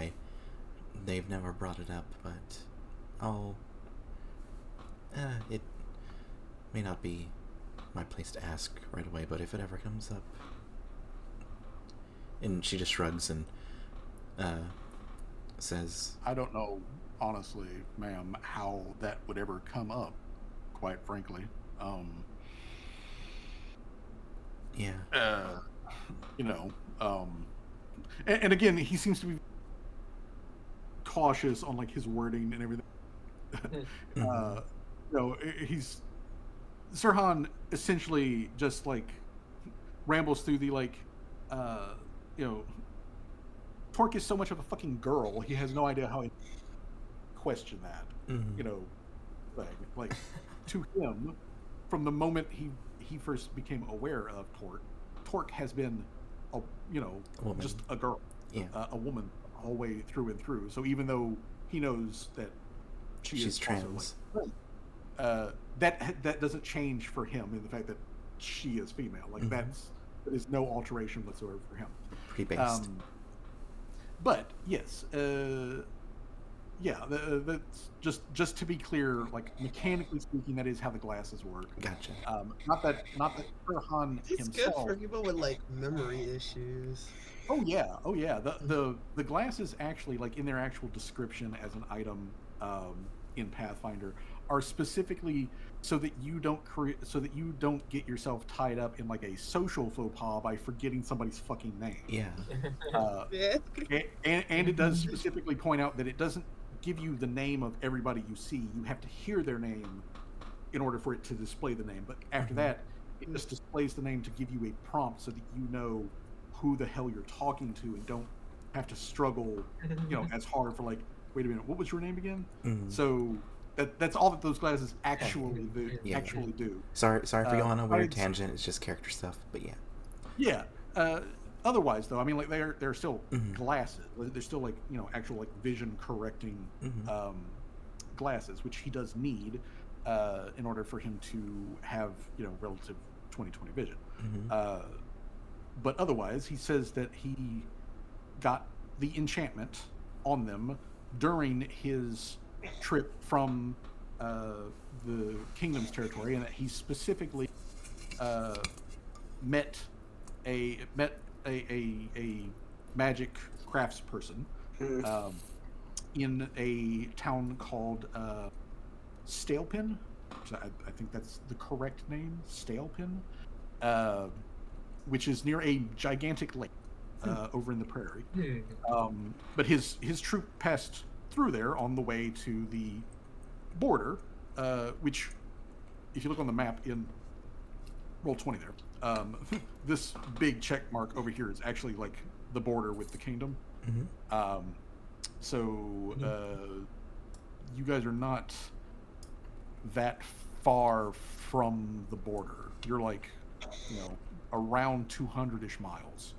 They've never brought it up, but it may not be my place to ask right away, but if it ever comes up." And she just shrugs and says, "I don't know, honestly, ma'am, how that would ever come up, quite frankly. Yeah. And again, he seems to be cautious on like his wording and everything. He's Sirhan essentially just like rambles through the Torque is so much of a fucking girl, he has no idea how to question that. Thing. Like to him, from the moment he first became aware of Torque has been just a girl, a woman all the way through and through. So even though he knows that she's trans, that doesn't change for him in the fact that she is female. Like that is no alteration whatsoever for him. Pretty based. But yes, that's just to be clear, like mechanically speaking, that is how the glasses work. Gotcha. Not that Sirhan It's himself. good for people with like memory issues. Oh yeah. The glasses actually, like in their actual description as an item in Pathfinder, are specifically so that you don't get yourself tied up in like a social faux pas by forgetting somebody's fucking name. Yeah. And it does specifically point out that it doesn't give you the name of everybody you see. You have to hear their name in order for it to display the name. But after that, it just displays the name to give you a prompt so that you know who the hell you're talking to and don't have to struggle, as hard for like, wait a minute, what was your name again? So that's all that those glasses actually do. Sorry for going on a weird tangent. It's just character stuff, but yeah. Yeah. Otherwise, though, I mean, like they're still glasses. They're still like actual like vision correcting glasses, which he does need in order for him to have relative 20/20 vision. But otherwise, he says that he got the enchantment on them during his trip from the kingdom's territory, and that he specifically met a magic crafts person in a town called Stalepin. I think that's the correct name, Stalepin, which is near a gigantic lake over in the prairie. But his troop passed through there on the way to the border, which, if you look on the map in Roll20 there, this big check mark over here is actually like the border with the kingdom. So you guys are not that far from the border. You're like, around 200-ish miles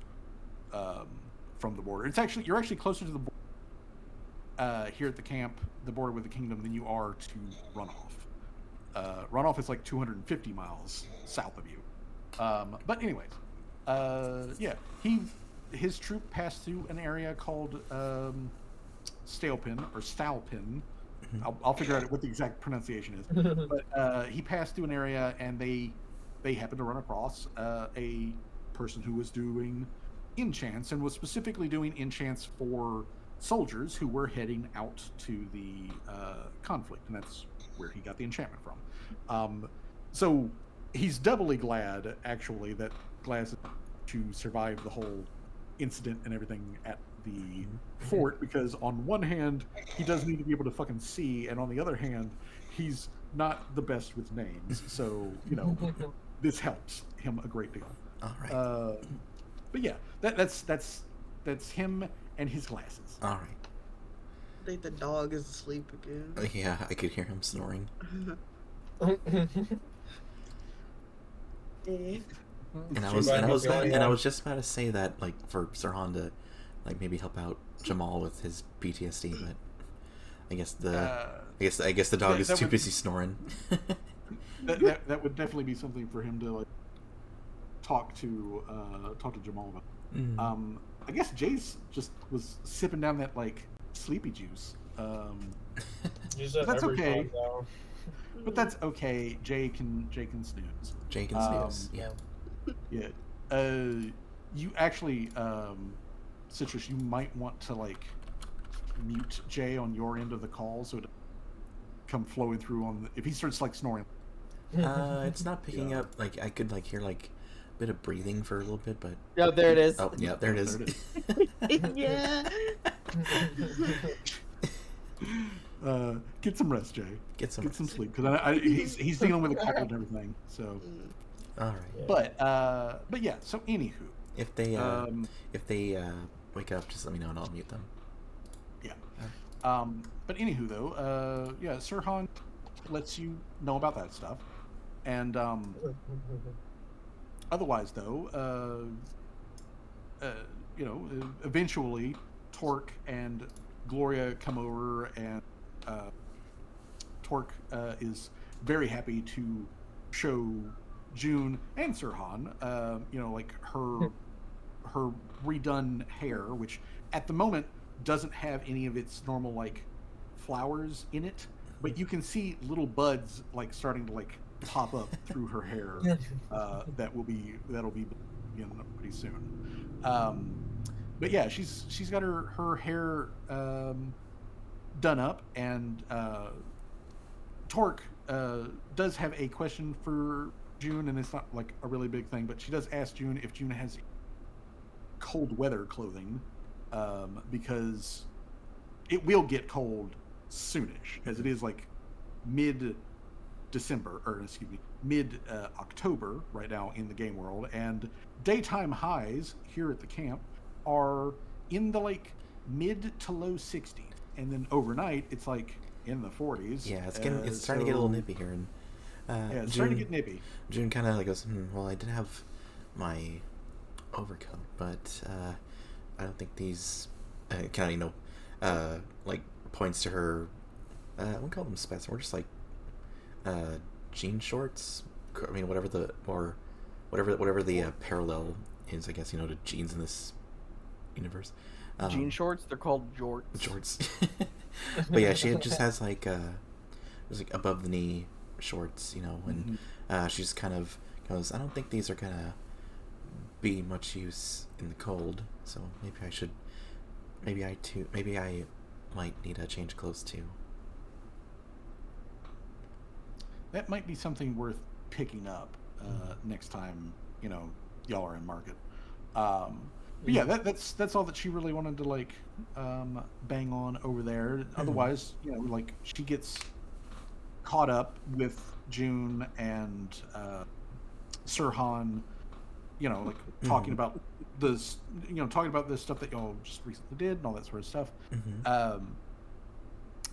from the border. You're actually closer to the border here at the camp, the border with the kingdom, than you are to Runoff. Runoff is like 250 miles south of you. But anyways, his troop passed through an area called Stalepin or Stalpin. I'll figure out what the exact pronunciation is. But he passed through an area, and they happened to run across a person who was doing enchants, and was specifically doing enchants for soldiers who were heading out to the conflict, and that's where he got the enchantment from. So he's doubly glad, actually, that Glass to survive the whole incident and everything at the fort, because on one hand he does need to be able to fucking see, and on the other hand he's not the best with names, so this helps him a great deal. All right. But yeah, that's him and his glasses. All right. I think the dog is asleep again. Yeah, I could hear him snoring. And I was just about to say that, like, for Sirhan to, like, maybe help out Jamal with his PTSD, but I guess the dog is too busy snoring. that would definitely be something for him to, like, talk to Jamal about. I guess Jay's just was sipping down that, like, sleepy juice. That's okay. But that's okay. Jay can snooze. Jay can snooze. Yeah. Yeah. You actually, Citrus, you might want to, like, mute Jay on your end of the call so it come flowing through if he starts, like, snoring. It's not picking up. Like, I could, like, hear, like, a bit of breathing for a little bit, but Yeah, there it is. oh yeah, there it is. Yeah. Get some rest, Jay. Get some sleep, because he's dealing with a cold and everything. So, all right. But yeah. So anywho, if they wake up, just let me know and I'll mute them. Yeah. But anywho, though, Sirhan lets you know about that stuff, and otherwise, though, eventually, Torque and Gloria come over, and Torque is very happy to show June and Sirhan, like her redone hair, which at the moment doesn't have any of its normal, like, flowers in it, but you can see little buds, like, starting to, like, pop up through her hair. That'll be pretty soon. But yeah, she's got her hair done up, and Torque does have a question for June, and it's not like a really big thing, but she does ask June if June has cold weather clothing, because it will get cold soonish, as it is like mid-October right now in the game world, and daytime highs here at the camp are in the, like, mid to low 60s, and then overnight it's like in the 40s. Yeah, it's starting to get a little nippy here, and it's starting to get nippy. June kind of like goes, well, I did have my overcoat, but I don't think these kind of like points to her. I wouldn't call them spats. We're just like jean shorts. I mean, whatever the parallel is, I guess, to jeans in this universe. Jean shorts, they're called jorts. Shorts. But yeah, she just has like there's like above the knee shorts, you know, and she just kind of goes, I don't think these are gonna be much use in the cold, so maybe I might need to change clothes too. That might be something worth picking up next time, you know, y'all are in market. But yeah, that's all that she really wanted to like bang on over there. Otherwise, you know, like she gets caught up with June and Sirhan, you know, like talking about this, you know, talking about this stuff that y'all just recently did and all that sort of stuff.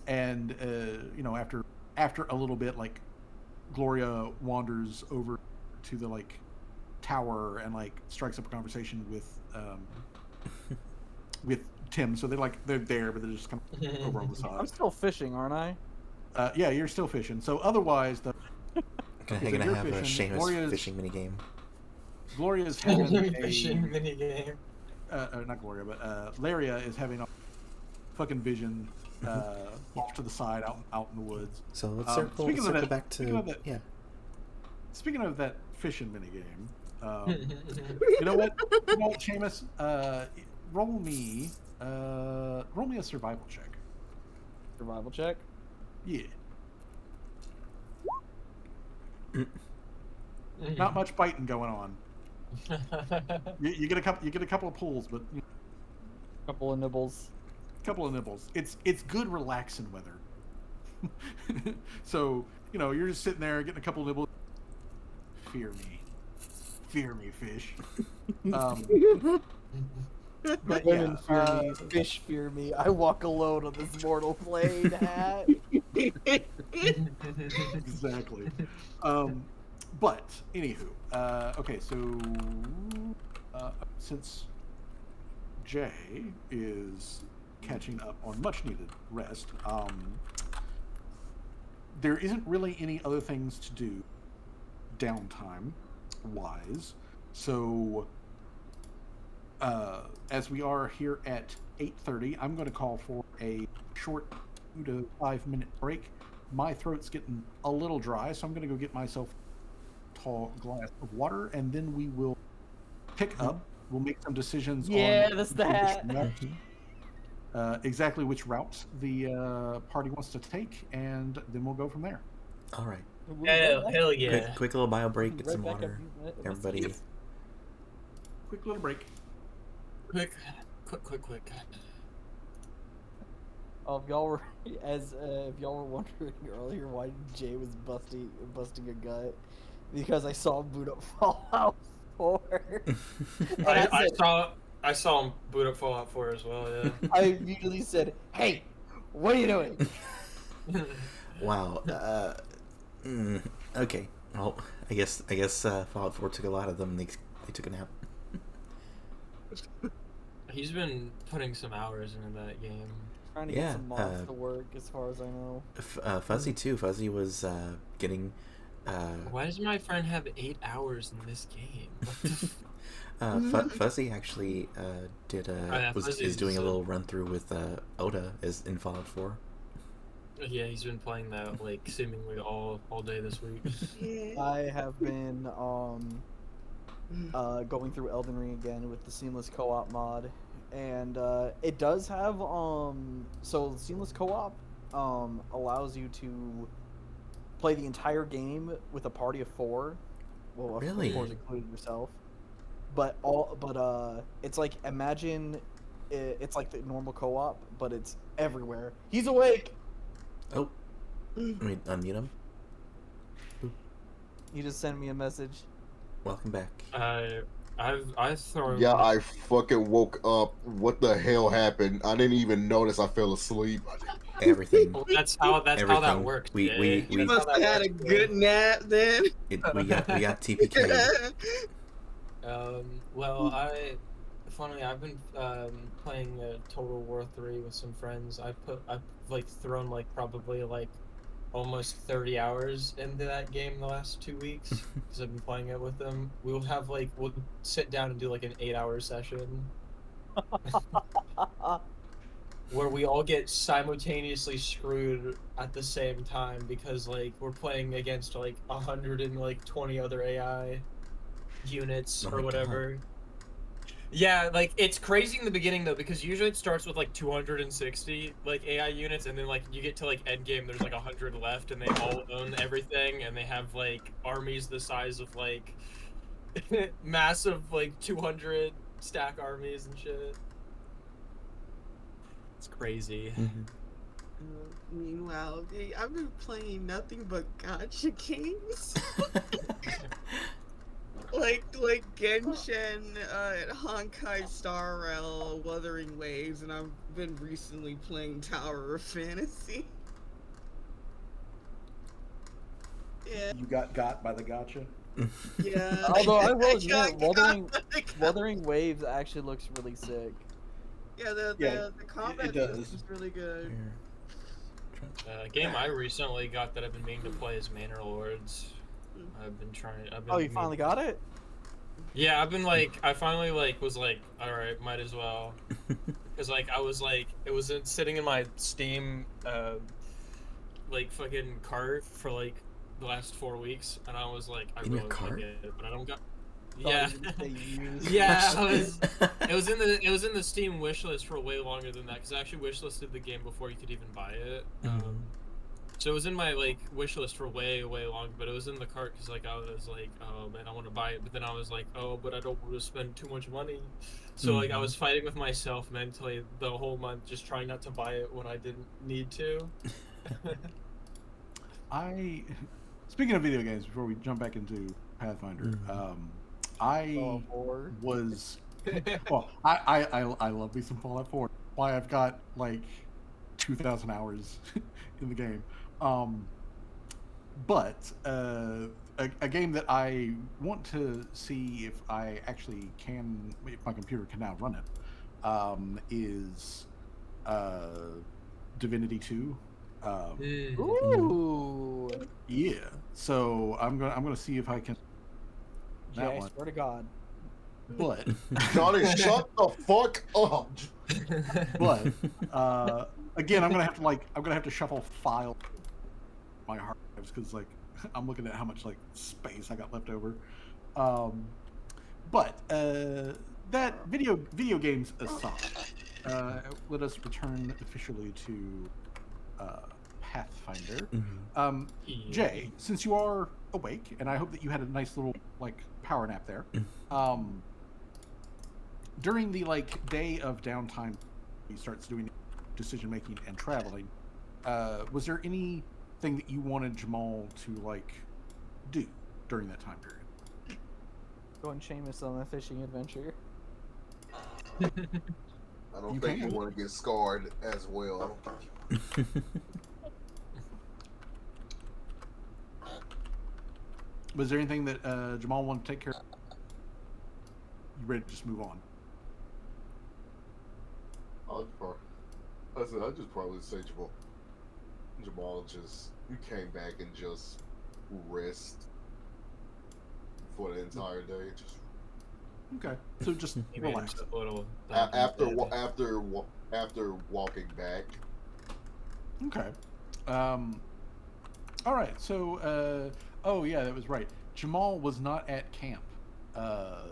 And you know, after a little bit, like Gloria wanders over to the like tower and like strikes up a conversation with Tim. So they're there, but they're just kind of over on the side. I'm still fishing, aren't I? Yeah, you're still fishing. So otherwise, Gonna have a Seamus fishing mini game. Gloria's having a fishing mini game. Not Gloria, but Laria is having a fucking vision off to the side, out in the woods. So let's circle back to Speaking of that fishing mini game, you know what, Seamus, roll me a survival check. Survival check. Yeah. Not much biting going on. You get a couple of pulls, but you know, Couple of nibbles. It's good relaxing weather. So you know you're just sitting there getting a couple of nibbles. Fear me, fish. But Women fear me, fish fear me. I walk alone on this mortal plane. Hat. Exactly. But anywho, okay, so since Jay is catching up on much needed rest, there isn't really any other things to do downtime wise. So as we are here at 8:30, I'm going to call for a short 2 to 5 minute break. My throat's getting a little dry, so I'm going to go get myself a tall glass of water, and then we will pick up. We'll make some decisions on that's the hat. exactly which route the party wants to take, and then we'll go from there. All right. Hell yeah. Quick little bio break. Get Right some back water. up. Everybody. Yes. Quick little break. Quick. Oh, if y'all were if y'all were wondering earlier why Jay was busting a gut, because I saw him boot up Fallout 4. And I saw him boot up Fallout 4 as well. Yeah. I immediately said, "Hey, what are you doing?" Wow. Okay. Well, I guess Fallout 4 took a lot of them. They took a nap. He's been putting some hours into that game. Trying to get some mods to work, as far as I know. Fuzzy too. Fuzzy was getting. Why does my friend have 8 hours in this game? Fuzzy actually is doing a little run through with Oda as in Fallout 4. Yeah, he's been playing that like seemingly all day this week. I have been going through Elden Ring again with the seamless co-op mod, and it does have so seamless co-op allows you to play the entire game with a party of 4. Well, really? Of course, including yourself. But it's like, imagine it's like the normal co-op, but it's everywhere. He's awake. Oh, let me unmute him. He just sent me a message. Welcome back. I've thrown. Yeah, I fucking woke up. What the hell happened? I didn't even notice. I fell asleep. Everything. Well, that's how that works. We You must have had a good nap then. we got TPK. Well, I've been playing Total War 3 with some friends. I've like thrown like probably like almost 30 hours into that game the last 2 weeks because I've been playing it with them. We'll sit down and do like an 8-hour session. where we all get simultaneously screwed at the same time because like we're playing against like 120 other AI units Oh or my whatever. Yeah, like it's crazy in the beginning though because usually it starts with like 260 like AI units and then like you get to like end game there's like 100 left and they all own everything and they have like armies the size of like massive like 200 stack armies and shit. It's crazy. Mhm. Meanwhile, I've been playing nothing but gacha games. like Genshin, Honkai Star Rail, Wuthering Waves, and I've been recently playing Tower of Fantasy. Yeah, You got by the gotcha. yeah. Although I will got admit, got- Wuthering Waves actually looks really sick. Yeah, the Yeah, combat it does. is really good. Here. A game I recently got that I've been meaning to play is Manor Lords. I've been Oh, you finally got it? Yeah, I've been like, I finally like was like, all right, might as well, because like I was like, it was sitting in my Steam, like fucking cart for like the last 4 weeks, and I was like, I In really your want to cart? get it, but I don't got. Thought Yeah, you were gonna say used. yeah, it was in the Steam wishlist for way longer than that because I actually wishlisted the game before you could even buy it. Mhm. So it was in my like wish list for way long, but it was in the cart because like I was like, oh man, I want to buy it, but then I was like, oh, but I don't want to spend too much money. So like I was fighting with myself mentally the whole month, just trying not to buy it when I didn't need to. Speaking of video games, before we jump back into Pathfinder, I Fallout 4. was well, I love me some Fallout 4. Why I've got like 2,000 hours in the game. But a game that I want to see if I actually can, if my computer can now run it, is Divinity 2. Ooh. Yeah. So I'm gonna see if I can. Jay, That I one. swear to God. But Johnny, shut the fuck up. but again, I'm gonna have to shuffle file my hard drives because like I'm looking at how much like space I got left over. But that video games aside, let us return officially to Pathfinder. Jay, since you are awake, and I hope that you had a nice little like power nap there. During the like day of downtime, he starts doing decision making and traveling. Was there anything that you wanted Jamal to like do during that time period? Going Seamus on a fishing adventure. I don't think you want to get scarred as well. Was there anything that Jamal wanted to take care of? You ready to just move on? I'd just probably say Jamal just you came back and just rest for the entire day. Just okay. So just relax. A little after walking back. Okay. All right. So oh yeah, that was right. Jamal was not at camp the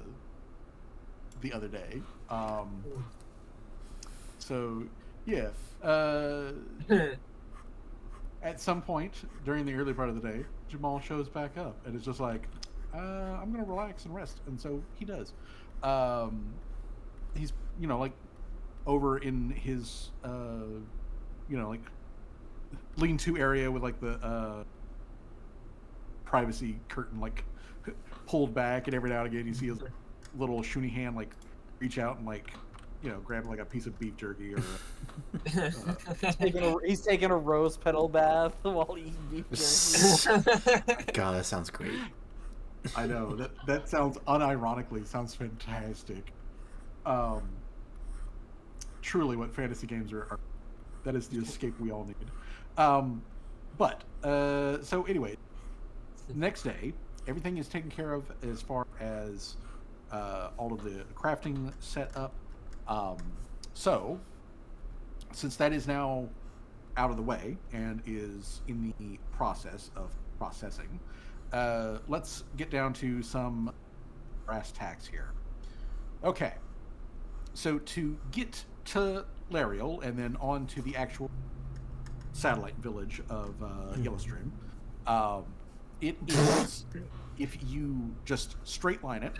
other day. So yeah. At some point during the early part of the day, Jamal shows back up and it's just like, I'm gonna relax and rest, and so he does. He's like over in his like lean-to area with like the privacy curtain like pulled back, and every now and again you see his little shoony hand like reach out and like grab like a piece of beef jerky or He's taking a rose petal bath while eating beef jerky. God, that sounds great. I know that sounds unironically sounds fantastic. Truly what fantasy games are that is the escape we all need. But so anyway, next day everything is taken care of as far as all of the crafting set up. So since that is now out of the way and is in the process of processing, let's get down to some brass tacks here. Okay, so to get to Lariel and then on to the actual satellite village of Yellowstream, it is, if you just straight line it,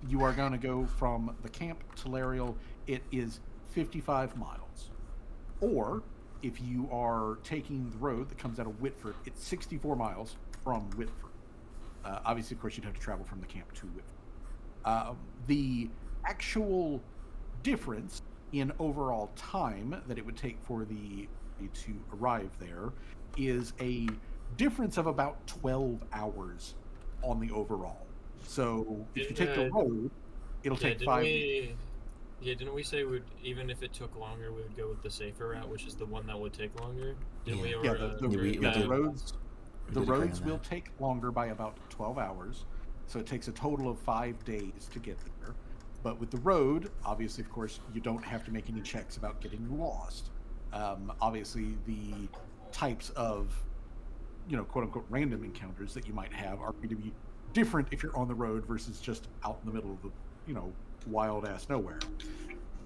you are going to go from the camp to Lariel. It is 55 miles. Or if you are taking the road that comes out of Whitford, it's 64 miles from Whitford. Obviously, of course, you'd have to travel from the camp to Whitford. The actual difference in overall time that it would take for the to arrive there is a difference of about 12 hours on the overall. So if you take the road, it'll take 5 days. Didn't we say even if it took longer, we would go with the safer route, which is the one that would take longer? Didn't we? Yeah, Or, the roads We did agree on will that. take longer by about 12 hours. So it takes a total of 5 days to get there. But with the road, obviously, of course, you don't have to make any checks about getting lost. Obviously, the types of, quote unquote, random encounters that you might have are going to be different if you're on the road versus just out in the middle of the, wild ass nowhere.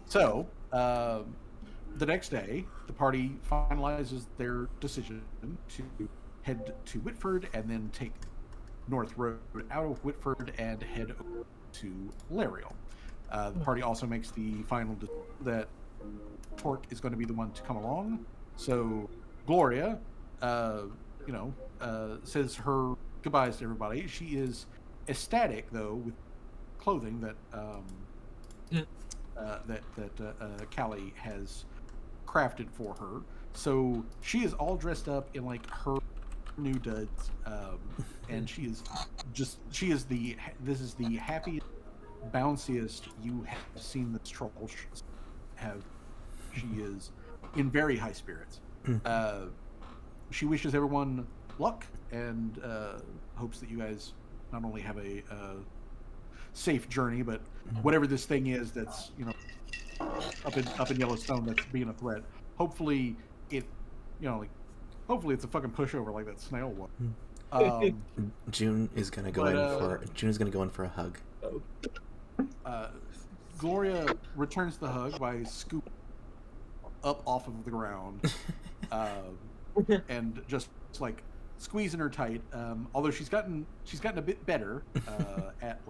So, the next day, the party finalizes their decision to head to Whitford and then take North Road out of Whitford and head over to Lariel. The party also makes the final decision that Torque is going to be the one to come along. So Gloria, says her goodbyes to everybody. She is ecstatic, though, with clothing that Callie has crafted for her. So she is all dressed up in like her new duds, and this is the happiest, bounciest you have seen this troll have. She is in very high spirits. She wishes everyone luck and hopes that you guys not only have a safe journey, but whatever this thing is that's up in Yellowstone that's being a threat. Hopefully hopefully it's a fucking pushover like that snail was. June is gonna go in for a hug. Gloria returns the hug by scooping up off of the ground, and just like squeezing her tight. Although she's gotten a bit better at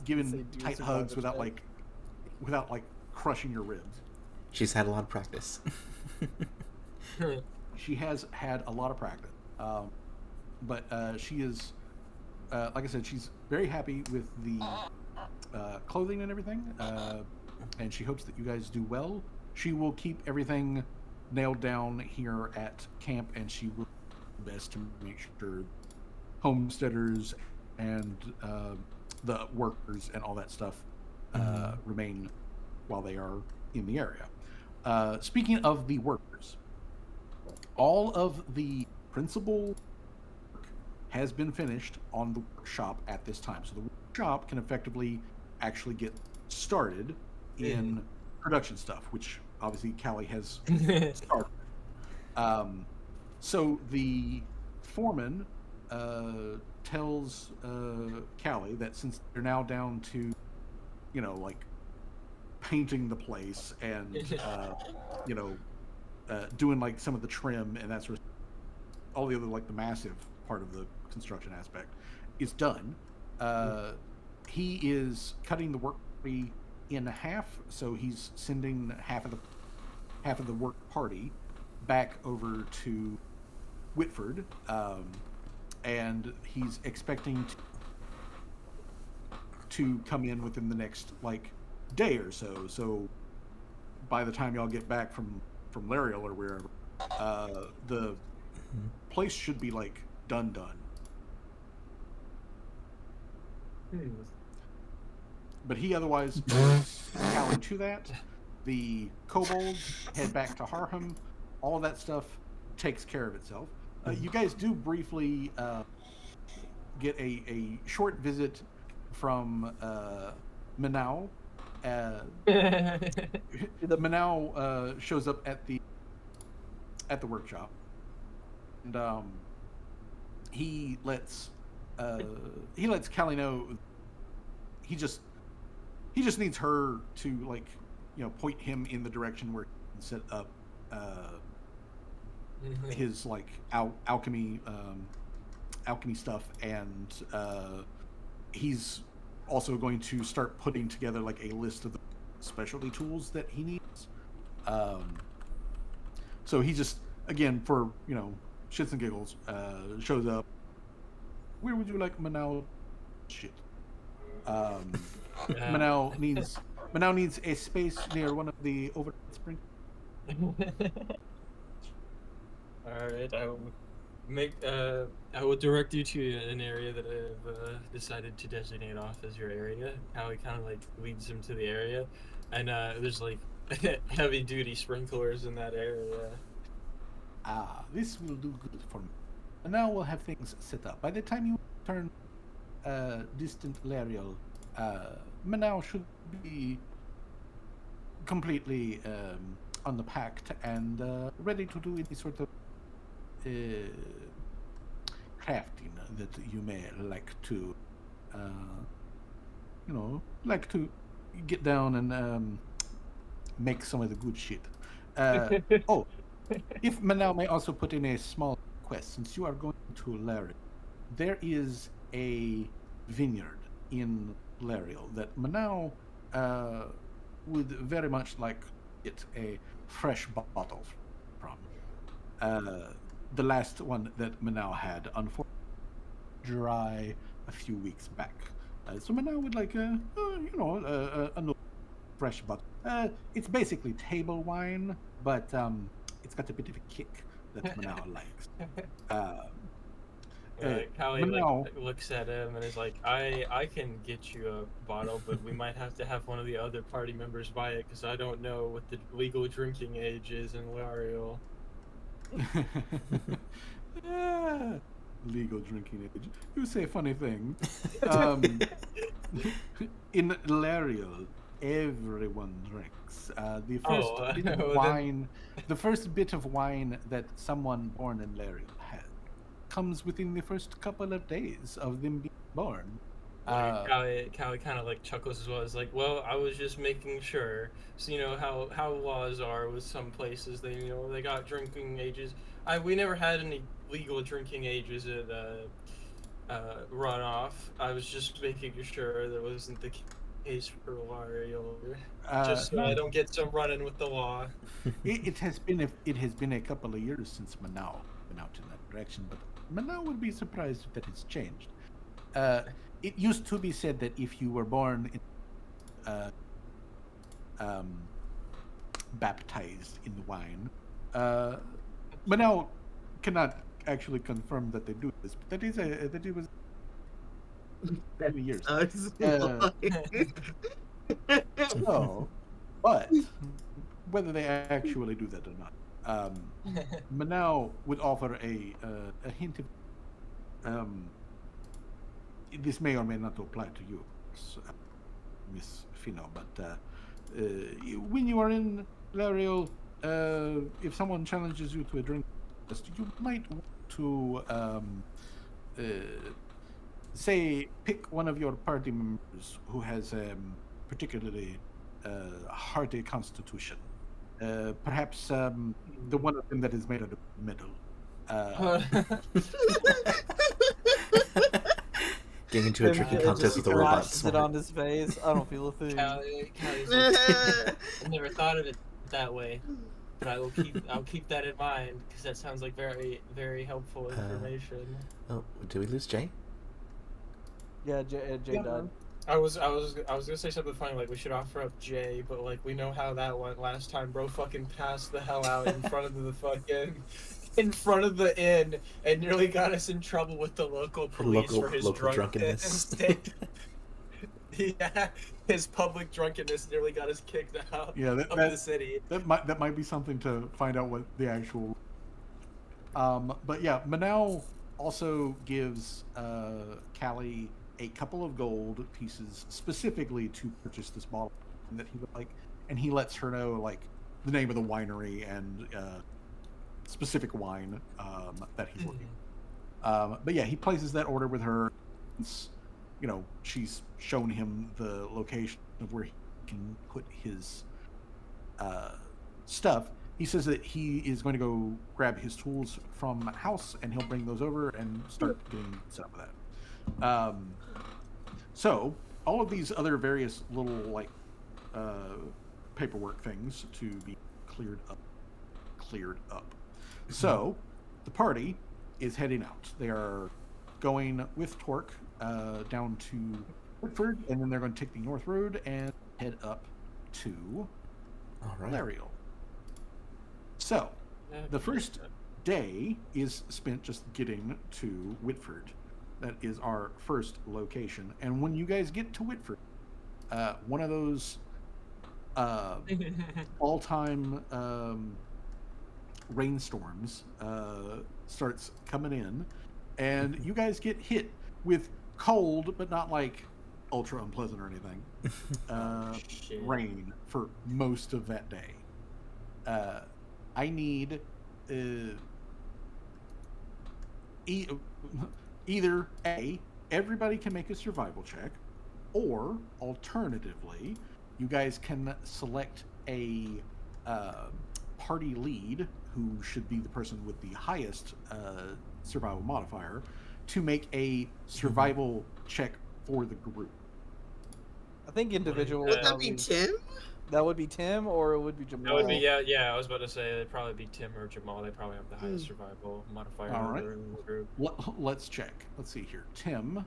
giving tight hugs without crushing your ribs. She's had a lot of practice. She has had a lot of practice, but she is, like I said, she's very happy with the clothing and everything, and she hopes that you guys do well. She will keep everything nailed down here at camp, and she will do her best to make sure homesteaders and the workers and all that stuff remain while they are in the area. Speaking of the workers, all of the principal work has been finished on the workshop at this time. So the workshop can effectively actually get started in production stuff, which obviously Callie has started. So the foreman tells Callie that since they're now down to, painting the place and doing like some of the trim and that sort of all the other the massive part of the construction aspect is done. He is cutting the work in half, so he's sending half of the work party back over to Whitford, and he's expecting to come in within the next day or so. So by the time y'all get back from Lariel or wherever, the place should be done. But he otherwise is calling to that. The kobolds head back to Harham. All of that stuff takes care of itself. You guys do briefly get a short visit from Minau, Manal shows up at the workshop, and he lets Callie know he just needs her to, like, point him in the direction where he can set up his, like, alchemy stuff, and he's also going to start putting together, like, a list of the specialty tools that he needs. So he just, again, for shits and giggles, shows up. Where would you like Manal? Shit. Manal needs a space near one of the overhead springs. All right, I will direct you to an area that I've decided to designate off as your area. How he kind of like leads him to the area, and there's like heavy duty sprinklers in that area. This will do good for me. And now we'll have things set up. By the time you turn distant Lariel, Manal should be completely unpacked and ready to do any sort of crafting that you may like to, get down and make some of the good shit. Oh, if Manal may also put in a small request, since you are going to Lariel, there is a vineyard in Lariel that Manal would very much like to get a fresh bottle from. The last one that Manal had, unfortunately, dry a few weeks back. So Manal would like a fresh bottle. It's basically table wine, but it's got a bit of a kick that Manal likes. Callie Manal, looks at him and is like, I can get you a bottle, but we might have to have one of the other party members buy it because I don't know what the legal drinking age is in Lariel. Legal drinking age. You say funny thing. In Lariel, everyone drinks. The first bit of wine that someone born in Lariel has comes within the first couple of days of them being born. Callie kind of like chuckles as well. It's like, well, I was just making sure. So how laws are with some places. They they got drinking ages. We never had any legal drinking ages at runoff. I was just making sure that wasn't the case for Lariel. Just so I don't get some run-in with the law. It has been a couple of years since Manal went out in that direction, but Manal would be surprised if that has changed. It used to be said that if you were born baptized in the wine, Manal cannot actually confirm that they do this, but that it was many years. So, but whether they actually do that or not, Manal would offer a hint of this may or may not apply to you, Miss Fino, but when you are in Lariel, if someone challenges you to a drink, you might want to say pick one of your party members who has particularly hearty constitution. Perhaps the one of them that is made out of metal. Getting into a drinking contest with a robot. It on his face. I don't feel a thing. Callie's like, I never thought of it that way, but I'll keep that in mind because that sounds like very, very helpful information. Oh, did we lose Jay? Yeah, Jay died. I was gonna say something funny like we should offer up Jay, but like we know how that went last time. Bro, fucking passed the hell out in front of the inn and nearly got us in trouble with the local police for his drunkenness. Yeah, his public drunkenness nearly got us kicked out of the city. That might be something to find out what the actual. But yeah, Manal also gives Callie a couple of gold pieces specifically to purchase this bottle. that he would like, and he lets her know like the name of the winery and specific wine that he's looking. But yeah, he places that order with her. It's, you know, she's shown him the location of where he can put his stuff. He says that he is going to go grab his tools from house and he'll bring those over and start getting set up with that. So all of these other various little like paperwork things to be cleared up. So the party is heading out. They are going with Torque down to Woodford, and then they're going to take the North Road and head up to Lariel. So the first day is spent just getting to Whitford. That is our first location. And when you guys get to Whitford, one of those all-time rainstorms starts coming in, and you guys get hit with cold, but not like ultra unpleasant or anything, rain for most of that day. I need either A, everybody can make a survival check, or alternatively, you guys can select a party lead, who should be the person with the highest survival modifier, to make a survival check for the group. I think individual Would that be Tim? That would be Tim, or it would be Jamal. That would be yeah. I was about to say it'd probably be Tim or Jamal. They probably have the highest survival modifier All right. in the group. Let's check. Let's see here. Tim.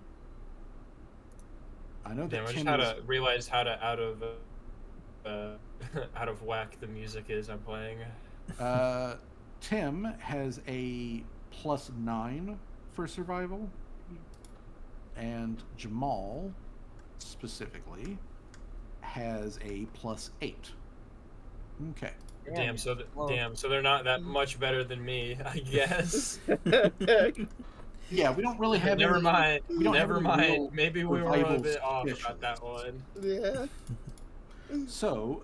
I know that I Tim just realized how to out of whack the music is I'm playing. Tim has a +9 for survival, and Jamal specifically has a +8. Okay. Damn, so they're not that much better than me, I guess. Yeah, we don't really have. Never mind. We don't Never have mind. Maybe we were a survival bit off specialists. about that one. Yeah. So,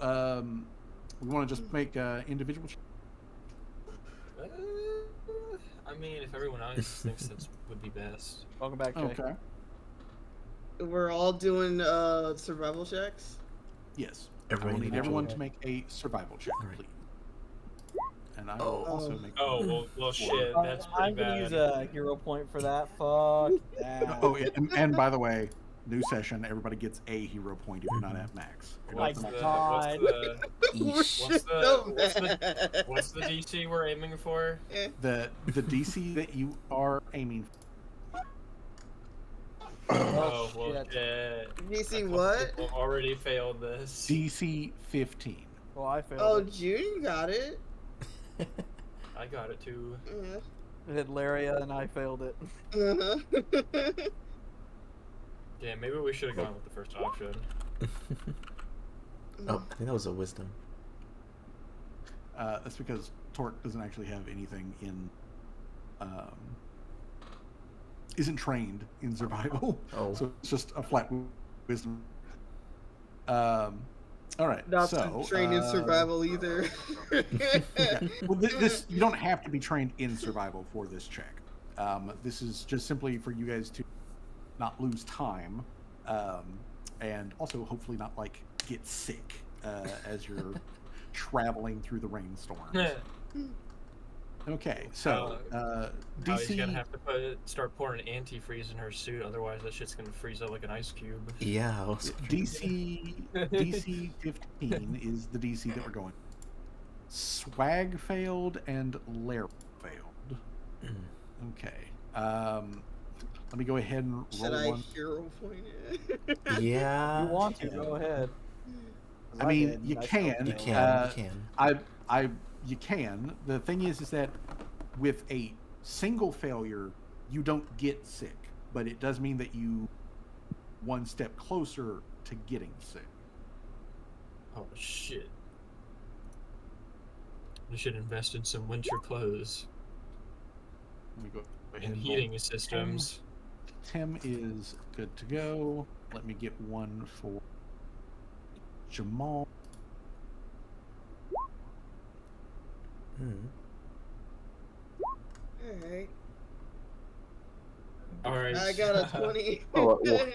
we want to just make individual. I mean, if everyone else thinks that would be best. Welcome back, Jay. Okay. We're all doing survival checks. Yes. Every I will need individual. everyone to make a survival check, Alright. please. And I will also make. Oh well, shit. That's pretty I'm gonna bad. use a hero point for that. Fuck that. Oh, and by the way, new session. Everybody gets a hero point if you're not at max. If you're not What's at the, max. what's the DC we're aiming for? The DC that you are aiming Oh well, shit. shit. DC A couple what? people already failed this. DC 15. Well, I failed. Oh, it. June got it. I got it too. Yeah. I hit Laria and I failed it. Uh-huh. Damn, maybe we should have gone with the first option. Oh, I think that was a wisdom. That's because Torque doesn't actually have anything in. Isn't trained in survival. Oh. So it's just a flat wisdom. All right. Not so trained in survival either. Yeah. Well, this you don't have to be trained in survival for this check. This is just simply for you guys to not lose time, and also hopefully not like get sick as you're traveling through the rainstorms. Okay, so He's DC. gonna have to start pouring antifreeze in her suit, otherwise that shit's gonna freeze up like an ice cube. Yeah. I was DC 15 is the DC that we're going. Swag failed and Lair failed. Okay. Let me go ahead and roll Should I one. hero point it? Yeah. You want to go ahead. 'Cause I mean, did, you and I can. still You failed. can. You can. The thing is that with a single failure, you don't get sick, but it does mean that you one step closer to getting sick. Oh shit. We should invest in some winter clothes Let me go ahead and and heating systems. Tim is good to go. Let me get one for Jamal. Alright. All right. I got a 20. Oh, well.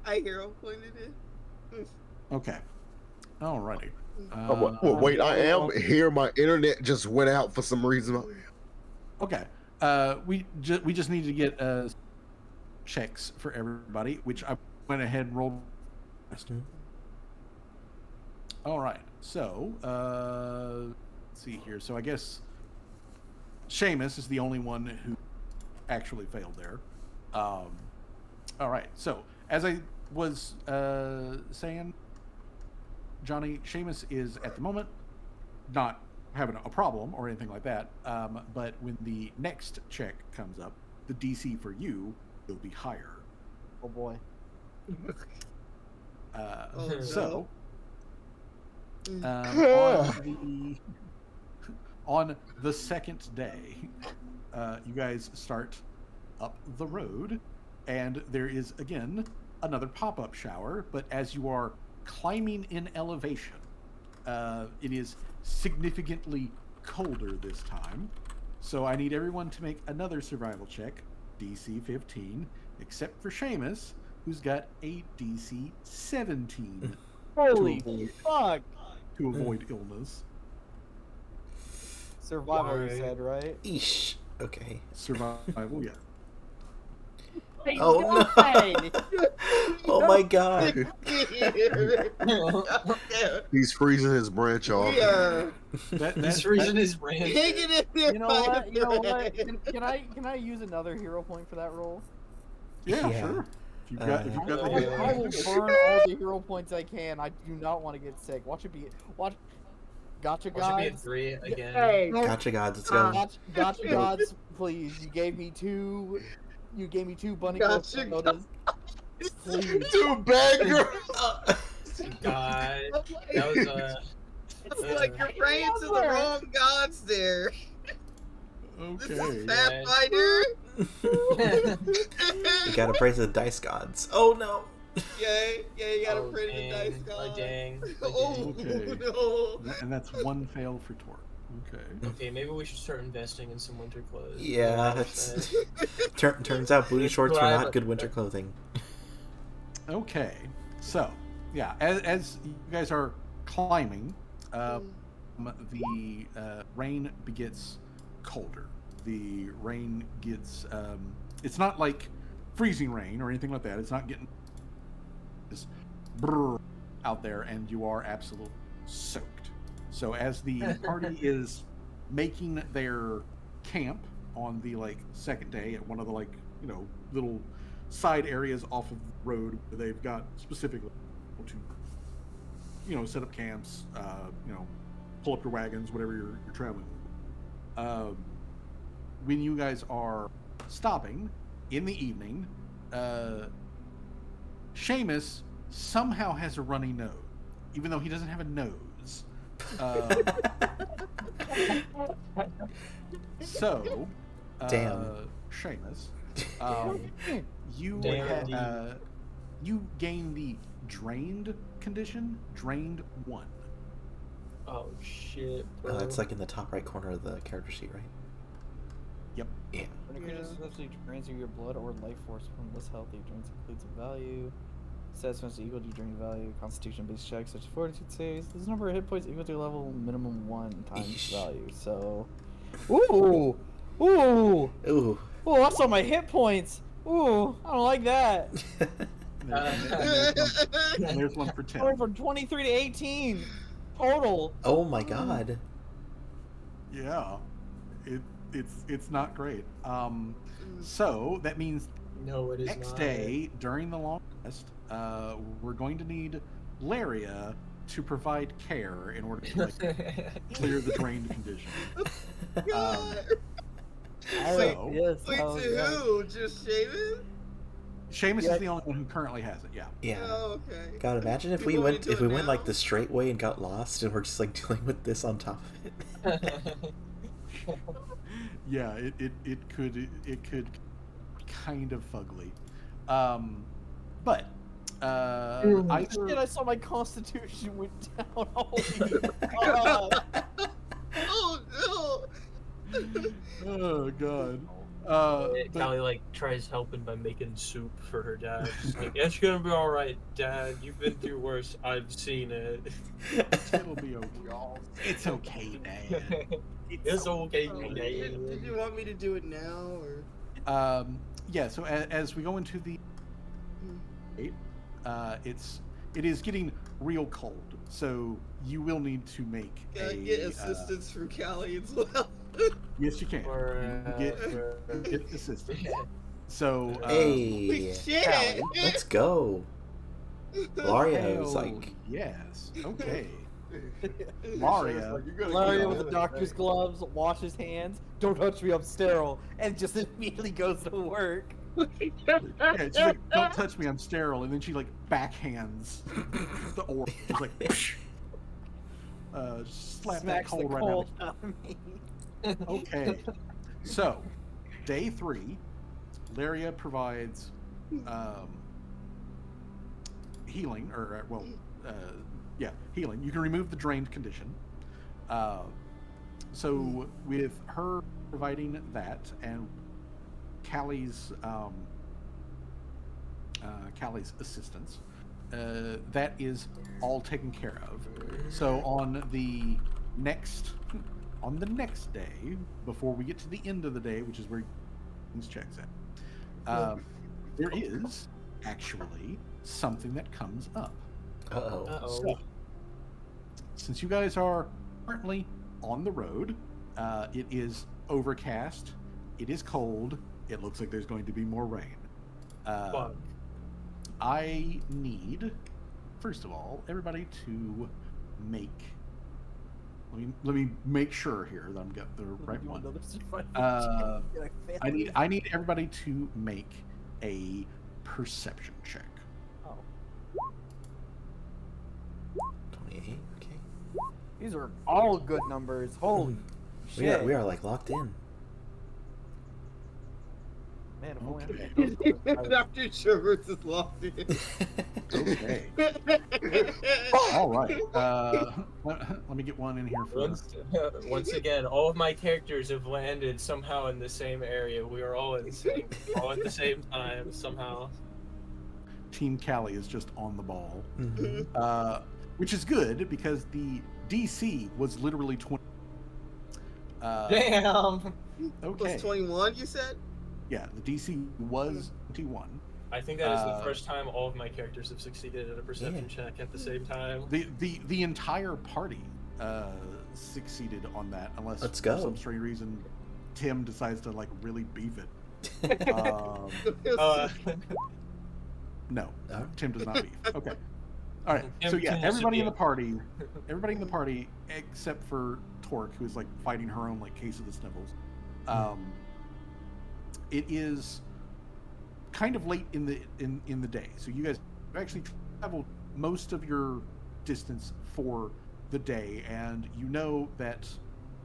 I hero pointed it. Okay. Alrighty. Wait, I am here. My internet just went out for some reason. Okay. We just need to get checks for everybody, which I went ahead and rolled. All right. So let's see here. So I guess Seamus is the only one who actually failed there. All right. So as I was saying, Johnny, Seamus is at the moment not having a problem or anything like that. But when the next check comes up, the DC for you will be higher. Oh boy. So on the second day, you guys start up the road, and there is again another pop-up shower, but as you are climbing in elevation, it is significantly colder this time. So I need everyone to make another survival check, DC 15, except for Seamus, who's got a DC 17. Holy avoid- fuck! To avoid illness. Survival, you Alright. said, right? Eesh. Okay. Survival, yeah. Oh no! Oh my god! He's freezing his branch off. We are He's freezing his branch. hanging in there. You know what? You know what? Can I use another hero point for that roll? Yeah, Yeah. sure. If you've got I the will burn all the hero points I can. I do not want to get sick. Watch. Gotcha, Should be at guys. 3 again. Hey, Gotcha, gods. Let's go. gotcha, gods. Please, you gave me two. You gave me two bunny Gotcha, sodas. Please. Too bad, girl. God, that was It's like you're praying to the wrong gods there. This is Okay. Pathfinder. You gotta praise the dice gods. Oh no! Yeah, you gotta Oh, pray to the dice dang. god. Oh, dang. Oh, Okay. no. And that's one fail for Torque. Okay. Okay, maybe we should start investing in some winter clothes. Yeah, it's, turns out booty shorts are not good winter clothing. Okay. So, yeah, as you guys are climbing, the rain gets colder. The rain gets, it's not like freezing rain or anything like that. It's not getting this brrr out there, and you are absolutely soaked. So as the party is making their camp on the second day at one of the little side areas off of the road where they've got specifically to set up camps, pull up your wagons, whatever you're traveling. When you guys are stopping in the evening, Seamus somehow has a runny nose, even though he doesn't have a nose. So, Damn. Seamus, Damn. you gain the drained condition, drained 1. Oh shit, bro. That's like in the top right corner of the character sheet, right? Yep. Yeah. When a creature successfully drains your blood or life force from less healthy, drains includes a value. Stats must equal to drain value. Constitution-based checks such as fortitude saves. This number of hit points equal to a level minimum 1 times Eesh. value. So, ooh, ooh, Ooh. ooh! That's on my hit points. Ooh, I don't like that. And there's one for 10. Going from 23 to 18 total. Oh my god. Yeah, it's not great. So that means No, it is next not. day during the long rest, we're going to need Laria to provide care in order to clear the drained condition. God. So Yes. Wait, to who? Just Shaven? Seamus Yeah. is the only one who currently has it. Yeah. Yeah. Oh, okay. God, imagine if we People went do it like now? the straight way and got lost, and we're just dealing with this on top of it. Yeah, it could kind of fugly. But Either Shit, I saw my constitution went down. Holy God. Oh oh god. Callie like tries helping by making soup for her dad. She's like, "It's gonna be all right, Dad. You've been through worse. I've seen it. It'll be okay. It's okay, Dad. It's okay, no! Dad." Did you want me to do it now or? Yeah. So as we go into the it is getting real cold. So you will need to make Can I get assistance from Callie as well? Yes, you can. For, You get assistance. So Hey, Shit! Callie. let's go. Gloria was hell like, yes. Okay. Sheriff's Mario. like, you gotta Mario get with on the it, doctor's man. gloves, wash his hands, don't touch me, I'm sterile, and just immediately goes to work. Yeah, she's like, "Don't touch me, I'm sterile," and then she like backhands the orb. It's like, slap that Smacks the cold right cold out out of me. of me. Okay. So, day 3, Laria provides healing, or healing. You can remove the drained condition. So with her providing that and Callie's assistance, that is all taken care of. So on the next day, before we get to the end of the day, which is where things checks at, there is actually something that comes up. uh-oh. So, since you guys are currently on the road, it is overcast, it is cold, it looks like there's going to be more rain. Fuck. I need, first of all, everybody to make. Let me make sure here that I'm got the right one. I need everybody to make a perception check. Oh, 28, okay. these are all good numbers. Holy shit. We are like locked in. Man, if only Okay. I had those Dr. Sherberts is locked in. Okay. All right. Let me get one in here for. Once again, all of my characters have landed somehow in the same area. We are all in sync, all at the same time somehow. Team Callie is just on the ball, Mhm. which is good because the DC was literally 20. Damn. Okay. Plus 21, you said? Yeah, the DC was 21. I think that is the first time all of my characters have succeeded at a perception check at the same time. The entire party succeeded on that, unless Let's for go. some strange reason Tim decides to like really beef it. No, Oh. Tim does not beef. Okay. All right. Tim So yeah, continues to everybody in be the party except for Torque, who is like fighting her own like case of the sniffles. It is kind of late in the day, so you guys have actually traveled most of your distance for the day, and you know that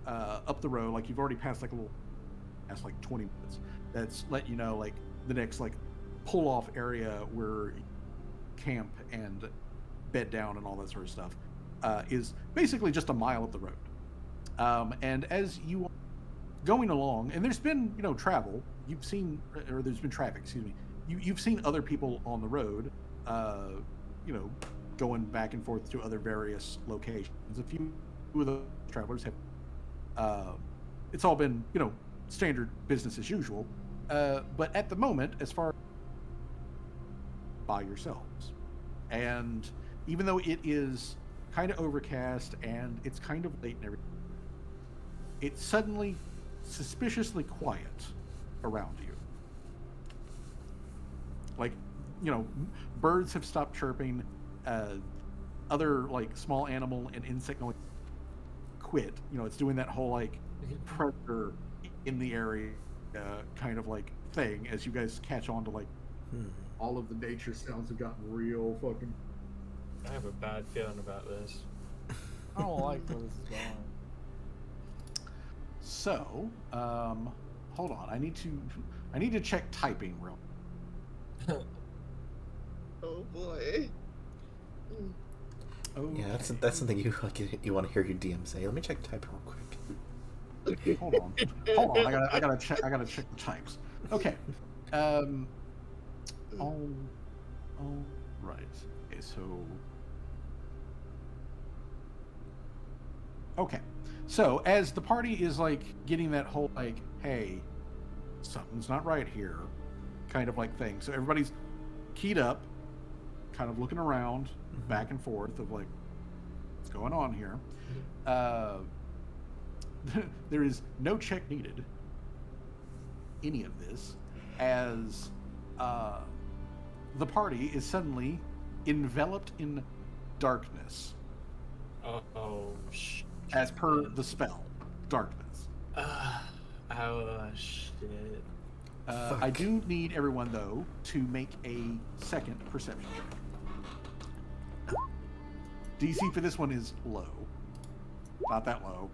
up the road, like you've already passed like past like 20 minutes. That's let you know like the next like pull off area where you camp and bed down and all that sort of stuff is basically just a mile up the road. And as you are going along, and there's been travel, you've seen, or there's been traffic, excuse me. You've seen other people on the road, going back and forth to other various locations. A few of the travelers have. It's all been standard business as usual. But at the moment, as far as by yourselves, and even though it is kind of overcast and it's kind of late and everything, it's suddenly suspiciously quiet around you. Like, birds have stopped chirping. Other like small animal and insect noise quit. It's doing that whole like predator in the area kind of like thing as you guys catch on to like all of the nature sounds have gotten real fucking. I have a bad feeling about this. I don't like where this is going. So, hold on. I need to check typing real. Oh boy. Okay. Yeah, that's something you you want to hear your DM say. Let me check type real quick. Hold on. Hold on. I gotta check the types. Okay. All right. Okay. Okay. So as the party is like getting that whole like, hey, something's not right here, kind of like thing. So everybody's keyed up, kind of looking around, back and forth of like, what's going on here? There is no check needed. Any of this, as the party is suddenly enveloped in darkness, Oh, shit. as per the spell, darkness. Oh, shit. I do need everyone though to make a second perception check. DC for this one is low. Not that low.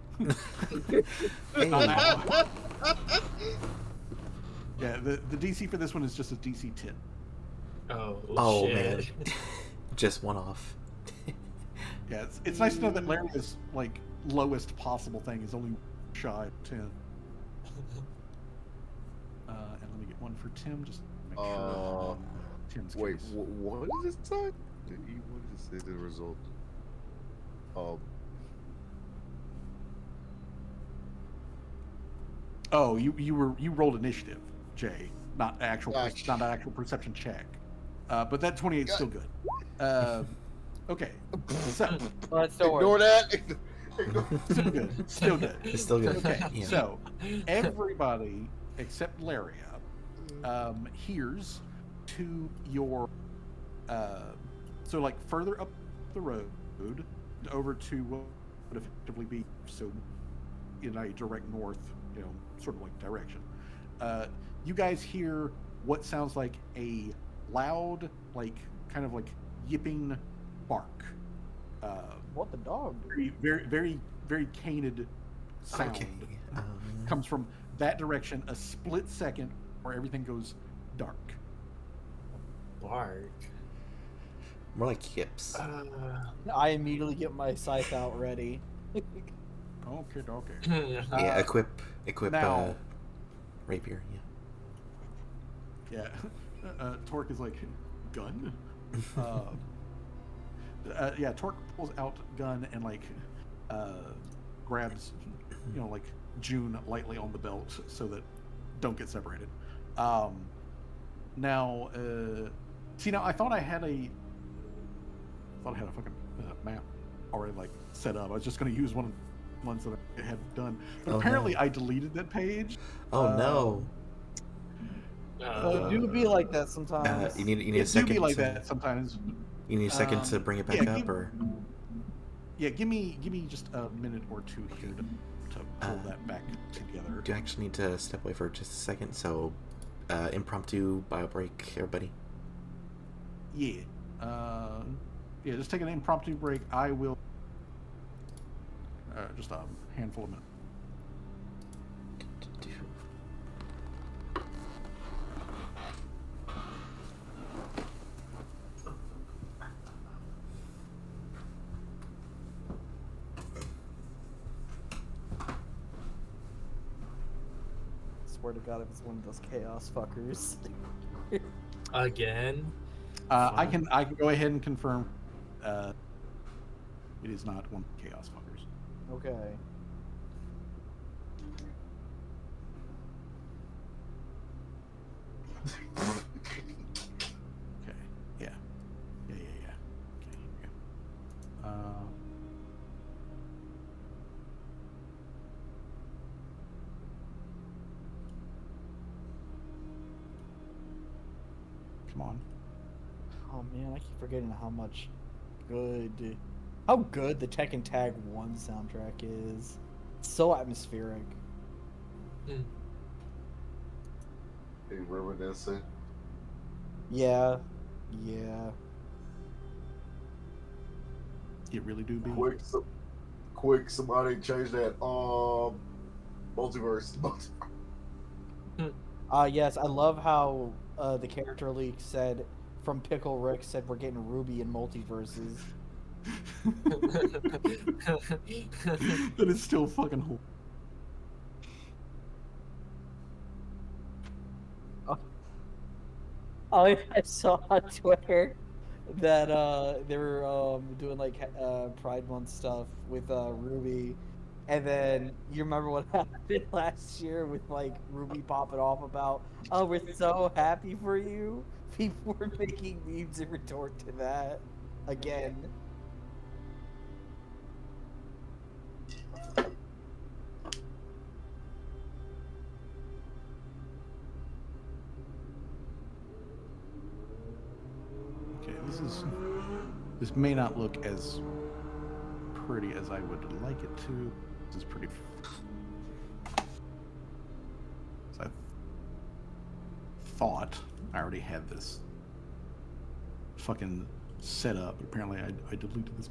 Hey. Not that low. Yeah, the DC for this one is just a DC 10. Oh shit. man, just one off. Yeah, it's nice to know that Larry's like lowest possible thing is only shy of 10. And let me get one for Tim, just to make sure. Tim's Wait, case. what is this time? What is the result? Oh, you rolled initiative, Jay, not actual Gotcha. not an actual perception check. But that 28 is still good. Okay, so Well, it still Ignore works. that. still good, still good. It's still good. Okay, Yeah. so everybody except Laria hears to your so like further up the road over to what would effectively be so in a direct north, sort of like direction. You guys hear what sounds like a loud, like kind of like yipping bark. What the dog? Very, very, very, very canid sound Okay. comes from that direction. A split second where everything goes dark. Bark. More like yips. I immediately get my scythe out ready. Okay. Yeah, equip now- rapier. Yeah. Yeah. Torque is like, gun? Yeah, Torque pulls out gun and like grabs, like June lightly on the belt so that don't get separated. Now, now I thought I had a fucking map already like set up. I was just going to use one of the ones that I had done, but Oh, apparently no. I deleted that page. Oh no. It do be like that sometimes. You need a It do second. be like to, that sometimes. You need a second to bring it back yeah, up, or Yeah, give me just a minute or two here to pull that back together. do you actually need to step away for just a second? So, impromptu bio break, everybody. Yeah. Yeah, just take an impromptu break. I will just a handful of minutes. Swear to God, if it's one of those chaos fuckers. Again? I can go ahead and confirm. It is not one of the chaos fuckers. Okay. Okay. Yeah. Yeah. Okay. Here we go. Come on. Oh man, I keep forgetting how good the Tekken Tag 1 soundtrack is. It's so atmospheric. Hey, reminiscent. Yeah. It really do be. Quick, somebody change that. Multiverse. Yes, I love how the character leak said from Pickle Rick said we're getting Ruby in multiverses. That is still fucking horrible. Oh, I saw on Twitter that they were doing like Pride Month stuff with Ruby, and then you remember what happened last year with like Ruby popping off about, "Oh, we're so happy for you." People were making memes in retort to that again. Okay, this may not look as pretty as I would like it to. This is pretty. So I thought I already had this fucking set up, but apparently I deleted this.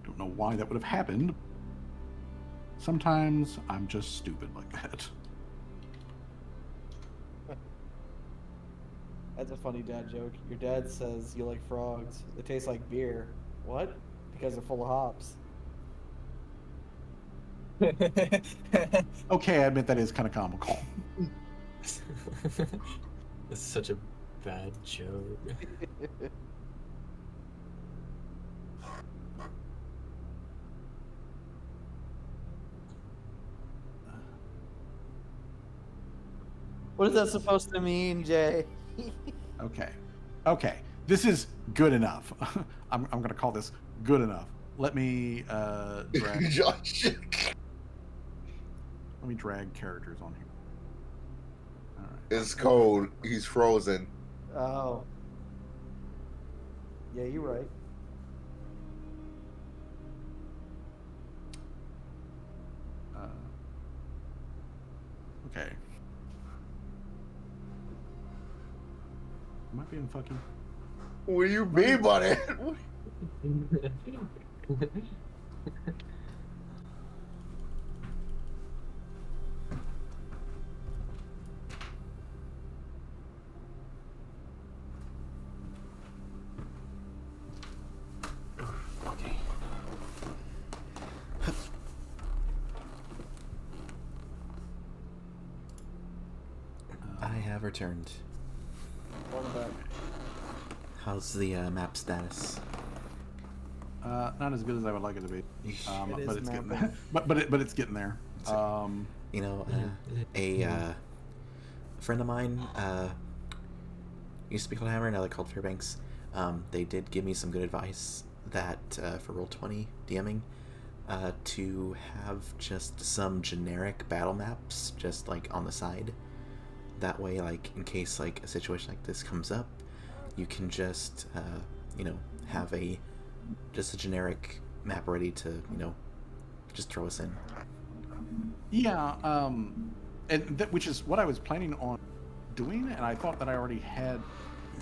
Don't know why that would have happened. Sometimes I'm just stupid like that. That's a funny dad joke. Your dad says you like frogs. They taste like beer. What? Because they're full of hops. Okay, I admit that is kind of comical. It's such a bad joke. What is that supposed to mean, Jay? Okay. This is good enough. I'm gonna call this good enough. Let me drag. Josh. Let me drag characters on here. All right. It's cold. He's frozen. Oh. Yeah, you're right. Okay. Am I being fucking? What do you mean by that? Okay. I have returned. Welcome back. How's the map status? Not as good as I would like it to be. It But is it's getting mapping. there. But it's getting there. You know, a friend of mine used to be called Hammer, now they're called Fairbanks. They did give me some good advice that for Roll20 DMing, to have just some generic battle maps just like on the side. That way, like in case like a situation like this comes up, you can just you know, have just a generic map ready to, you know, just throw us in. Yeah, and which is what I was planning on doing, and I thought that I already had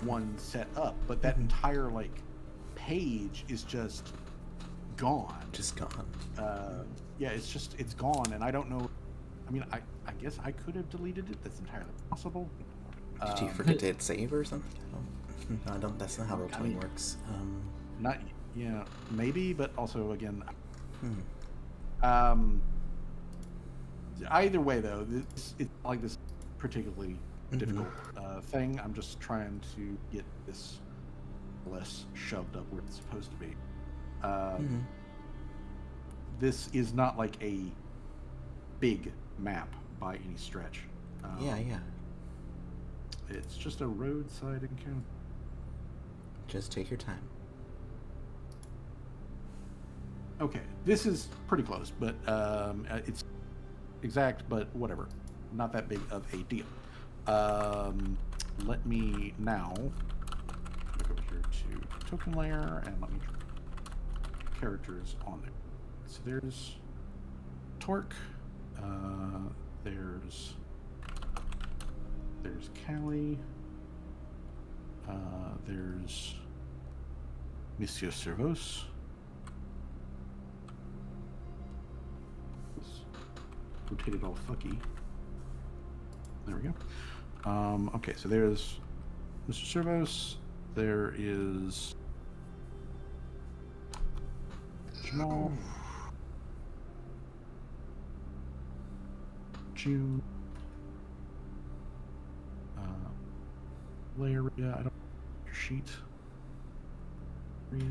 one set up, but that entire like page is just gone. Just gone. Yeah, it's gone, and I don't know. I mean, I guess I could have deleted it. That's entirely possible. Did you forget to hit save or something? I don't. That's not how Roll20 I mean, works. Not, yeah, maybe, but also again, either way though, it's not like this particularly difficult thing. I'm just trying to get this less shoved up where it's supposed to be. This is not like a big map by any stretch. Yeah. It's just a roadside encounter. Just take your time. Okay, this is pretty close, but it's exact, but whatever. Not that big of a deal. Let me now go over here to token layer and let me characters on there. So there's Torque. There's Callie. There's Monsieur Servos. Rotated all fucky. There we go. Okay, so there's Mr. Servos. There is Jamal. June. Layer. Yeah, I don't. Your sheet. Rhea.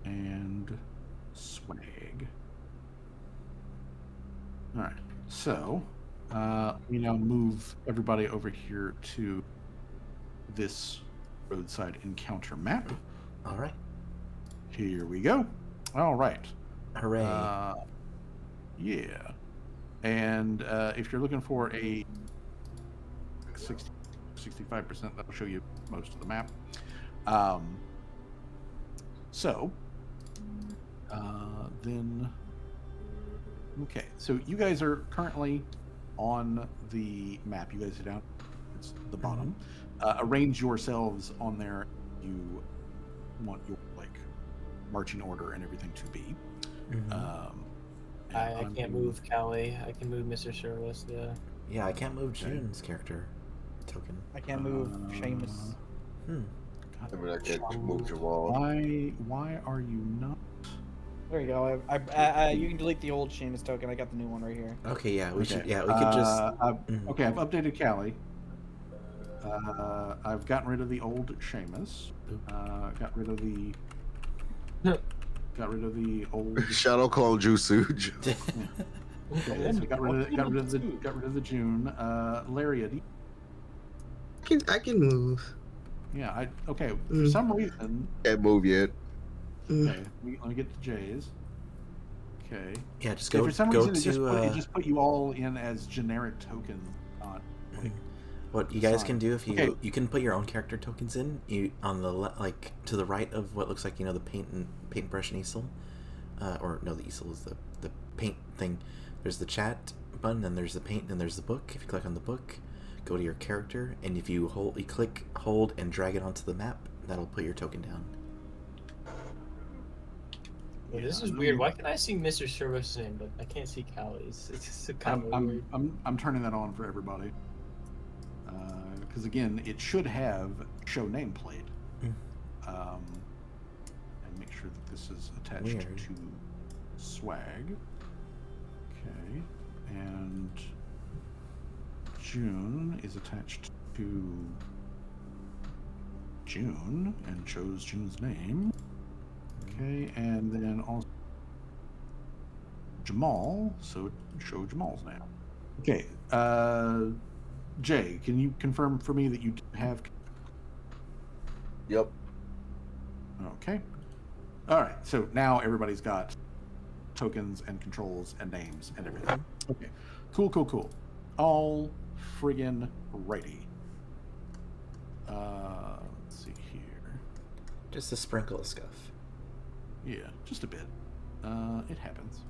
And Swag. All right. So we now move everybody over here to this roadside encounter map. All right. Here we go. All right. Hooray. Yeah. And if you're looking for a 65%, that'll show you most of the map. Then, okay. So you guys are currently on the map. You guys are down. It's the bottom. Arrange yourselves on there. You want your marching order and everything to be. I can't move Callie. I can move Mr. Service. Yeah. Yeah, I can't move June's character token. I can't move Seamus. I mean, I can't move Jamal. Why are you not? There you go. You can delete the old Seamus token. I got the new one right here. Okay, yeah, we should. Yeah, we could just. Okay, I've updated Callie. I've gotten rid of the old Seamus. Got rid of the old Shadow Clone Jutsu. Okay, so got rid of the June. Lariat. I can move. Yeah, okay. For some reason, Can't move yet. okay. Let me get to Jay's. Okay. Yeah, just Yeah, go. for some Go reason, to. it just put you all in as generic tokens, not like. What you guys can Fine. do if you Okay. you can put your own character tokens in you on the to the right of what looks like the paintbrush and easel, or no, the easel is the paint thing. There's the chat button, then there's the paint, then there's the book. If you click on the book, go to your character, and if you click, hold, and drag it onto the map, that'll put your token down. Well, this is weird. Why can I see Mr. Service's name, but I can't see Callie's? It's just kind of weird. I'm turning that on for everybody. Because again, it should have show nameplate. And make sure that this is attached Weird. to swag. Okay, and June is attached to June and shows June's name. Okay, and then also Jamal, so show Jamal's name. Okay, Jay, can you confirm for me that you have? Yep. Okay. All right. So now everybody's got tokens and controls and names and everything. Okay. Cool. All friggin' righty. Let's see here. Just a sprinkle of scuff. Yeah, just a bit. It happens.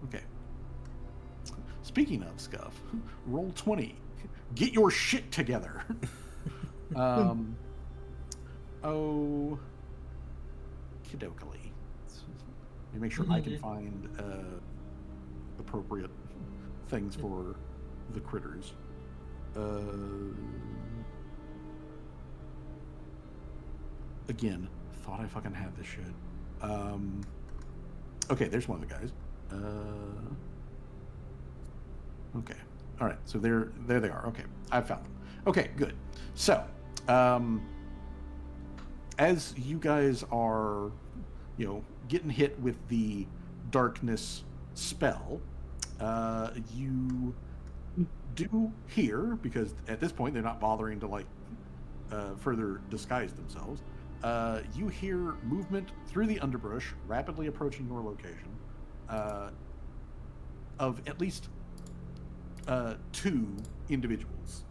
Okay. Speaking of scuff, roll 20. Get your shit together. Oh, kidokily. Let me make sure I can find appropriate things for the critters. Again, thought I fucking had this shit. Okay, there's one of the guys. Okay. All right. So there they are. Okay. I found them. Okay, good. So, as you guys are, getting hit with the darkness spell, you do hear, because at this point they're not bothering to further disguise themselves. You hear movement through the underbrush, rapidly approaching your location, of at least 2 individuals.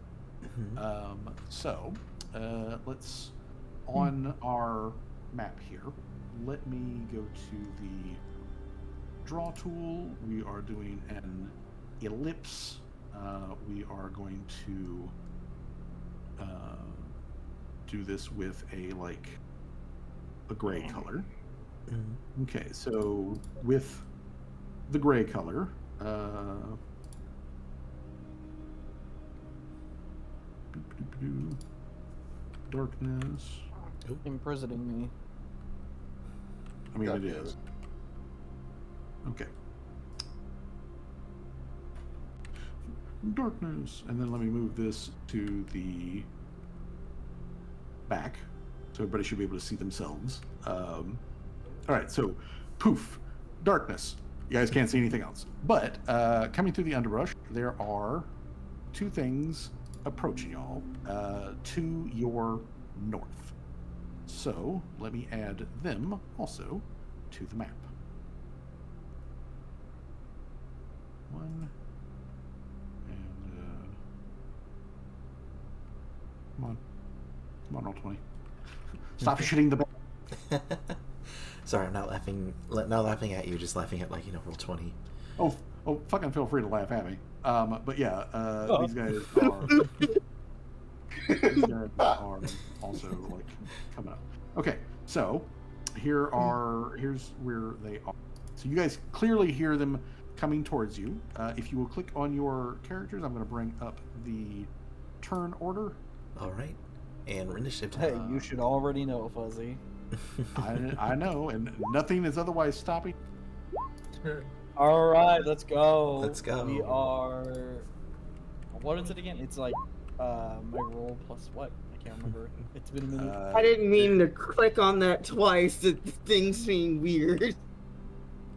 Let's, on our map here, let me go to the draw tool. We are doing an ellipse. We are going to do this with a gray color. Okay, so with the gray color, Darkness. Imprisoning me. I mean, God it damn is. Okay. Darkness. And then let me move this to the back. So everybody should be able to see themselves. All right, so poof, darkness. You guys can't see anything else. But coming through the underbrush, there are two things approaching y'all to your north. So let me add them also to the map. One. And come on, roll 20. Stop shitting the bed. Sorry, I'm not laughing at you, just laughing at, like, roll 20. Oh, fucking feel free to laugh at me. But yeah, these guys are also like coming up. Okay, so here's where they are. So you guys clearly hear them coming towards you. If you will click on your characters, I'm going to bring up the turn order. All right, and initiative Hey, time. you should already know, Fuzzy. I know, and nothing is otherwise stopping. All right, let's go. Let's go. We are. What is it again? It's like my roll plus what? I can't remember. It's been a minute. I didn't mean to click on that twice. The thing seemed weird.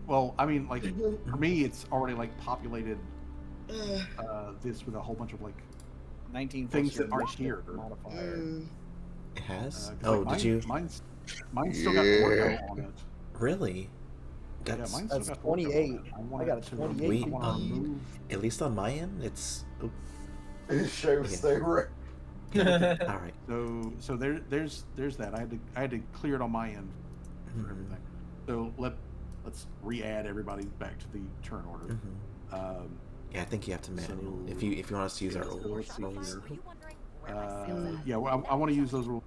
Well, I mean, like for me, it's already like populated this with a whole bunch of like 19 things plus your that aren't initiative here. modifier. It has. 'cause, Oh, like, did you Mine's still got Ordo Yeah. on it. really? Yeah, That's mine's still That's got Ordo on 28. it. I got a 28. We- I want to remove. at least on my end. It's It shows Okay. stay right. all right. So there's that. I had to clear it on my end for Mhm. everything. So let's re-add everybody back to the turn order. Mhm. Yeah, I think you have to manual So- if you want us to use our so old let's see rolls. here. Yeah, well, I want to use those rules.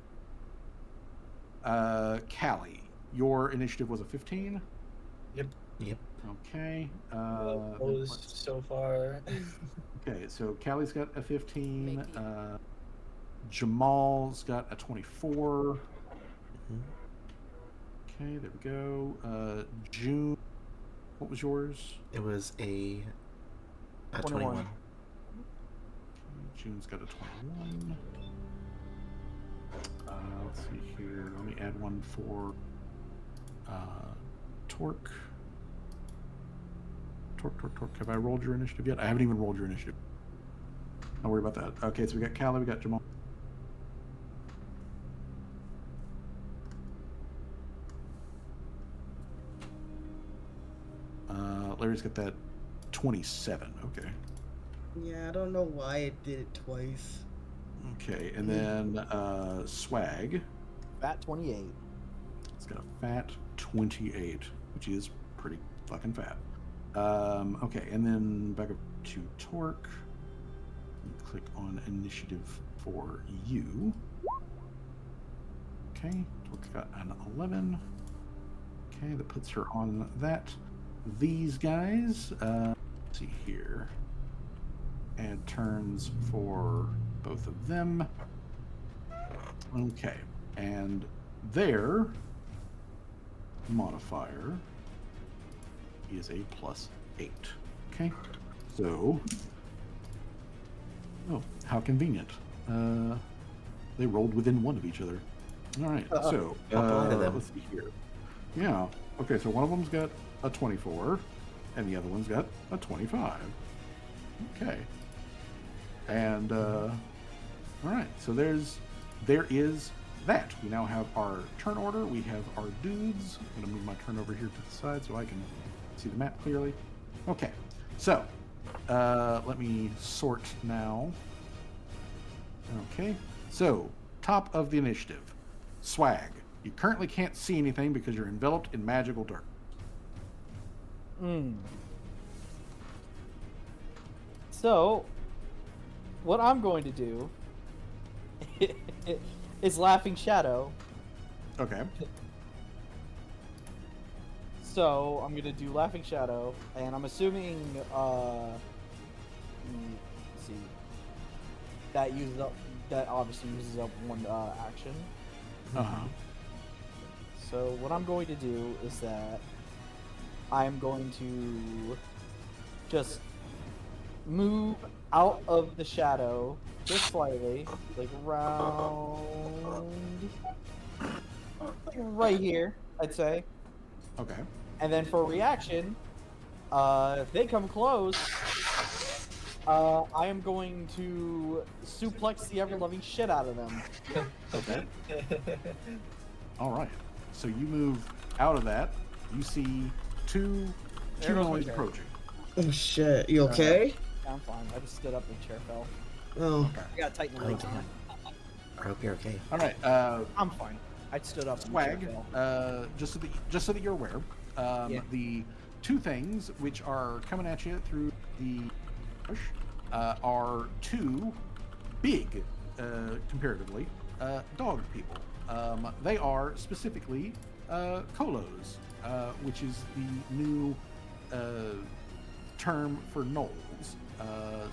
Callie, your initiative was a 15. Yep. Yep. Okay. Those so far. Okay, so Callie's got a 15. Jamal's got a 24. Mhm. Okay, there we go. June, what was yours? It was a 21. 21. June's got a 21. Let's see here. Let me add one for Torque. Torque. Have I rolled your initiative yet? I haven't even rolled your initiative. Don't worry about that. Okay, so we got Callie, we got Jamal. Larry's got that 27. Okay. Yeah, I don't know why it did it twice. Okay, and then Swag. Fat 28. It's got a fat 28, which is pretty fucking fat. Okay, and then back up to Torque. Click on initiative for you. Okay, Torque's got an 11. Okay, that puts her on that. These guys, let's see here. Add turns for both of them. Okay, and their modifier is a +8. Okay, so how convenient. They rolled within one of each other. All right, so Apply to them. let's see here. Yeah. Okay, so one of them's got a 24, and the other one's got a 25. Okay. And all right, so there is that. We now have our turn order. We have our dudes. I'm gonna move my turn over here to the side so I can see the map clearly. Okay, so let me sort now. Okay, so top of the initiative, Swag. You currently can't see anything because you're enveloped in magical dark. So, what I'm going to do is Laughing Shadow. Okay. So, I'm going to do Laughing Shadow, and I'm assuming, let's see, that uses up that obviously uses up one action. Uh-huh. So what I'm going to do is that I'm going to just move out of the shadow just slightly, like around right here, I'd say. Okay. And then for reaction, if they come close, I am going to suplex the ever-loving shit out of them. Okay. All right. So you move out of that. You see two There goes my humanoids chair. approaching. Oh shit, you okay? Yeah, I'm fine. I just stood up and the chair fell. Oh. Okay. I got tighten the Oh, legs damn. on. I hope you're okay. All right. I'm fine. I stood up and Swag. the chair fell. Just so that you're aware, Yeah. the two things which are coming at you through the bush are two big, comparatively, dog people. They are specifically colos, which is the new term for gnolls.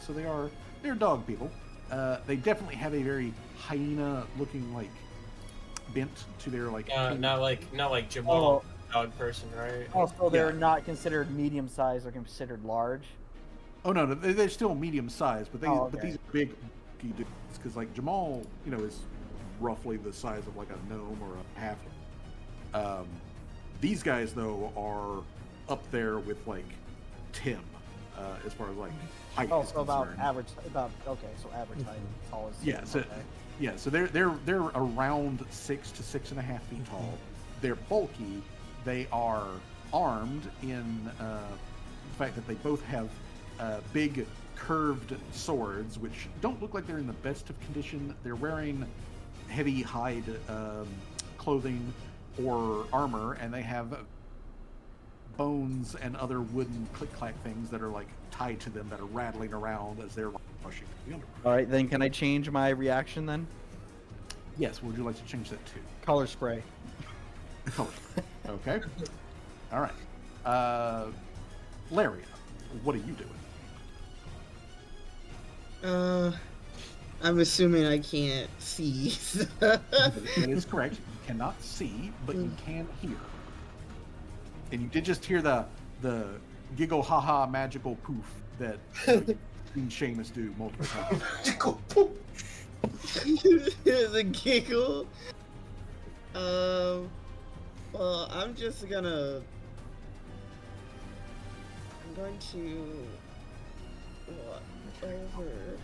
So they're dog people. They definitely have a very hyena-looking like bent to their like. not like Jamal, dog person, right? Also, they're Yeah. not considered medium-sized; they're considered large. Oh no, they're still medium sized, but Oh, but okay. these are big dudes because like Jamal, is roughly the size of like a gnome or a half. These guys though are up there with like Tim, as far as like height. Oh, is so about concerned. average. So average height, tall as. Yeah, so okay. yeah, so they're around 6 to 6.5 feet tall. They're bulky. They are armed in the fact that they both have big curved swords, which don't look like they're in the best of condition. They're wearing heavy hide clothing or armor, and they have bones and other wooden click-clack things that are like tied to them that are rattling around as they're like rushing to the underworld. All right, then can I change my reaction then? Yes, would you like to change that to Color spray. color? Okay. All right. Laria, what are you doing? I'm assuming I can't see. That is correct. You cannot see, but you can hear. And you did just hear the giggle haha magical poof that you've seen Seamus do multiple times. The giggle. Well, I'm going to walk over.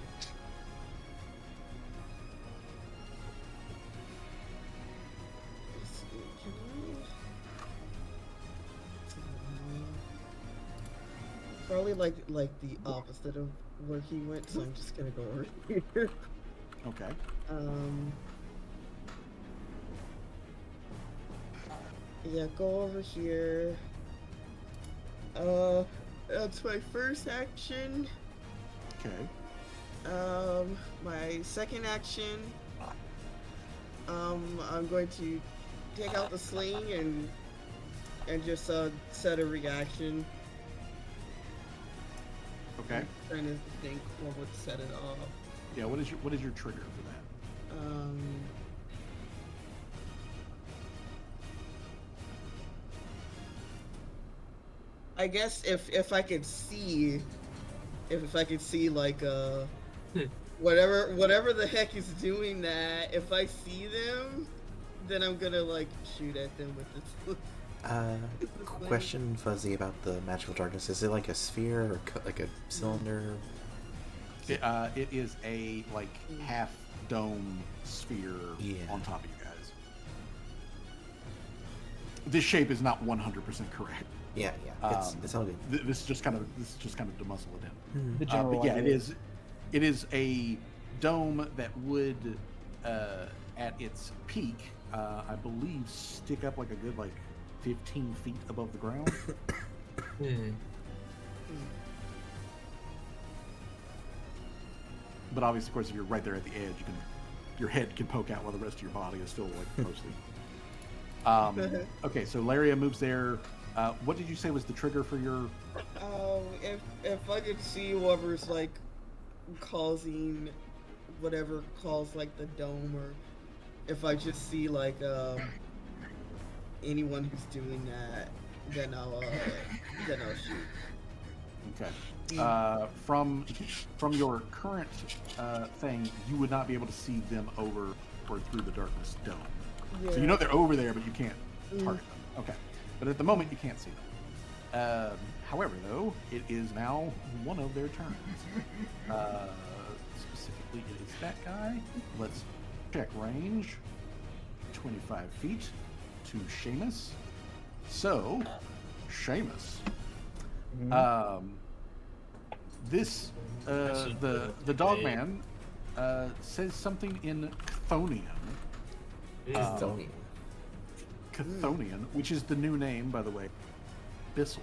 Let's see, can I? Probably like the opposite of where he went, so I'm just gonna go over here. Okay. Yeah, go over here. That's my first action. Okay. My second action. I'm going to take out the sling and just set a reaction. Okay. Trying to think what would set it off. Yeah. What is your trigger for that? I guess if I could see, like whatever the heck is doing that, if I see them, then I'm gonna like shoot at them with this. Question, Fuzzy, about the magical darkness. Is it like a sphere or like a cylinder? It is a like half dome sphere on top of you guys. This shape is not 100% correct. Yeah. It's all good. This is just kind of to muscle it in. The general But yeah, idea. it is a dome that would, at its peak, I believe, stick up like a good 15 feet above the ground. But obviously, of course, if you're right there at the edge, your head can poke out while the rest of your body is still mostly. Okay, so Laria moves there. What did you say was the trigger for your? If I could see whoever's causing whatever calls like the dome, or if I just see like anyone who's doing that, then I'll shoot. Okay. Mm. From your current thing, you would not be able to see them over or through the darkness dome. Yeah. So you know they're over there, but you can't Mm. target them. Okay. But at the moment, you can't see them. However, though, it is now one of their turns. Specifically, it is that guy. Let's check range. 25 feet to Seamus. So, Seamus. This the dog man says something in Chthonian. Chthonian. Chthonian, which is the new name, by the way. Bissell.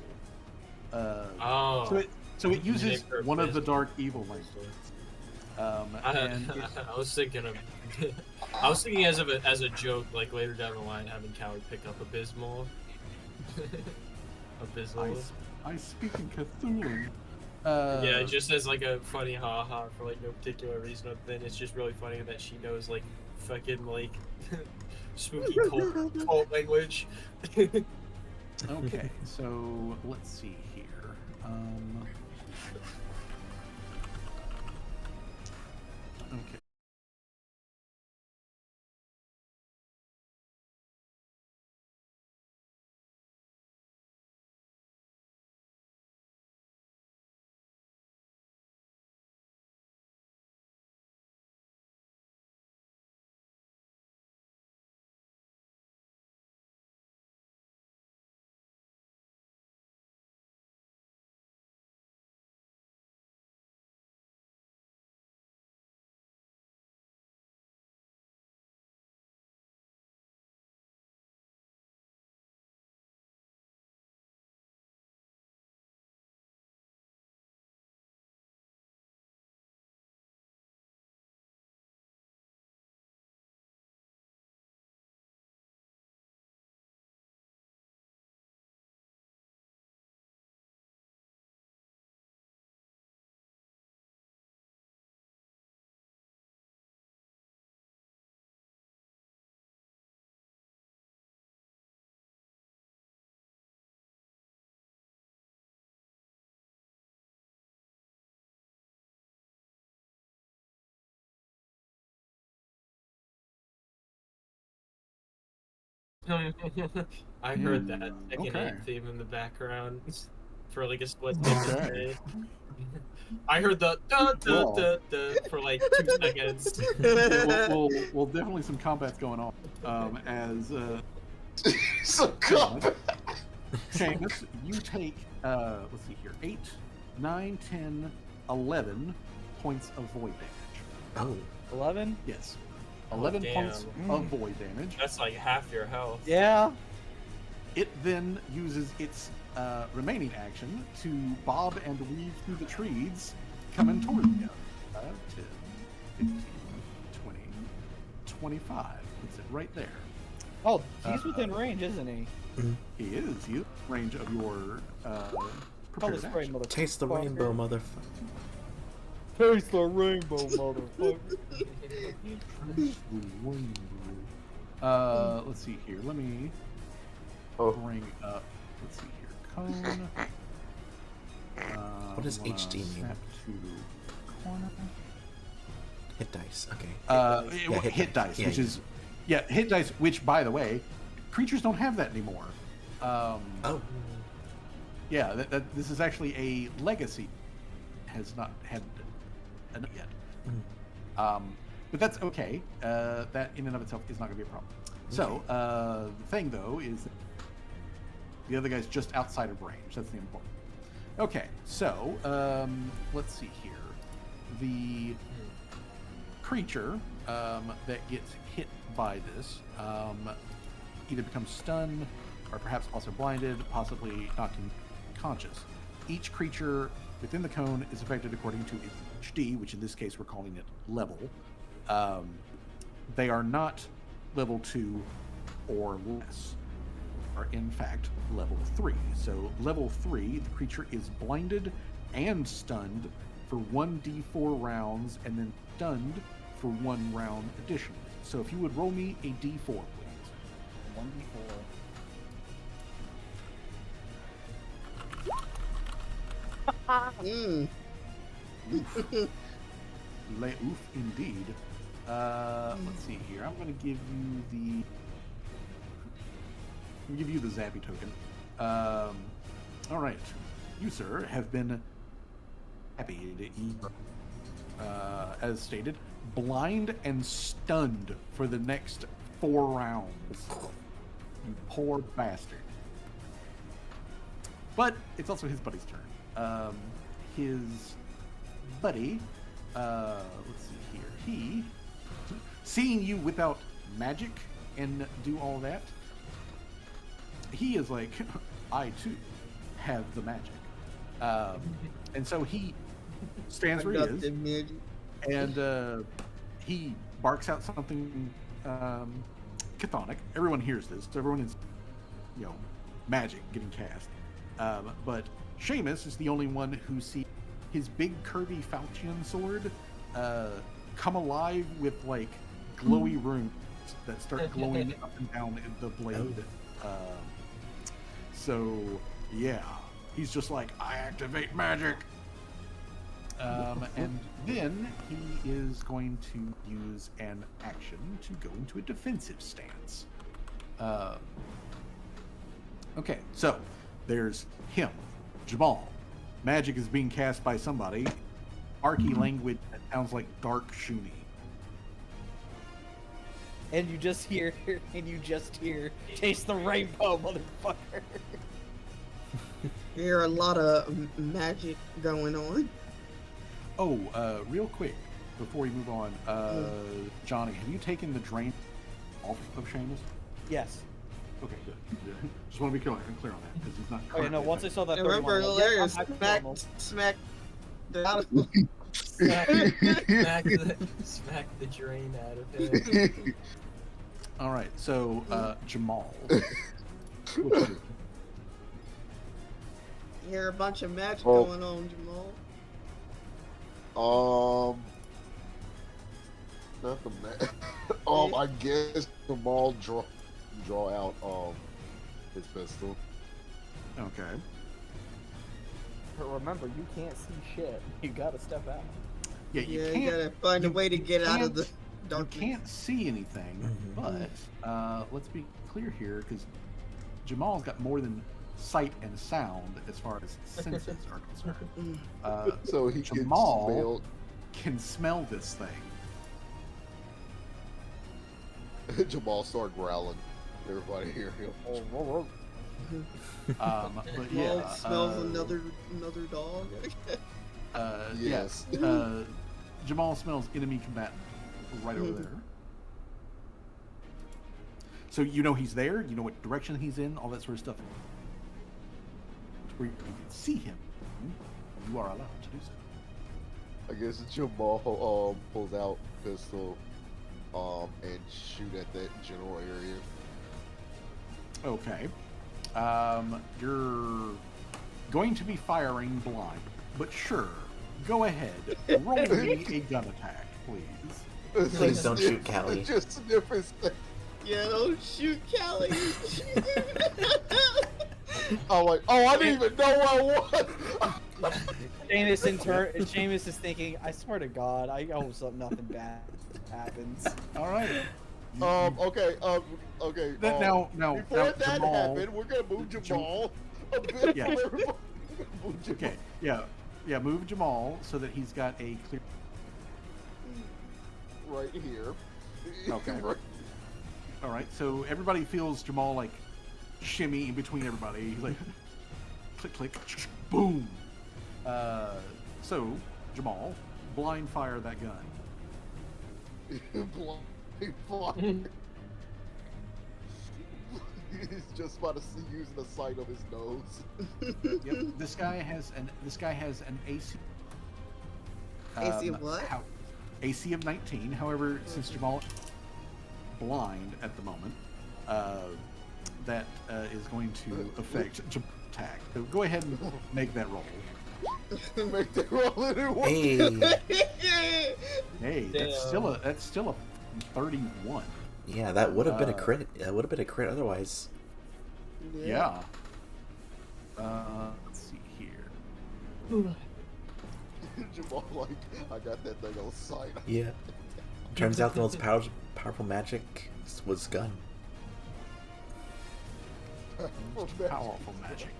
Oh. So it uses Nick or one of the Bissell. dark evil languages. And I was thinking of, I was thinking as a joke, like later down the line, having Callie pick up Abysmal. Abysmal. I speak in Cthulhu. Yeah, just as like a funny haha for like no particular reason other than it's just really funny that she knows like fucking like spooky cult language. Okay, so let's see here. Okay. I heard that Tekken Okay. 8 theme in the background for like a split Okay. second. I heard the da da Cool. da da for like 2 seconds. Yeah, well, definitely some combat's going on. As So come. Seamus, you take let's see here, 8, 9, 10, 11 points of void damage. Oh, 11? Yes. 11 damn. points of void damage. That's like half your health. Yeah. It then uses its remaining action to bob and weave through the trees, coming toward you. 5, 10, 15, 20, 25. Puts it right there. Oh, he's within range, isn't he? He is. He is in range of your Tell prepared us right, action. motherfucker. taste the rainbow, motherfucker. Taste the rainbow, motherfucker. Let's see here. Let me Oh. bring up. Let's see here. Cone. What does wanna HD mean? snap to corner. Hit dice. Okay. Yeah, hit hit dice. dice, Yeah, which yeah. is hit dice. Which, by the way, creatures don't have that anymore. Oh. Yeah, this is actually a legacy. Has not had enough yet. But that's okay. That in and of itself is not going to be a problem. So the thing though is that the other guy's just outside of range. That's the important. Okay, so let's see here. The creature that gets hit by this either becomes stunned or perhaps also blinded, possibly knocked unconscious. Each creature within the cone is affected according to its HD, which in this case we're calling it level. They are not level 2 or less, are in fact level 3. So level 3, the creature is blinded and stunned for 1d4 rounds and then stunned for 1 round additionally. So if you would roll me a d4, please. 1d4. Mm. Oof, indeed. Let's see here. I'm going to give you the Zappy token. All right. You, sir, have been happy to eat, as stated, blind and stunned for the next 4 rounds. You poor bastard. But it's also his buddy's turn. His buddy, let's see here. He, seeing you without magic and do all that, he is like, I too have the magic. And so he stands where he is, and he barks out something chthonic. Everyone hears this. So everyone is, magic getting cast. But Seamus is the only one who sees his big curvy falchion sword come alive with like glowy runes that start glowing up and down in the blade. So yeah, he's just like, I activate magic. And then he is going to use an action to go into a defensive stance. Okay, so there's him, Jamal. Magic is being cast by somebody. Arky language that sounds like dark Shuni. And you just hear, taste the rainbow, motherfucker. There are a lot of magic going on. Oh, real quick, before we move on, Johnny, have you taken the drain off of Seamus? Yes. Okay, good. Yeah. Just want to be clear on that, because he's not. Oh yeah, no. Once I saw that, Remember, 31, there I'm is back to smack, normal. smack. Smack the drain out of him. All right, so Jamal. Hear a bunch of magic Oh. going on, Jamal. Nothing. I guess Jamal draw out his pistol. Okay. But remember, you can't see shit. You gotta step out. Yeah, you Yeah, can't. you gotta find a way to get out of the You darkness. can't see anything, but let's be clear here, because Jamal's got more than sight and sound as far as senses are concerned. So he Jamal can smell this thing. Jamal start growling. Everybody hear him. But yeah, Jamal smells another dog. yes. Jamal smells enemy combatant right over there. So you know he's there. You know what direction he's in. All that sort of stuff. Where you can see him. You are allowed to do so. I guess Jamal pulls out pistol and shoot at that general area. Okay. You're going to be firing blind, but sure. Go ahead. Roll me a gun attack, please. Please don't shoot Callie. Just sniff his thing. Yeah, don't shoot Callie. I didn't even know where I was. Seamus is thinking, I swear to God, I hope nothing bad happens. All right. Okay. Now, Before that Jamal, happened, we're gonna move Jamal a bit. Yeah. Move Jamal. Okay. Yeah. Move Jamal so that he's got a clear. Right here. Okay. Right. All right. So everybody feels Jamal like shimmy in between everybody. He's like click, click, boom. So Jamal, blind fire that gun. Blind fire. He's just about to see using the sight of his nose. Yep. This guy has an AC. AC of what? AC of 19. However, since Jamal is blind at the moment, that is going to affect Jamal's attack. So go ahead and make that roll. Make the roll and it work. Hey, Hey, that's still a 31. yeah, that would have been a crit. That would have been a crit otherwise. Yeah. Let's see here. Jamal, like, I got that thing on sight. Yeah. Turns out the most powerful magic was gun. Powerful magic.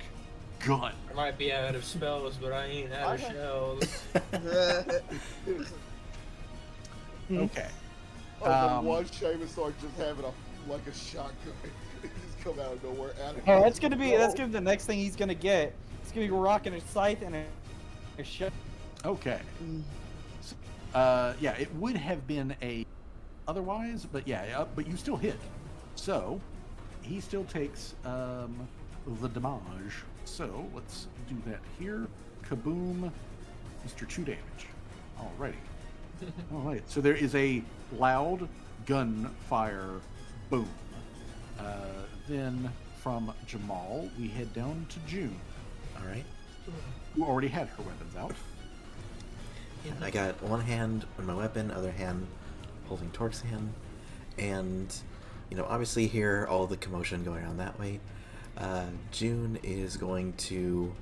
Gun. I might be out of spells, but I ain't out of shells. Okay. Oh, the one Seamus started just having a shotgun. It just come out of nowhere. Oh, that's gonna be the next thing he's gonna get. It's gonna be rocking a scythe and a shot. Okay. So, yeah, it would have been a otherwise, but yeah, but you still hit. So he still takes the damage. So let's do that here. Kaboom, Mr. 2 damage. Alrighty. Alright, so there is a loud gunfire boom. Then from Jamal, we head down to June, Alright. who already had her weapons out. I got one hand on my weapon, other hand holding Torque's hand. And, you know, obviously here, all the commotion going on that way. June is going to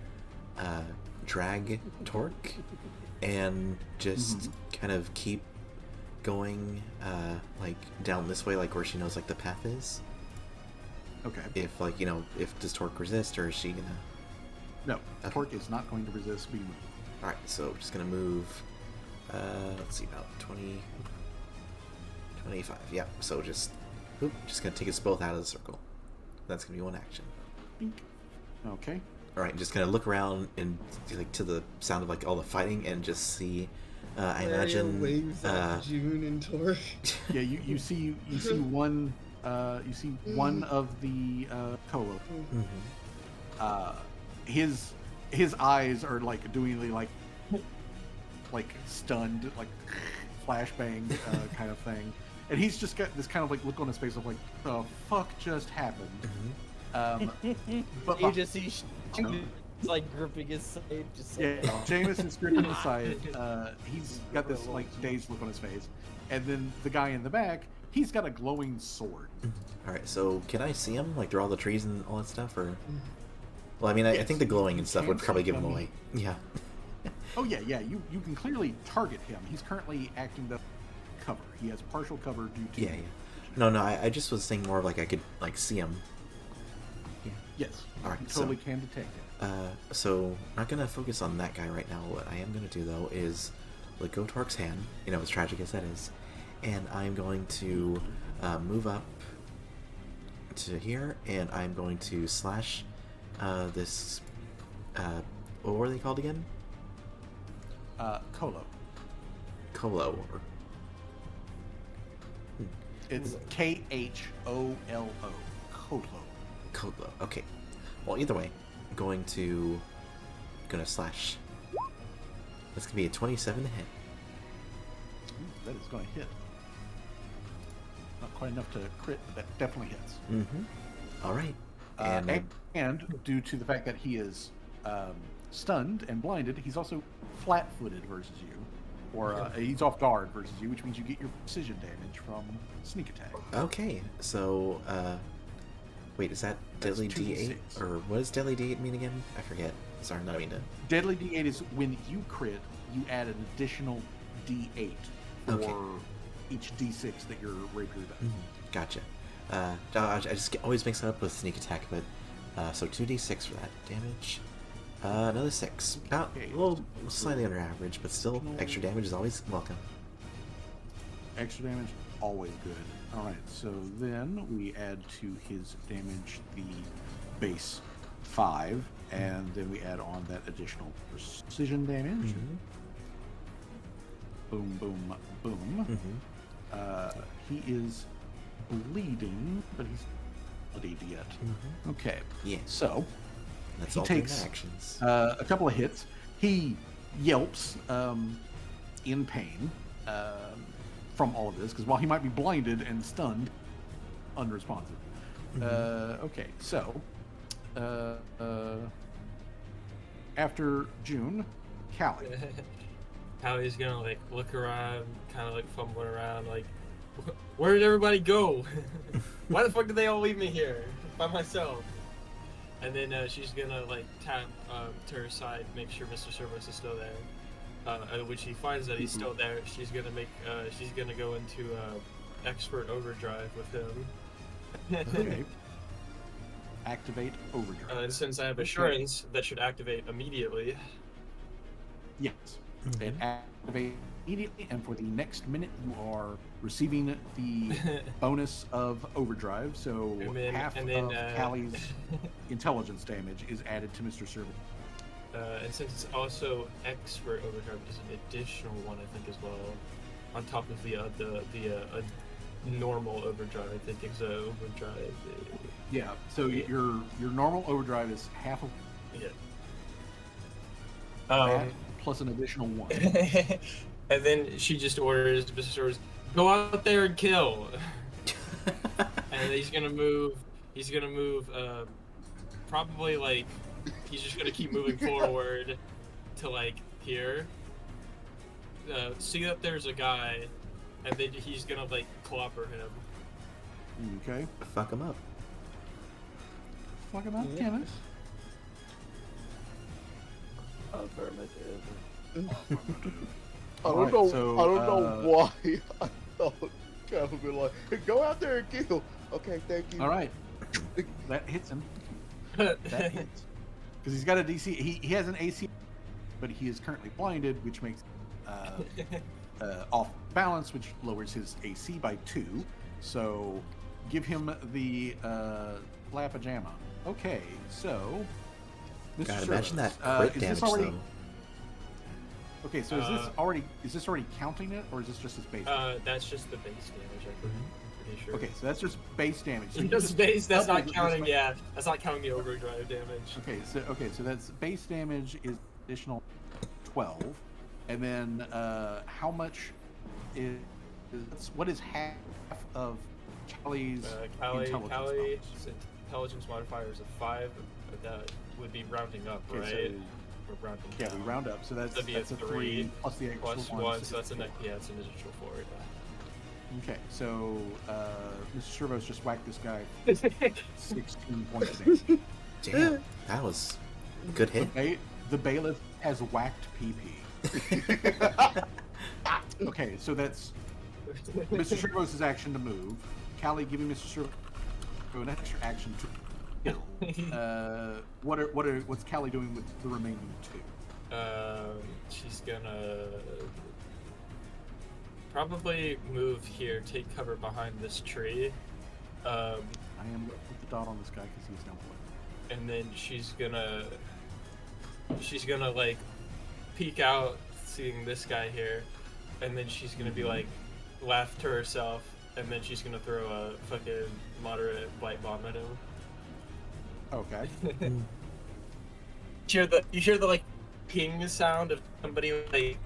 drag Torque and just kind of keep going like down this way, like where she knows like the path is. Okay. If like, you know, if does Torque resist, or is she gonna? No, Okay. Torque is not going to resist being moved. All right, so we're just gonna move. Let's see, about 20, 25. Yeah. So just gonna take us both out of the circle. That's gonna be one action. Bink. Okay. All right, just gonna look around and like to the sound of like all the fighting and just see. I imagine. waves at June and Torque. Yeah, you see one one of the Kolo. His eyes are like doing the like stunned, like flashbang kind of thing, and he's just got this kind of like look on his face of like, the fuck just happened. But You just see he's like gripping his side, just yeah, like, Jameis is gripping his side. He's got this like dazed look on his face, and then the guy in the back, he's got a glowing sword. All right, so can I see him like through all the trees and all that stuff, or? Well, I mean, I think the glowing and stuff would probably give him away. Yeah. Oh yeah, you can clearly target him. He's currently acting the cover. He has partial cover due to. Yeah. No, I just was saying more of like I could like see him. Yeah. Yes. All right, You totally can detect it. So not gonna focus on that guy right now. What I am gonna do though is let go Torque's hand. You know, as tragic as that is, and I'm going to move up to here, and I'm going to slash this. What were they called again? Kolo. Kolo. Or... It's Kholo. Kolo. Kolo. Okay. Well, either way, I'm gonna slash. That's gonna be a 27 to hit. That is going to hit. Not quite enough to crit, but that definitely hits. All right. And due to the fact that he is stunned and blinded, he's also flat-footed versus you, or he's off guard versus you, which means you get your precision damage from sneak attack. Okay. So, wait, is that That's deadly D8, 2d6. or what does deadly D8 mean again? I forget. Sorry, not mean to. Deadly D8 is when you crit, you add an additional D8 for Okay. each D6 that your rapier does. Gotcha. I just always mix it up with sneak attack, but so 2d6 for that damage. Another 6. About Okay. a little slightly under average, but still extra damage is always welcome. Extra damage, always good. Alright, so then we add to his damage the base 5, and then we add on that additional precision damage. Boom, boom, boom. He is bleeding, but he's not bloodied yet. Okay, Yeah. so That's he all takes three actions. a couple of hits. He yelps in pain from all of this, because while he might be blinded and stunned, unresponsive. After June, Callie. Hallie's gonna like look around, kind of like fumbling around, like, where did everybody go? Why the fuck did they all leave me here by myself? And then she's gonna like tap to her side, make sure Mr. Servos is still there. When she finds that he's still there, she's gonna go into expert overdrive with him. Okay. Activate overdrive. And since I have assurance, that should activate immediately. Yes. It activates immediately, and for the next minute, you are receiving the bonus of overdrive. So half of Callie's intelligence damage is added to Mr. Servant. And since it's also expert overdrive, is an additional one, I think, as well, on top of the normal overdrive. I think it's overdrive. Yeah. So your normal overdrive is half of that plus an additional one. And then she just orders Mr. Servos, go out there and kill. And he's gonna move. Probably like he's just gonna keep moving forward to like here. See that there's a guy, and then he's gonna like clobber him. Okay. Fuck him up. Fuck him up, Kenneth. I don't know why I thought Kevin would be like, go out there and kill. Okay, thank you. All right. That hits him. That hits. Because he's got a DC. He has an AC, but he is currently blinded, which makes off balance, which lowers his AC by 2. So give him the La Pajama. Okay, so Mr. God, Servos, imagine that crit is damage this already, though. Okay, so is this already counting it, or is this just his base? That's just the base damage, I'm pretty sure. Okay, so that's just base damage. So Just base. That's not counting. Yeah, that's not counting the overdrive damage. Okay, so that's base damage is additional 12, and then how much is what is half of Callie's intelligence? Callie's intelligence modifier is a 5. But that would be rounding up, Okay, right? so- Or rounding Yeah, down. we round up, so that's That'd be a 3 plus the extra plus 1, so that's an it's an additional 4. Okay, so Mr. Servos just whacked this guy 16 points of damage. Damn, that was a good hit. The bailiff has whacked PP. Okay, so that's Mr. Servos' action to move. Callie giving Mr. Servos an extra action to kill. What's Callie doing with the remaining 2? She's gonna probably move here, take cover behind this tree. I am with the dot on this guy because he's now playing. And then she's gonna like peek out, seeing this guy here, and then she's gonna be like, laugh to herself, and then she's gonna throw a fucking moderate light bomb at him. Okay. You hear the like ping sound of somebody like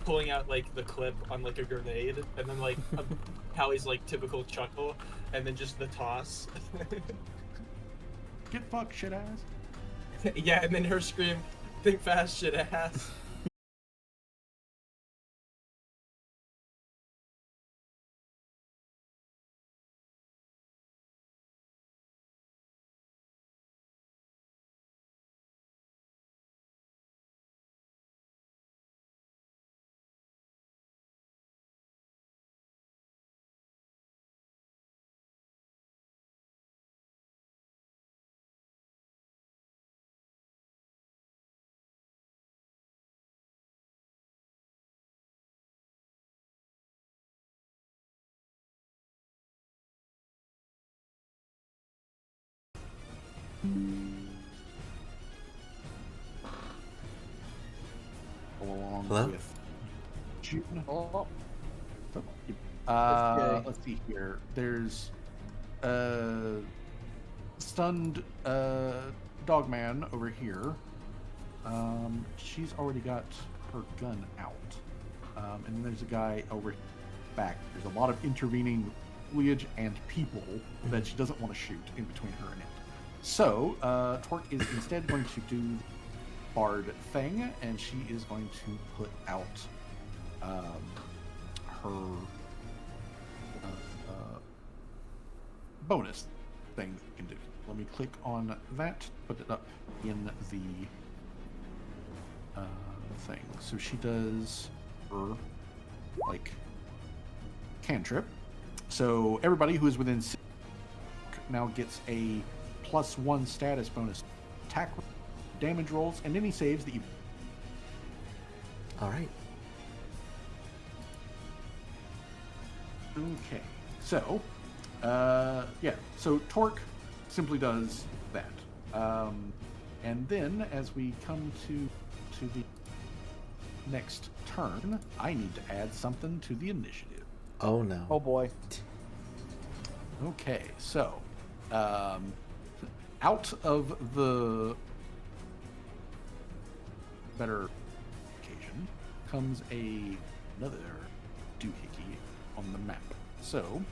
pulling out like the clip on like a grenade, and then like Hallie's like typical chuckle, and then just the toss. Get fucked, shit ass. Yeah, and then her scream, think fast, shit ass. Along Hello? with June. Oh, Let's see here. There's stunned Dogman over here. She's already got her gun out. And then there's a guy over back. There's a lot of intervening foliage and people that she doesn't want to shoot in between her and it. So, Torque is instead going to do bard thing, and she is going to put out her bonus thing that you can do. Let me click on that, put it up in the thing. So she does her like cantrip. So everybody who is within now gets a +1 status bonus, attack, damage rolls, and any saves that you. All right. Okay, so yeah, so Torque simply does that, and then as we come to the next turn, I need to add something to the initiative. Oh no. Oh boy. Okay, so out of the better occasion comes another doohickey on the map. So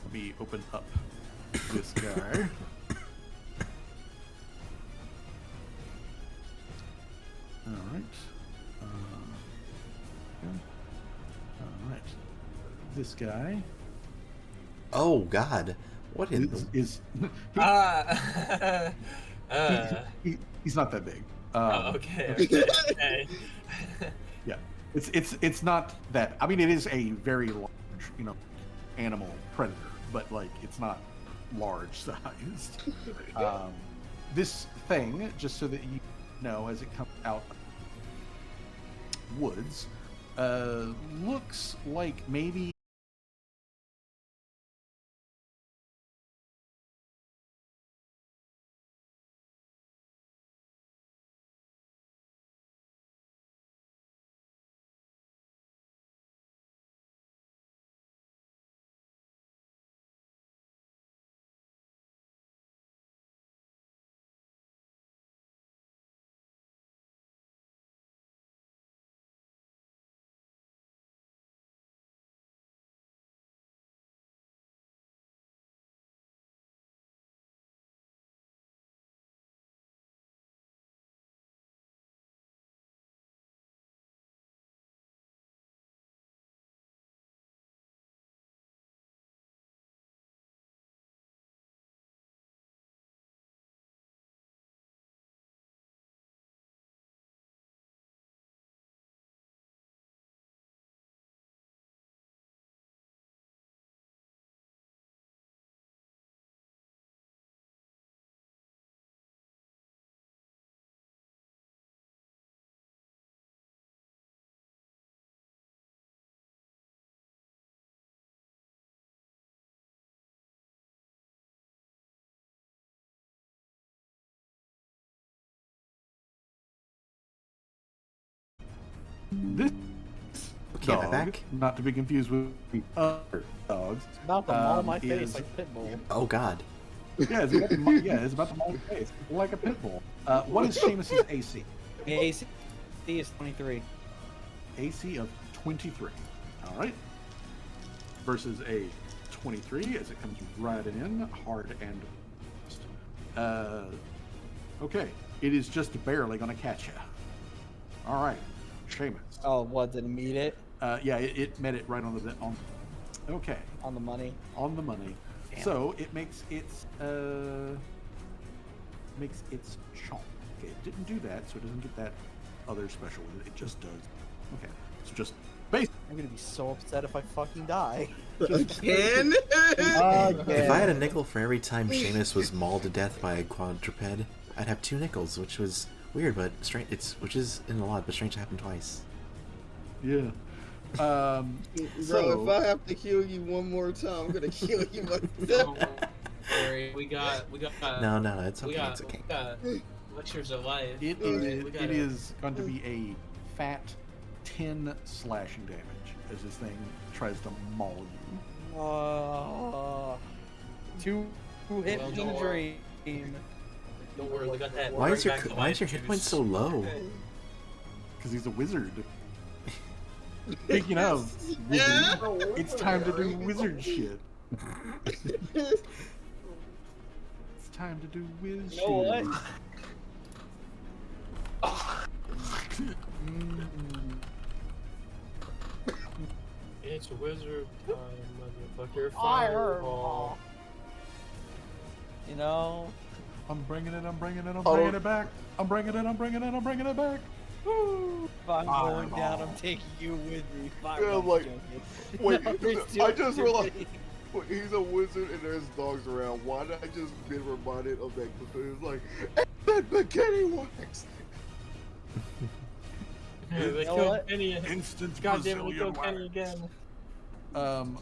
let me open up this guy. All right. All right. This guy Oh God. What in is he's not that big. Oh, okay. Okay. Yeah, it's not that. I mean, it is a very large, animal predator, but like it's not large sized. This thing, just so that you know, as it comes out of woods, looks like maybe. This Okay, am I dog, back? not to be confused with the other dogs. It's about to maul my face is- like Pitbull. Oh God. Yeah, it's about to maul your face like a pit bull. What is Seamus's AC? AC is 23. AC of 23. All right. Versus a 23 as it comes right in, hard and okay. It is just barely going to catch you. All right, Seamus. Oh, what, did it meet it? Yeah, it met it right on the Okay, On the money? on the money. Damn. So it makes its chomp. Okay, it didn't do that, so it doesn't get that other special with it. It just does. Okay, so just base. I'm gonna be so upset if I fucking die. Again? If I had a nickel for every time Seamus was mauled to death by a quadruped, I'd have 2 nickels, which was weird, but strange. Which is in a lot, but strange to happen twice. Yeah. Bro, So- if I have to kill you one more time, I'm gonna kill you myself. Don't worry, we got No, it's we okay. got It's okay. we got lectures of life. It Alright, is, we it gotta- is going to be a fat 10 slashing damage as this thing tries to maul you. 2 hit Well, me don't worry. dream. Don't worry, we got that. Why is your back to why is your life hit point juice. so low? Because he's a wizard. Speaking of Yeah. wizard, it's time to do wizard shit. It's time to do whiz You know shit. what? It's wizard time, motherfucker. Fireball. You know, I'm bringing it. I'm bringing it. I'm Oh. bringing it back. I'm bringing it. I'm bringing it. I'm bringing it back. Woo! if I'm going down, I'm Fireball. taking you with me. Yeah, I'm like, wait, No, there's two I just to realized me. he's a wizard and there's dogs around. Why did I just been reminded of that? It was like, that bikini wax. Yeah, they know killed what? Kenny. Instant God damn it, they Brazilian killed Kenny wax. again.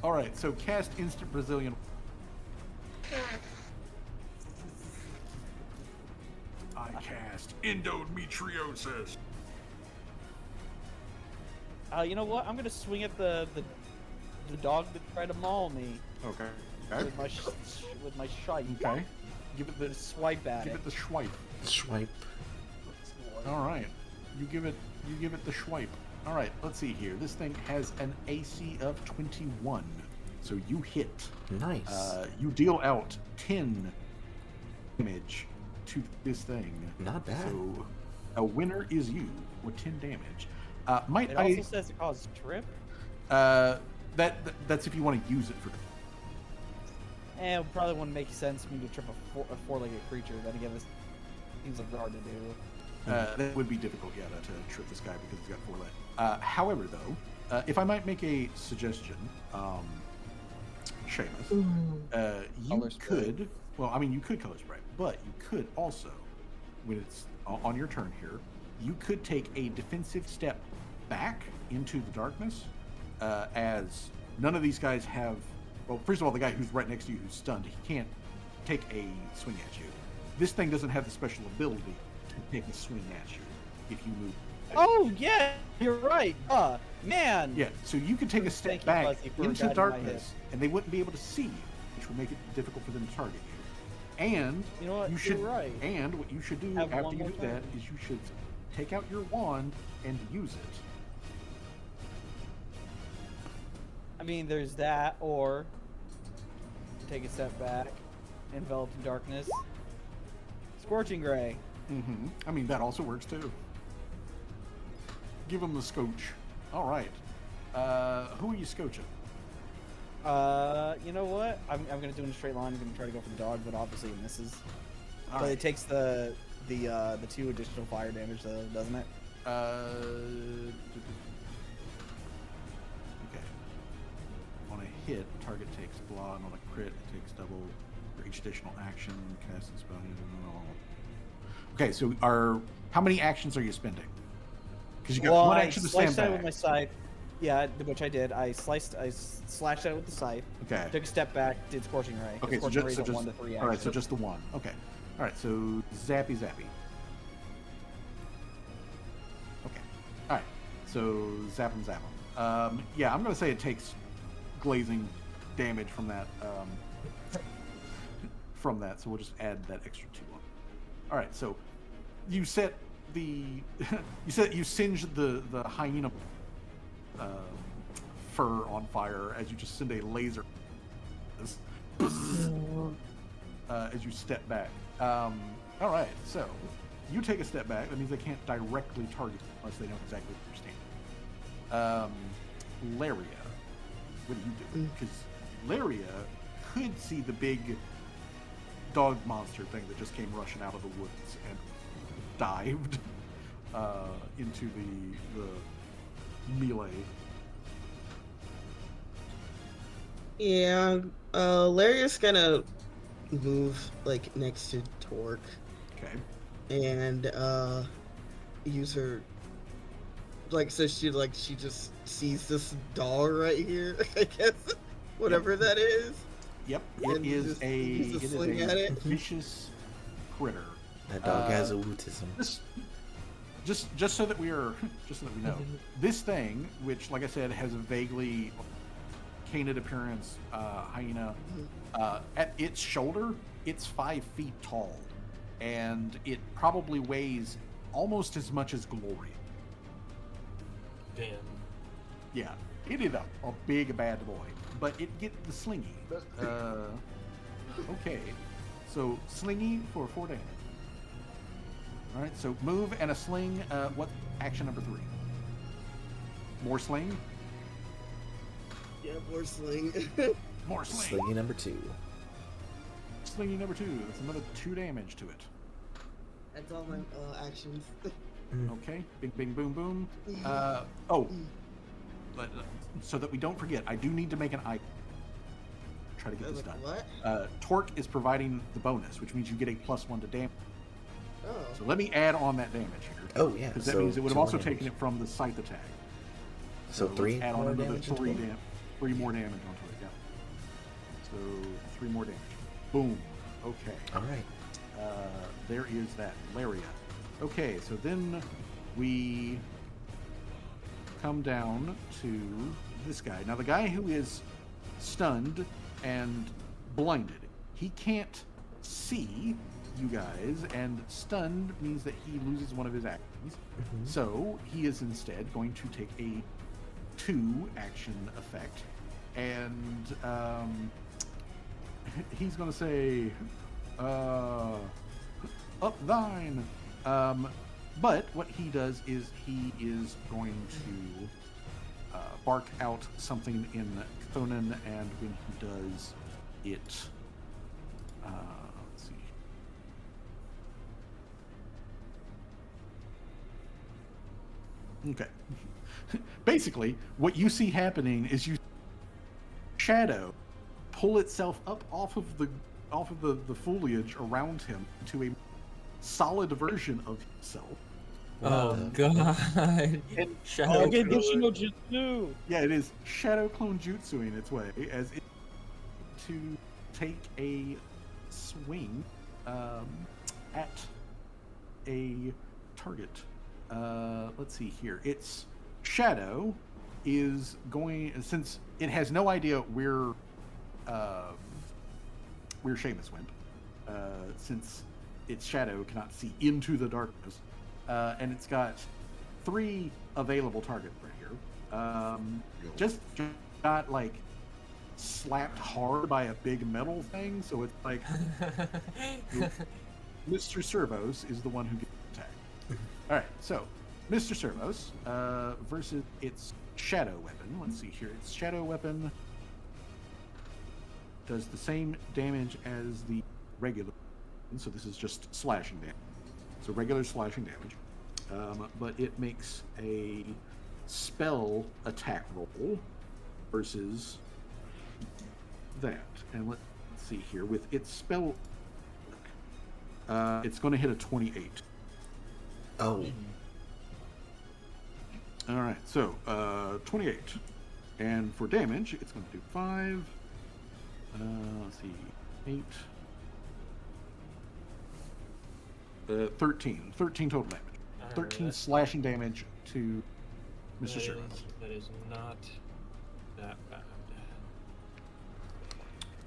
All right, so cast instant Brazilian. I cast endometriosis. You know what? I'm gonna swing at the dog that tried to maul me Okay. with my with my shite. Okay. Give it the swipe at Give it. it the swipe. Swipe. All right. You give it the swipe. All right. Let's see here. This thing has an AC of 21, so you hit. Nice. You deal out 10 damage to this thing. Not bad. So a winner is you with 10 damage. Might It I? also says it causes trip. That's if you want to use it for. And it probably wouldn't make sense for me to trip a four-legged creature. Then again, this seems like hard to do. That would be difficult, yeah, to trip this guy because he's got 4 legs. However, though, if I might make a suggestion, Seamus, you Color spray. could, well, I mean, you could color spray, but you could also, when it's on your turn here, you could take a defensive step back into the darkness, as none of these guys have. Well, first of all, the guy who's right next to you who's stunned, he can't take a swing at you. This thing doesn't have the special ability to take a swing at you if you move. Oh yeah, you're right. Man. Yeah, so you can take a step Thank you, back Fuzzy, for into guiding my darkness, and they wouldn't be able to see you, which would make it difficult for them to target you. And You know what? you should, You're right. and what you should do Have after one you more do that turn. is you should take out your wand and use it. I mean, there's that, or take a step back, enveloped in darkness, scorching ray. Mm-hmm. I mean, that also works too. Give them the scotch. All right. Who are you scotching? You know what? I'm gonna do it in a straight line. I'm gonna try to go for the dog, but obviously it misses. All But right. it takes the 2 additional fire damage, though, doesn't it? Okay. On a hit, target takes blah, and on a crit, it takes double for each additional action. Casting spell. Okay, so how many actions are you spending? Because you got Well, one I action to stand sliced at it with back. my scythe. Yeah, which I did. I slashed at it with the scythe. Okay. Took a step back, did scorching ray. Okay, so Scorching just, ray's so a just 1 to 3 all right, so action. just the one. Okay, all right, so zappy. Okay, all right, so zap 'em. Yeah, I'm gonna say it takes glazing damage from that. So we'll just add that extra 2 on. All right, so you set the you singe the hyena fur on fire as you just send a laser as you step back. All right, so you take a step back. That means they can't directly target you unless they know exactly where you're standing. Laria, what do you do? Because Laria could see the big dog monster thing that just came rushing out of the woods and dived into the melee. Yeah, Laria's gonna move like next to Torque Okay. and use her so she just sees this doll right here, I guess. Whatever that is. Yep. And It is just a use a it sling is at a it. vicious critter. That dog has autism. Just so that we know, this thing, which, like I said, has a vaguely canid appearance, hyena, at its shoulder, it's 5 feet tall, and it probably weighs almost as much as Glory. Damn. Yeah, it is a big bad boy, but it get the slingy. Okay, so slingy for 4 damage. All right, so move and a sling. What action number 3? More sling? Yeah, more sling. More sling. Slingy number 2. Slingy number 2. That's another 2 damage to it. That's all my actions. Okay. Bing, bing, boom, boom. But, so that we don't forget, I do need to make an item. Try to get this done. What? Torque is providing the bonus, which means you get a +1 to damage. Oh. So let me add on that damage here. Oh, yeah. Because that so means it would have 2 more also damage. taken it from the scythe attack. So let's 3 add on more another damage. 3 in total? 3 more damage onto it, yeah. So 3 more damage. Boom. Okay. All right. There is that. Laria. Okay, so then we come down to this guy. Now, the guy who is stunned and blinded, he can't see you guys, and stunned means that he loses one of his actions. Mhm. So he is instead going to take a 2 action effect, and he's going to say, up thine. But what he does is he is going to bark out something in Chthonian, and when he does it, let's see. Okay. Basically, what you see happening is you shadow pull itself up off of the foliage around him to a solid version of himself. Oh god. And- Shadow Okay, Cooler. Genshin no Jutsu. Yeah, it is shadow clone jutsuing its way as it to take a swing at a target. Let's see here. Its shadow is going, since it has no idea where Seamus went, since its shadow cannot see into the darkness, and it's got 3 available targets right here. Just got like slapped hard by a big metal thing, so it's like Mr. Servos is the one who gets attacked. All right, so Mr. Servos versus its shadow weapon. Let's see here. Its shadow weapon does the same damage as the regular, so this is just slashing damage. So regular slashing damage, but it makes a spell attack roll versus that. And let's see here. With its spell, it's going to hit a 28. Oh. All right, so 28, and for damage, it's going to do 5. Let's see, 8, 13 total damage. 13 that's- slashing damage to Mr. Servos. That is not that bad.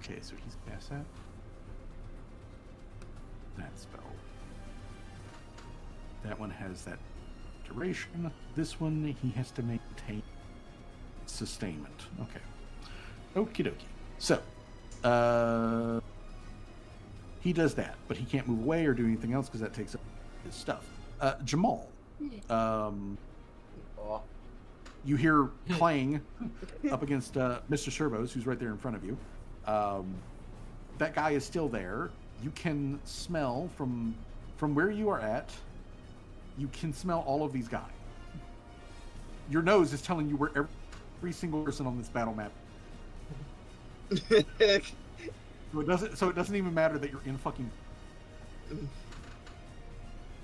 Okay, so he's past that. That spell. That one has that duration. This one, he has to maintain sustainment. Okay. Okie dokie. So, he does that, but he can't move away or do anything else because that takes up his stuff. Jamal, you hear clang up against Mr. Servos, who's right there in front of you. That guy is still there. You can smell from where you are at. You can smell all of these guys. Your nose is telling you where every single person on this battle map. So it doesn't even matter that you're in fucking.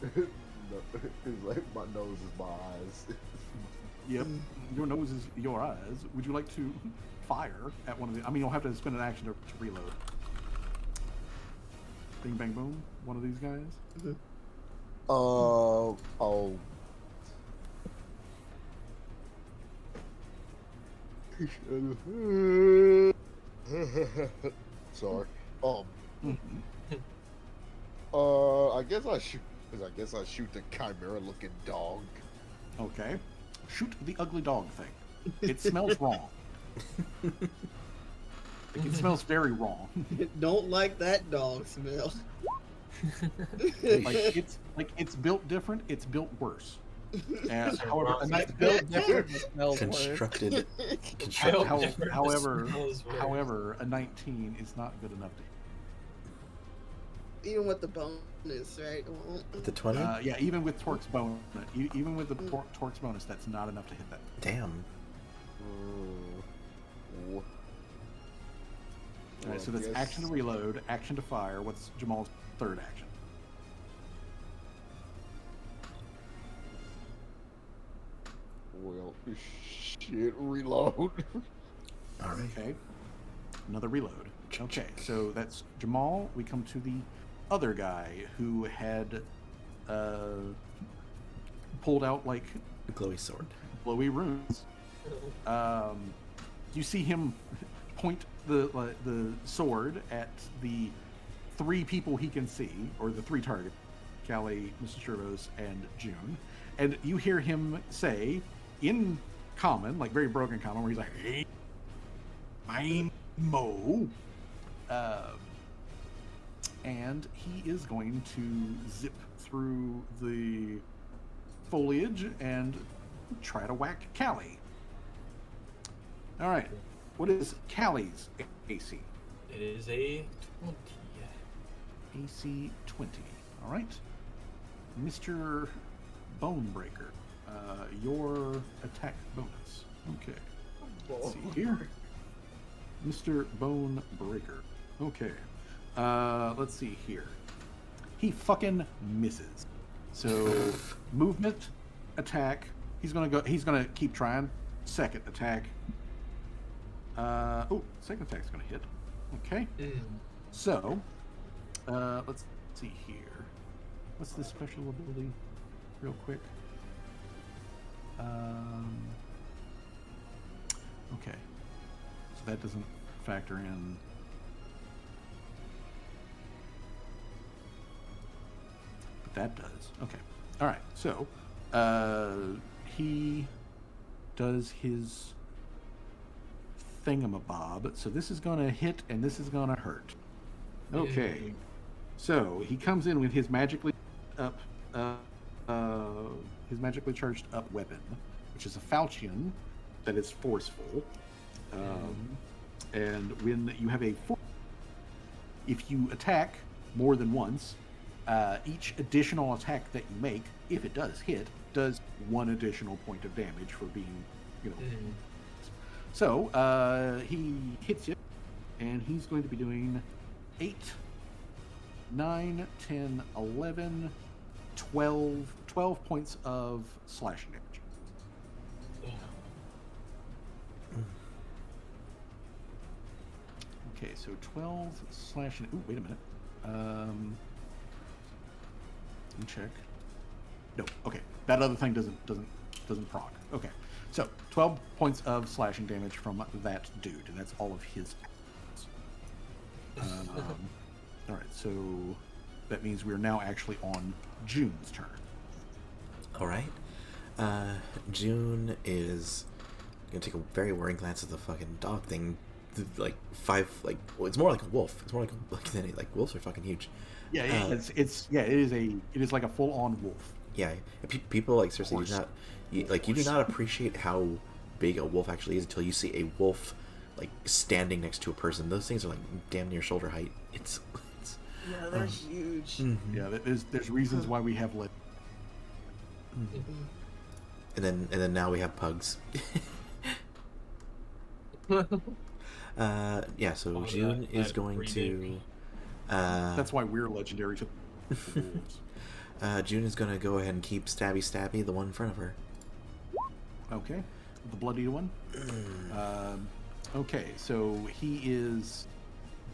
No, it's like my nose is my eyes. Yep, your nose is your eyes. Would you like to fire at one of the? I mean, you'll have to spend an action to reload. Bing, bang, boom. One of these guys. Oh. Sorry. I guess I shoot. I guess I shoot the chimera-looking dog. Okay. Shoot the ugly dog thing. It smells wrong. It smells very wrong. Don't like that dog smell. It's built different. It's built worse. And So however, wrong. It's built different, but smells worse. Constructed. Built how- different, but however, smells worse. however, a 19 is not good enough to. Even with the bonus, right? Well, The 20? Yeah, even with Torque's bonus, even with the Torque's bonus, that's not enough to hit that. Damn. All right, so that's action to reload, action to fire. What's Jamal's third action? Well, shit, reload. All right. Okay, another reload. Okay, so that's Jamal. We come to the other guy who had pulled out like The glowy sword. glowy runes. You see him point the sword at the three people he can see, or the three targets: Callie, Mr. Shervos, and June. And you hear him say in common, like very broken common, where he's like, "Hey, I'm Mo," and he is going to zip through the foliage and try to whack Callie. All right, what is Callie's AC? It is a 20. AC 20. All right, Mr. Bonebreaker, your attack bonus. Okay, let's see here, Mr. Bonebreaker. Okay, let's see here. He fucking misses. So movement, attack. He's gonna keep trying. Second attack. Second attack's gonna hit. Okay. So, let's see here. What's the special ability, real quick? Okay. So that doesn't factor in. But that does. Okay. All right. So, he does his thingamabob. So this is going to hit and this is going to hurt. Okay. So he comes in with his magically charged up weapon, which is a falchion that is forceful. And when you have if you attack more than once, each additional attack that you make, if it does hit, does 1 additional point of damage for being, So he hits you, and he's going to be doing 8, 9, 10, 11, 12 points of slashing damage. Okay, so 12 slashing. Ooh, wait a minute. Let me check. No, okay. That other thing doesn't proc. Okay. So 12 points of slashing damage from that dude, and that's all of his actions. All right, so that means we're now actually on June's turn. All right. June is gonna take a very worrying glance at the fucking dog thing. It's more like a wolf. It's more like wolves are fucking huge. Yeah, it is like a full-on wolf. Yeah, people like seriously you do not appreciate how big a wolf actually is until you see a wolf like standing next to a person. Those things are like damn near shoulder height. It's yeah, they're huge. Mm-hmm. Yeah, there's reasons why we have And then now we have pugs. Yeah, so June is going to. That's why we're legendary to wolves. June is going to go ahead and keep Stabby, the one in front of her. Okay, the bloody one. Okay, so he is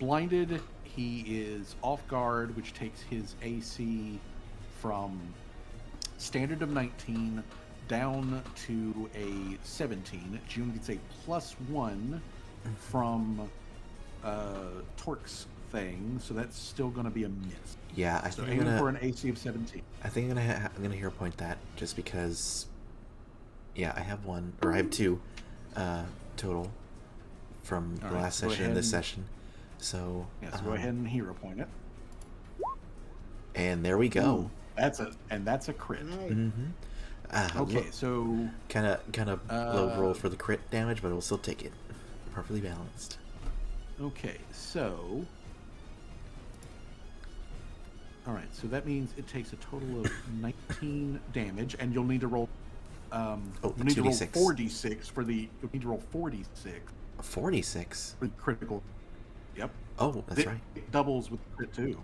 blinded. He is off guard, which takes his AC from standard of 19 down to a 17. June gets a +1 from Torque's thing, so that's still going to be a miss. Yeah, I So think aiming for an AC of 17. I think I'm gonna hero point that just because. Yeah, I have one, or I have 2 total from the last session and this session. So Yes, go ahead and hero point it. And there we go. Ooh, that's a crit. Nice. Mm-hmm. Okay, so Kind of low roll for the crit damage, but we'll still take it. Perfectly balanced. okay, so all right, so that means it takes a total of 19 damage, and you'll need to roll. the You'll need to roll 2d6. 4d6 for the. You'll need to roll 4d6 46. for the critical. Yep. Oh, that's right. It doubles with the crit too.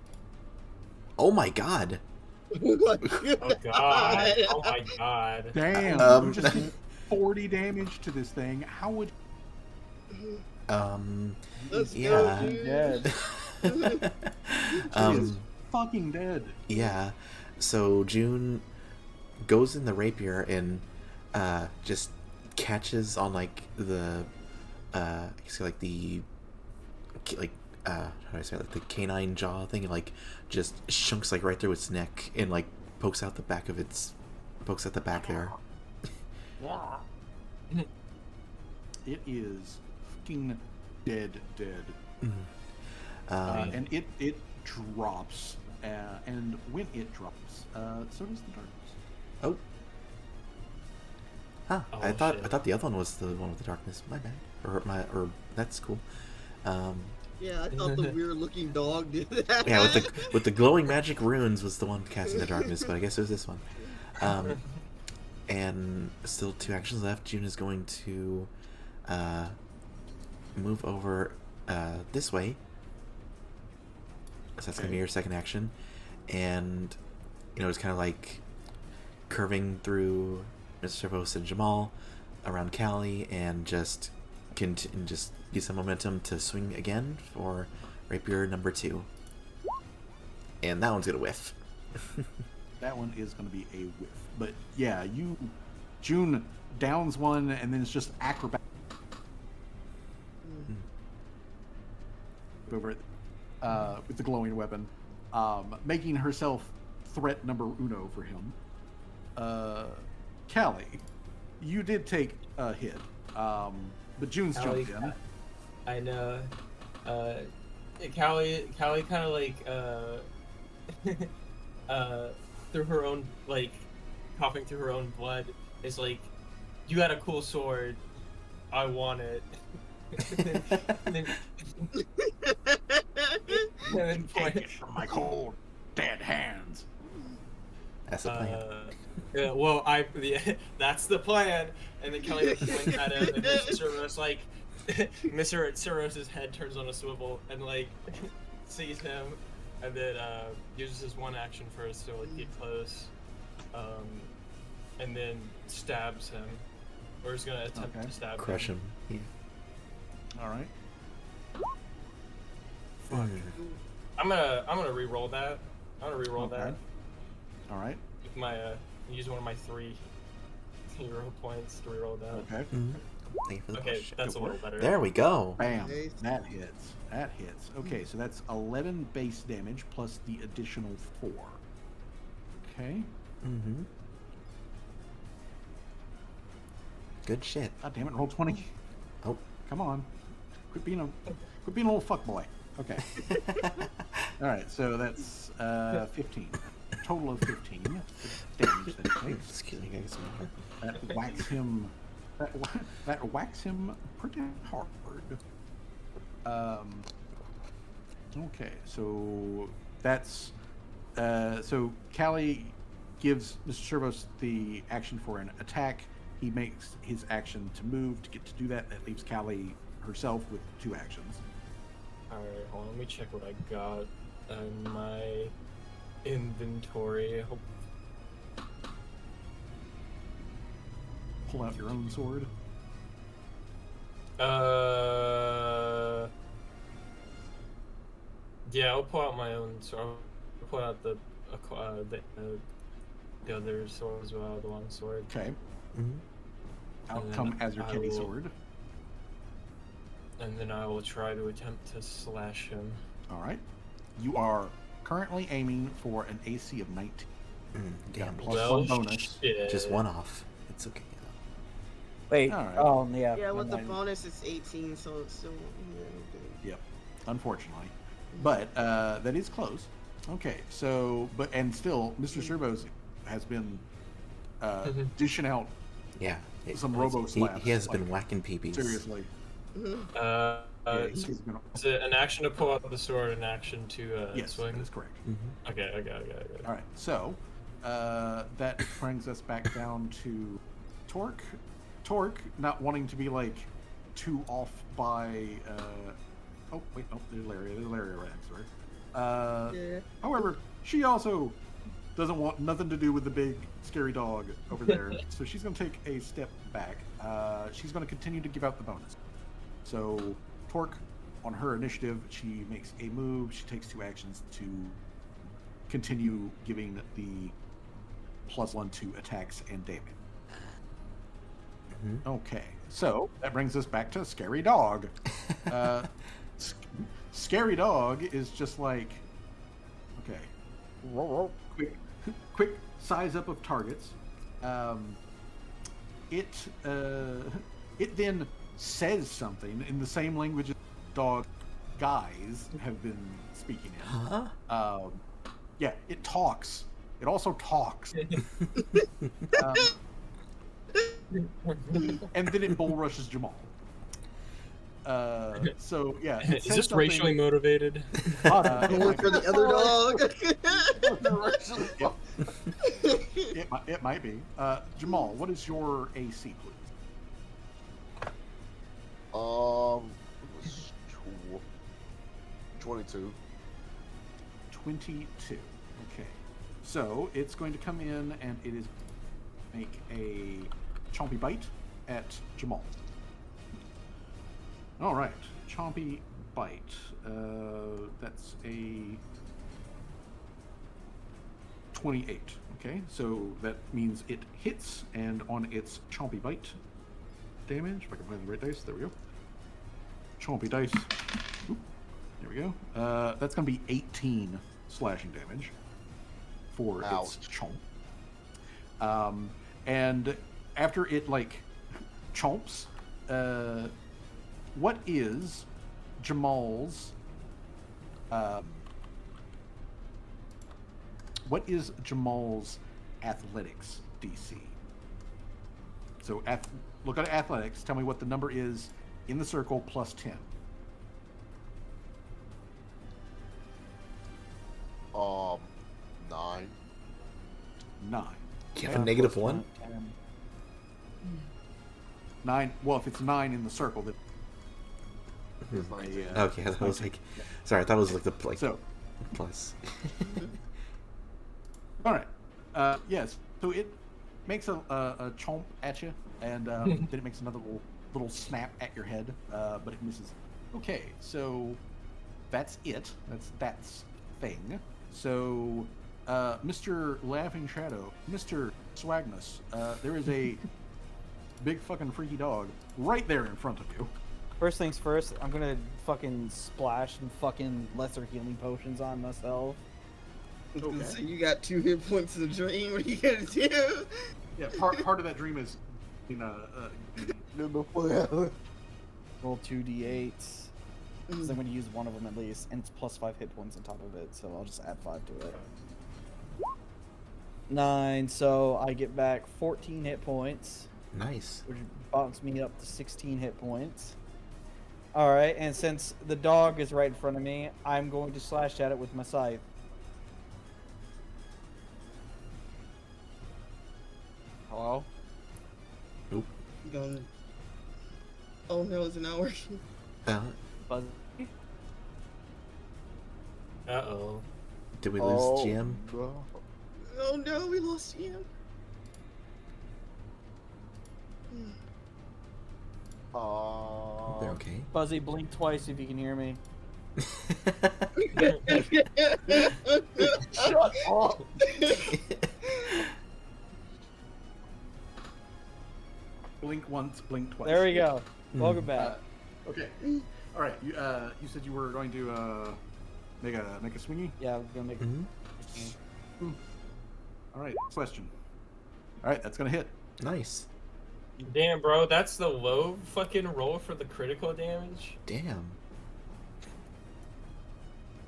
Oh my god. Oh god. Oh my god. Damn! You just did 40 damage to this thing. How would? Let's Yeah. go, dude. Dead. She is fucking dead. Yeah. So June goes in the rapier and just catches on like the like the how do I say it? Like the canine jaw thing, and like just shunks like right through its neck and like pokes out the back there. It is fucking dead. And it drops, and when it drops, so does the darkness. Oh. Huh. Oh, I thought shit. the other one was the one with the darkness. My bad. Or that's cool. Yeah, I thought the weird looking dog did that. Yeah, with the glowing magic runes was the one casting the darkness, but I guess it was this one. And still 2 actions left. June is going to move over this way. So that's gonna be your second action, and it's kind of like curving through Mr. Servos and Jamal around Callie, and just use some momentum to swing again for rapier number 2. And that one's gonna whiff. That one is going to be a whiff. But yeah, June downs one, and then it's just acrobat over it with the glowing weapon, making herself threat number uno for him. Callie, you did take a hit, but June's Callie, jumped in. I know. Callie kind of like through her own, like, coughing through her own blood, is like, "You got a cool sword. I want it." and then Take it from my cold, dead hands. That's the plan. Yeah, well, that's the plan. And then Kelly points at him, and Mr. Cerros, like, Mr. Cerros' head turns on a swivel and like sees him, and then uses his one action first to like get close, and then stabs him, or is gonna attempt to stab Crush him. Yeah. All right. I'm gonna re-roll that. I'm gonna re-roll that. All right. With my use one of my 3 hero points to re-roll that. Okay. Thank you for the Okay, push. that's a little better. There we go. Bam. Nice. That hits. That hits. Okay, so that's 11 base damage plus the additional 4. Okay. Mm-hmm. Good shit. God damn it! Roll 20. Oh. Come on. Quit being a little fuckboy. Okay. All right. So that's 15. Total of 15 damage that he takes. Excuse me, guys. That whacks him. That whacks him pretty hard. Okay, so that's so Callie gives Mr. Servos the action for an attack. He makes his action to move to get to do that. That leaves Callie herself with 2 actions. Alright, hold on, let me check what I got in my inventory. Pull out your own sword. Yeah, I'll pull out my own sword. I'll pull out the other sword as well, the long sword. Okay. Mm-hmm. Out And come then Azurketi sword. And then I will try to attempt to slash him. All right. You are currently aiming for an AC of 19. Damn. Plus 1 bonus. Shit. Just 1 off. It's okay. Wait. All right. Oh, yeah. Yeah, with the never mind. bonus, it's 18, so it's still. Yep. Unfortunately. But that is close. Okay, so and still, Mr. Servos has been dishing out Yeah. some robo slaps. He has been whacking peepees. Seriously. Uh, Yeah, he's been, is it an action to pull out the sword, an action to yes, swing? that is correct. Mm-hmm. Okay. All right, so that brings us back down to Torque. Torque, not wanting to be like too off by. Oh wait, no, there's Larry. There's Larry right next to her. Yeah. However, she also doesn't want nothing to do with the big scary dog over there, so she's going to take a step back. She's going to continue to give out the bonus. So Torque, on her initiative, she makes a move. She takes 2 actions to continue giving the +1 to attacks and damage. Mm-hmm. Okay, so that brings us back to Scary Dog. Scary Dog is just like, okay, quick size up of targets. It then says something in the same language dog guys have been speaking in. Huh? Yeah, it talks. It also talks. And then it bull rushes Jamal. So yeah, it Is says this something- racially motivated? it Going might for be. the other dog. It might be. Jamal, what is your AC, please? It was 22. 22. Okay. So it's going to come in and it is make a chompy bite at Jamal. All right, chompy bite. That's a 28. Okay, so that means it hits, and on its chompy bite damage, if I can find the right dice, there we go. Chompy dice. Oop, there we go. That's going to be 18 slashing damage for its chomp. And after it like chomps, what is Jamal's athletics DC? So look at athletics. Tell me what the number is in the circle plus 10. 9. 9. You have a -1? 9. Well, if it's 9 in the circle, then It's 19. Okay, I thought it was like. Sorry, I thought it was like the so. plus. All right. Yes. So it makes a chomp at you, and then it makes another little snap at your head, but it misses. Okay, so that's it. That's thing. So, Mr. Laughing Shadow, Mr. Swagnus, there is a big fucking freaky dog right there in front of you. First things first, I'm gonna fucking splash some fucking lesser healing potions on myself. Okay. So you got 2 hit points of the dream. What are you gonna do? Yeah, part of that dream is, Roll 2d8s. Because I'm gonna use one of them at least, and it's plus 5 hit points on top of it, so I'll just add 5 to it. 9, so I get back 14 hit points, Nice. which bumps me up to 16 hit points. Alright, and since the dog is right in front of me, I'm going to slash at it with my scythe. Hello? Gonna... Oh no, is it not working? Buzz? Uh-oh. Did we lose GM? No. Oh no, we lost him. They're okay. Buzzy, blink twice if you can hear me. Shut up. blink once, blink twice. There we go. Welcome back. Okay. All right. You said you were going to make a swingy. Yeah, I'm gonna make Mm-hmm. All right. Question. All right, that's gonna hit. Nice. Damn, bro, that's the low fucking roll for the critical damage. Damn.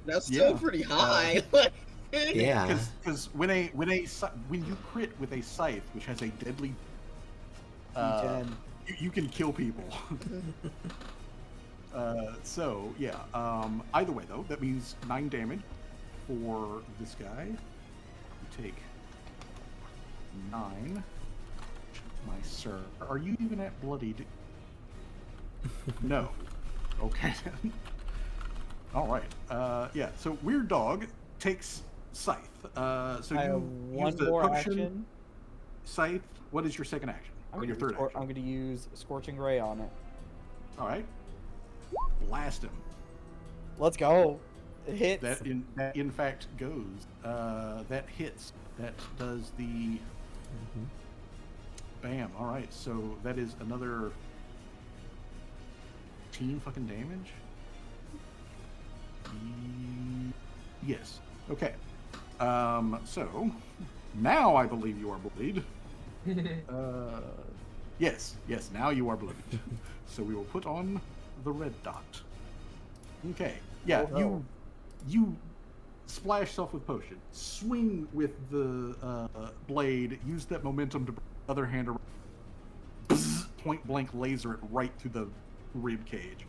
That's still Yeah. pretty high. Yeah. Because when you crit with a scythe, which has a deadly, D10. you can kill people. So yeah. Either way, though, that means 9 damage for this guy. You take 9, my sir. Are you even at bloodied? No. Okay. All right. Yeah. So weird dog takes scythe. So I have you one use the more potion action. scythe. What is your second action? Or your third action? I'm going to use Scorching Ray on it. All right. Blast him. Let's go. It hits. That in fact goes. That hits. That does the. Bam. All right. So that is another 18 fucking damage. Yes. Okay. So now I believe you are bloodied. Yes. Now you are bloodied. So we will put on the red dot. Okay. Yeah. Oh, no. You splash yourself with potion. Swing with the blade. Use that momentum to bring the other hand around. Bzz, point blank laser it right through the rib cage.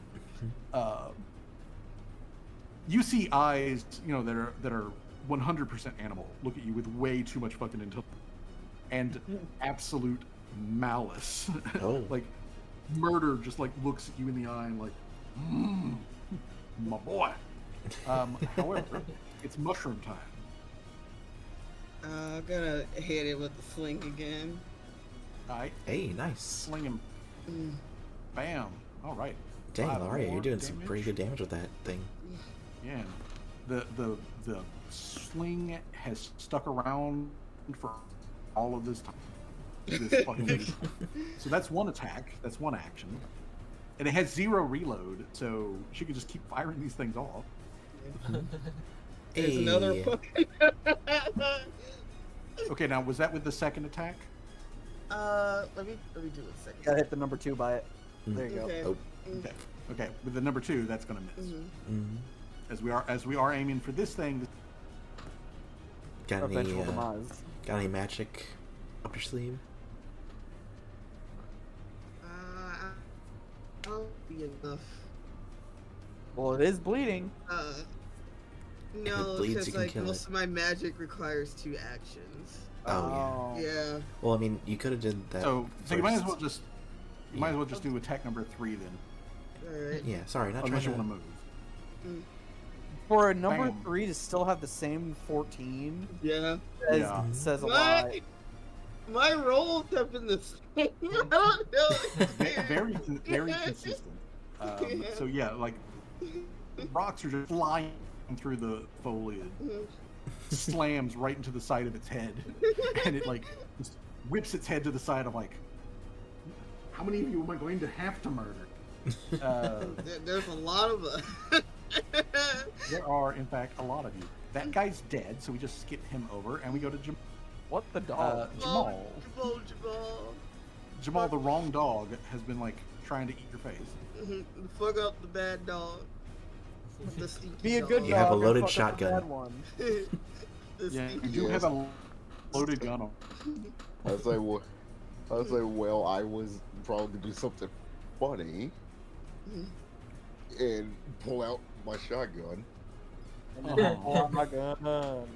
You see eyes, that are 100% animal. Look at you with way too much fucking intelligence and absolute malice. Oh. Like murder just like looks at you in the eye and like, my boy. However, it's mushroom time. I'm gonna hit it with the sling again. All right, Hey, nice. sling him. Mm. Bam. All right. Dang, 5 Laria, more you're doing some damage. pretty good damage with that thing. Yeah. The sling has stuck around for all of this time. This fucking so that's one attack. That's one action. And it has 0 reload, so she could just keep firing these things off. There's another Hey. fucking. Okay, now was that with the second attack? Let me do a second. Gotta hit the number 2 by it. There you go. Okay. Oh. Okay. Okay. With the number 2, that's gonna miss. Mhm. As we are aiming for this thing. Got any, Eventual demise. got any magic up your sleeve? I'll be enough. Well, it is bleeding. No, bleeds, because you can like kill most it. of my magic requires 2 actions. Oh, yeah. Yeah. Well, I mean, you could have did that. So you might as well first. just do attack number 3 then, Alright. Yeah, sorry, not unless you trying want to move. For a number Bam. 3 to still have the same 14 Yeah. Yeah. says a lot. My rolls have been the same. I don't know. Very consistent. So yeah, like rocks are just flying through the foliage, slams right into the side of its head, and it like just whips its head to the side of like, how many of you am I going to have to murder? There's a lot of us. There are, in fact, a lot of you. That guy's dead, so we just skip him over, and we go to What the dog? Jamal. Jamal. Jamal, the wrong dog, has been like trying to eat your face. Fuck up the bad dog. The stinky Be a dog. good You have a dog and loaded fuck up the shotgun. bad one. The Yeah, stinky you dog. have a loaded gun on. I was like, well, I was probably gonna do something funny and pull out my shotgun. Oh my god. All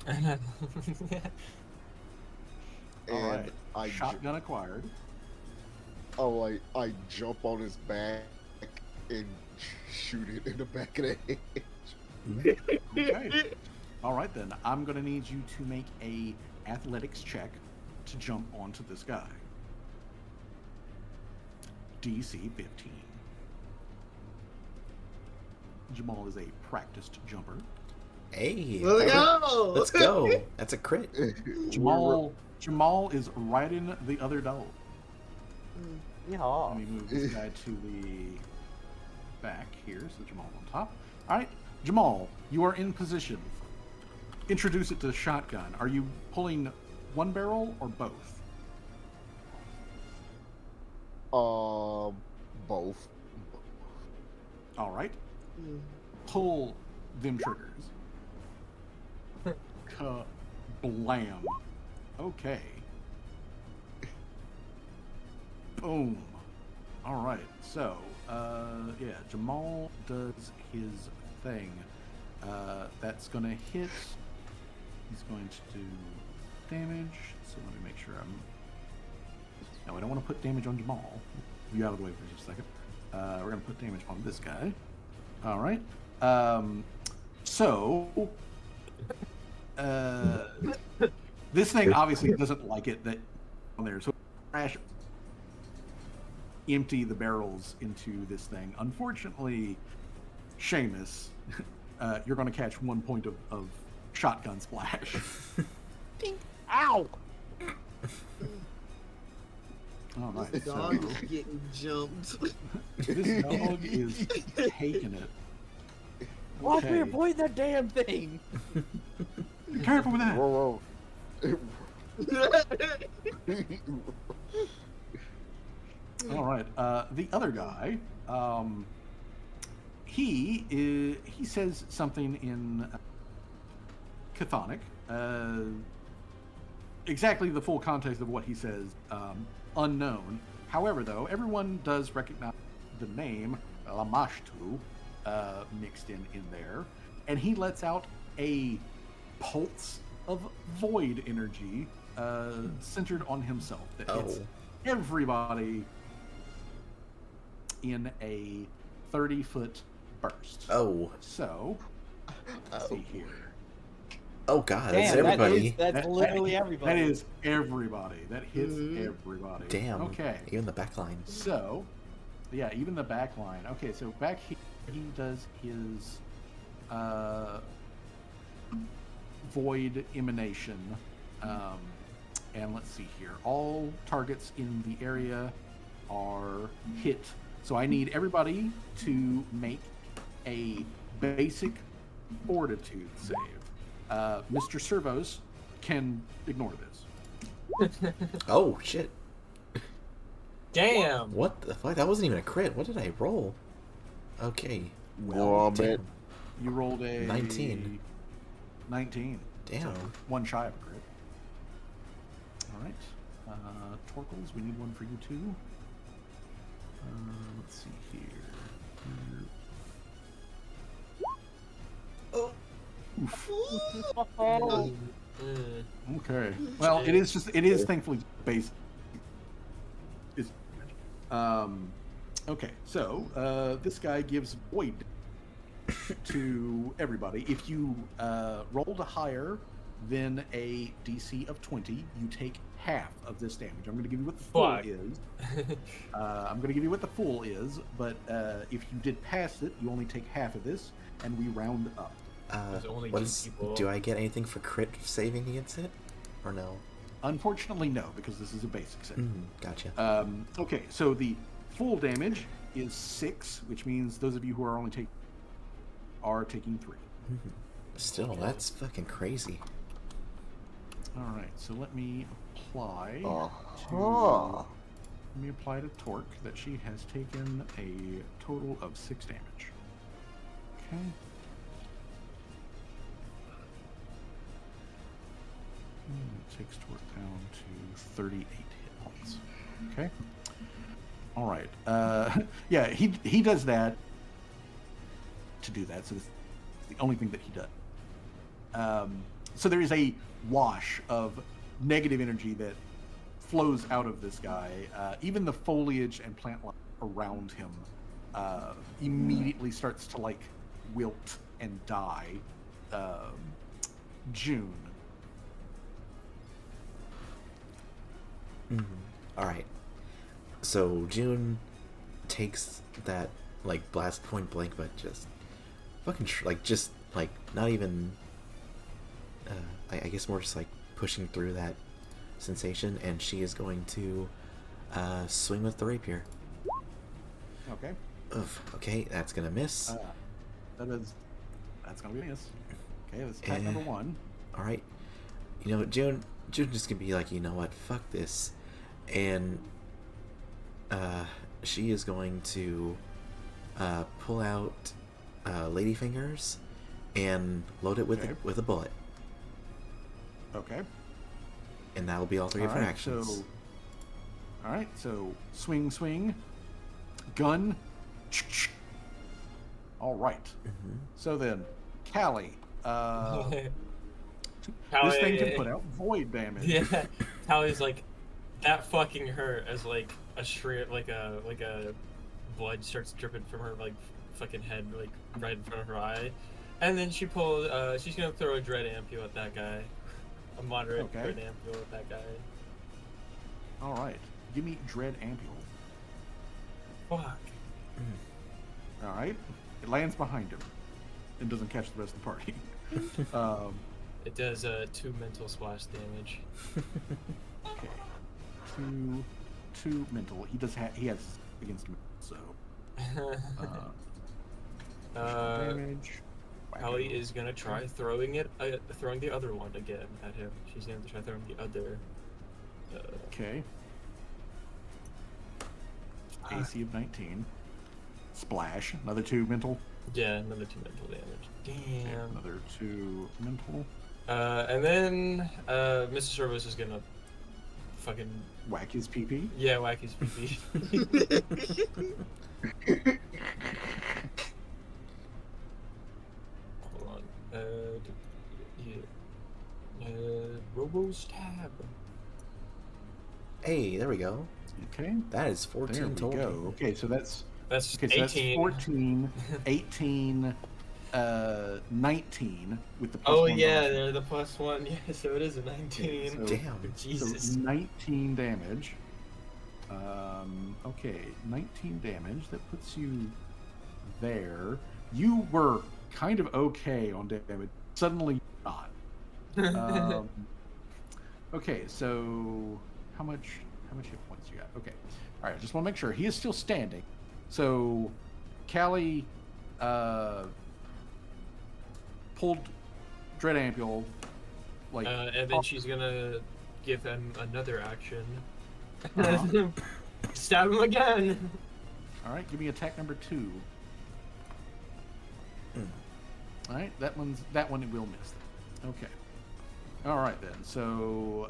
And right, I shotgun acquired. I jump on his back and shoot it in the back of the head. Okay. All right then. I'm gonna need you to make a athletics check to jump onto this guy. DC 15. Jamal is a practiced jumper. Hey, Let's go. let's go. That's a crit. Jamal is riding the other dog. Yeah. Let me move this guy to the back here, so Jamal's on top. All right, Jamal, you are in position. Introduce it to the shotgun. Are you pulling one barrel or both? Both. All right. Pull them triggers. Blam. Okay. Boom. All right. So, yeah, Jamal does his thing. That's going to hit. He's going to do damage. So let me make sure I'm... No, I don't want to put damage on Jamal. You out of the way for just a second. We're going to put damage on this guy. All right. So... this thing obviously doesn't like it that on there. So crash, empty the barrels into this thing. Unfortunately, Seamus, you're going to catch 1 point of shotgun splash. Ding. Ow! All right. This So dog is getting jumped. this dog is taking it. Watch me Okay. avoid that damn thing! Careful with that. Whoa, All right. The other guy, he says something in Chthonic. Exactly the full context of what he says, unknown. However, though, everyone does recognize the name Lamashtu mixed in there, and he lets out a pulse of void energy centered on himself that hits everybody in a 30-foot burst. Oh. So, let's see here. Oh God, Damn, that's everybody. That's literally everybody. That is everybody. That hits everybody. Damn. Okay. Even the back line. So, yeah, even the back line. Okay, so back here, he does his void emanation. And let's see here. All targets in the area are hit. So I need everybody to make a basic fortitude save. Mr. Servos can ignore this. Oh shit. Damn. What the fuck? That wasn't even a crit. What did I roll? Okay. Well, man. You rolled a 19. 19. Damn. So one shy of a crit. All right. Torkles, we need one for you too. Let's see here. Oh. Okay. Well, it is thankfully basic. Okay, so this guy gives void to everybody. If you rolled a higher than a DC of 20, you take half of this damage. I'm going to give you what the full Fuck. is. I'm going to give you what the full is, but if you did pass it, you only take half of this, and we round up. There's only What two is, people. do I get anything for crit saving against it? Or no? Unfortunately, no, because this is a basic save. Gotcha. Okay, so the full damage is 6, which means those of you who are only taking 3. Still, that's fucking crazy. All right, so let me apply Uh-huh. to Torque that she has taken a total of 6 damage. Okay. It takes Torque down to 38 hit points. Okay. All right. Yeah, he does that to do that. So this is the only thing that he does. So there is a wash of negative energy that flows out of this guy. Even the foliage and plant life around him immediately starts to like wilt and die. June. All right. So June takes that like blast point blank, but just fucking just like not even. I guess more just like pushing through that sensation, and she is going to swing with the rapier. Okay. Ugh, okay, that's gonna miss. That's gonna be a miss. Okay, that's attack number 1. All right. You know, June just gonna be like, you know what, fuck this, and she is going to pull out ladyfingers and load it with Okay. with a bullet. Okay. And that'll be all three of her actions. All right, so swing, swing, gun. All right. Mm-hmm. So then, Callie. This Callie- thing can put out void damage. Yeah, Tallie's like, that fucking hurt, as like a shriek, like a blood starts dripping from her like fucking head, like right in front of her eye, and then she pulls. She's gonna throw a dread ampule at that guy, a moderate dread ampule at that guy. All right, give me dread ampule. Fuck. All right, it lands behind him and doesn't catch the rest of the party. It does 2 mental splash damage. Okay, two mental. He has against him, so damage. Callie is gonna try throwing the other one again at him. She's gonna try throwing the other. Okay. AC of 19. Splash. Another 2 mental. Yeah, another 2 mental damage. Okay, Damn. another 2 mental. And then Mr. Servos is gonna fucking Whack his PP. yeah whack his PP. Hold on. Robo stab. Hey, there we go. Okay. That is 14 There we total. go. Okay, so that's That's okay. So 18. that's 14, 18, 19 with the plus Oh one yeah, bonus. they're the +1. Yeah, so it is a 19. So- Damn. Jesus. So 19 damage. Okay, 19 damage. That puts you there. You were kind of okay on damage. Suddenly, not. Okay, so how much hit points you got? Okay, all right. Just want to make sure he is still standing. So, Callie pulled Dread Ampule, like, And then she's gonna give him another action. Uh-huh. Stab him again. all right. Give me attack number 2. All right, that one it will miss. Okay. All right then. So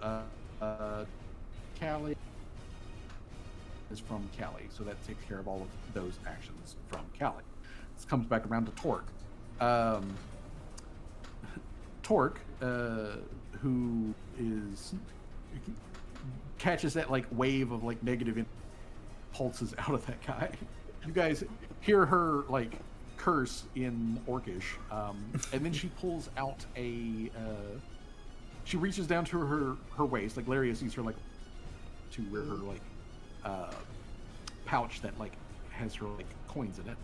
Callie is from Callie, so that takes care of all of those actions from Callie. This comes back around to Torque. Torque, who catches that like wave of like negative pulses out of that guy. You guys hear her like curse in Orcish, and then she pulls out she reaches down to her waist, like Laria sees her like to where her like pouch that like has her like coins in it,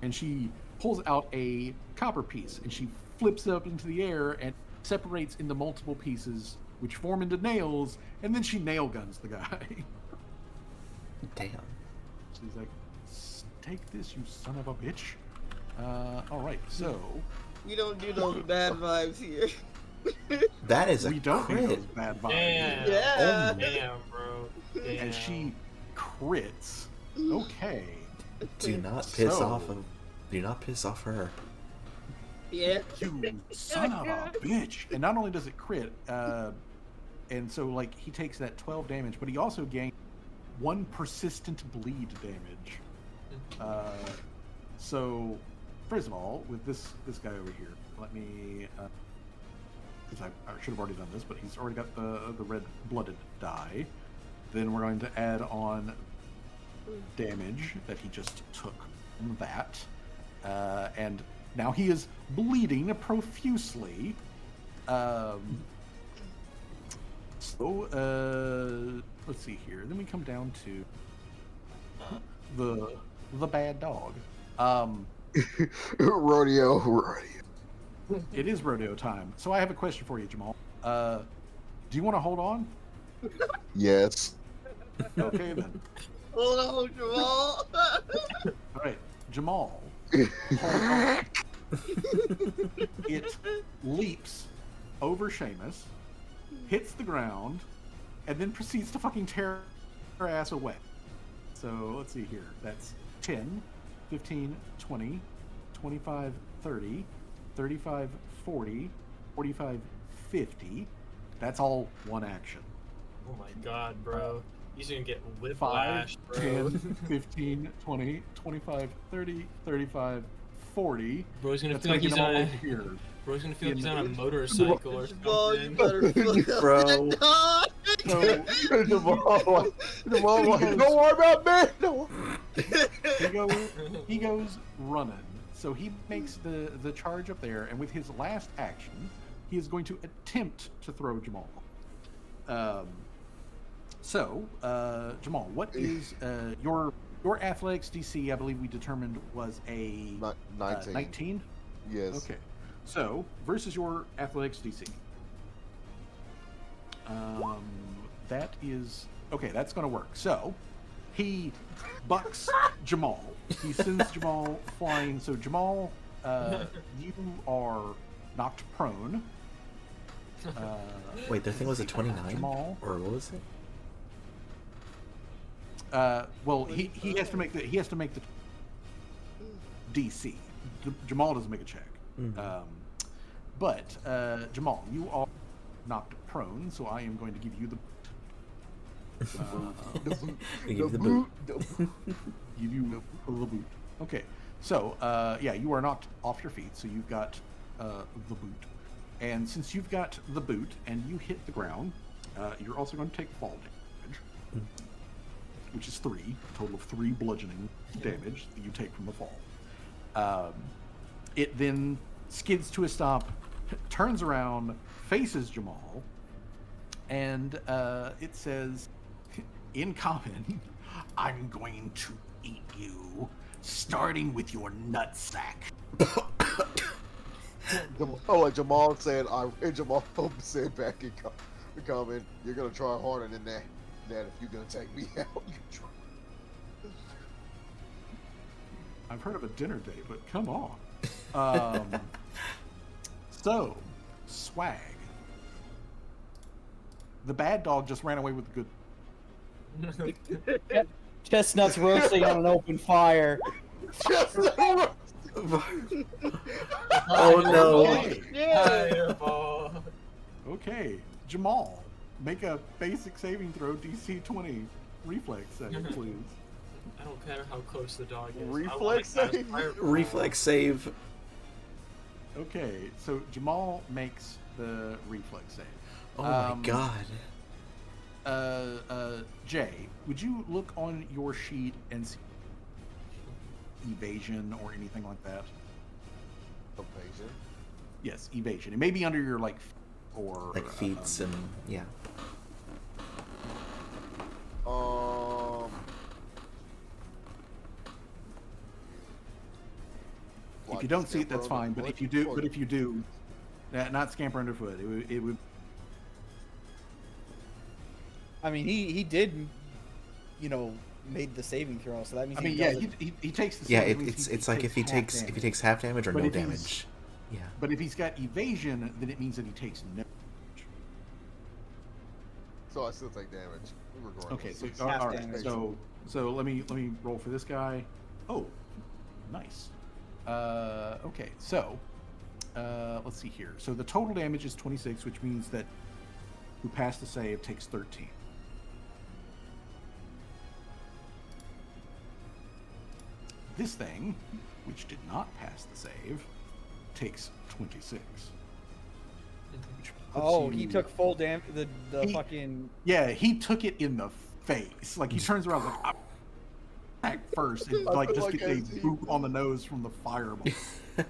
and she pulls out a copper piece and she flips it up into the air and separates into multiple pieces which form into nails, and then she nail guns the guy. Damn. She's like, take this, you son of a bitch. All right, so We don't do those bad vibes here. That is a we don't crit. do those bad vibes. Damn. Yeah. Damn, bro. Damn. And she crits. Okay. Do not piss So- off of. Do not piss off her. Yeah. You son of a bitch. And not only does it crit, and so like he takes that 12 damage, but he also gains 1 persistent bleed damage. So first of all, with this guy over here, let me because I should have already done this, but he's already got the red blooded die. Then we're going to add on damage that he just took from that, and now he is bleeding profusely. Let's see here. Then we come down to the bad dog. Rodeo. It is rodeo time. So I have a question for you, Jamal. Do you want to hold on? Yes. Okay then. Hold on, Jamal. All right, Jamal. Hold on. It leaps over Seamus, hits the ground, and then proceeds to fucking tear her ass away. So let's see here. That's 10, 15, 20, 25, 30, 35, 40, 45, 50. That's all one action. Oh my god, bro. He's gonna get 5, whiplash, bro. 10, 15, 20, 25, 30, 35, 40. Bro's gonna That's feel like gonna he's get on them all a into here. Bro's gonna feel like In- he's on a motorcycle or Jamal, you something. better fuck Bro. up that dog. So Jamal, like, don't worry about me. he goes running. So he makes the charge up there, and with his last action, he is going to attempt to throw Jamal. Jamal, what is your athletics DC? I believe we determined was a 19. 19. Yes. Okay. So versus your athletics DC. That is okay. That's going to work. So he bucks Jamal. He sends Jamal flying. So Jamal, you are knocked prone. Wait, the thing was a 29? Jamal. Or what was it? Well, he has to make the DC. Jamal doesn't make a check. Mhm. But Jamal, you are knocked prone, so I am going to give you the They give you the boot. give you the boot. Okay, so yeah, you are knocked off your feet, so you've got the boot. And since you've got the boot and you hit the ground, you're also going to take fall damage, which is 3, a total of 3 bludgeoning damage that you take from the fall. It then skids to a stop, turns around, faces Jamal, and it says, in common, I'm going to eat you, starting with your nutsack. Jamal said, Jamal said back in comment, you're going to try harder than that if you're going to take me out. You try. I've heard of a dinner date, but come on. So, swag. The bad dog just ran away with the good. Chestnuts roasting on an open fire. Oh no. Okay. Fireball. Okay, Jamal, make a basic saving throw, DC 20, reflex save, please. I don't care how close the dog is. Reflex I want to save? cast Fireball. Reflex save. Okay, so Jamal makes the reflex save. Oh my god. Jay, would you look on your sheet and see evasion or anything like that? Evasion? Yes, evasion. It may be under your or Like feats and yeah. If you don't see it, that's fine. But if you do, not scamper underfoot. It would. I mean, he did, made the saving throw, so that means. I mean, yeah, he takes the. Yeah, saving, it's like if he takes half damage or But no if he's- damage. Yeah. But if he's got evasion, then it means that he takes no damage. So I still take damage. Regardless. Okay, so It's all half right, damage. so let me roll for this guy. Oh, nice. Okay, so let's see here. So the total damage is 26, which means that who passed the save takes 13. This thing, which did not pass the save, takes 26. Which puts he you- took full damage. The He- fucking. Yeah, he took it in the face. Like he turns around like I'm attack first and like just gets a as he- boop on the nose from the fireball. I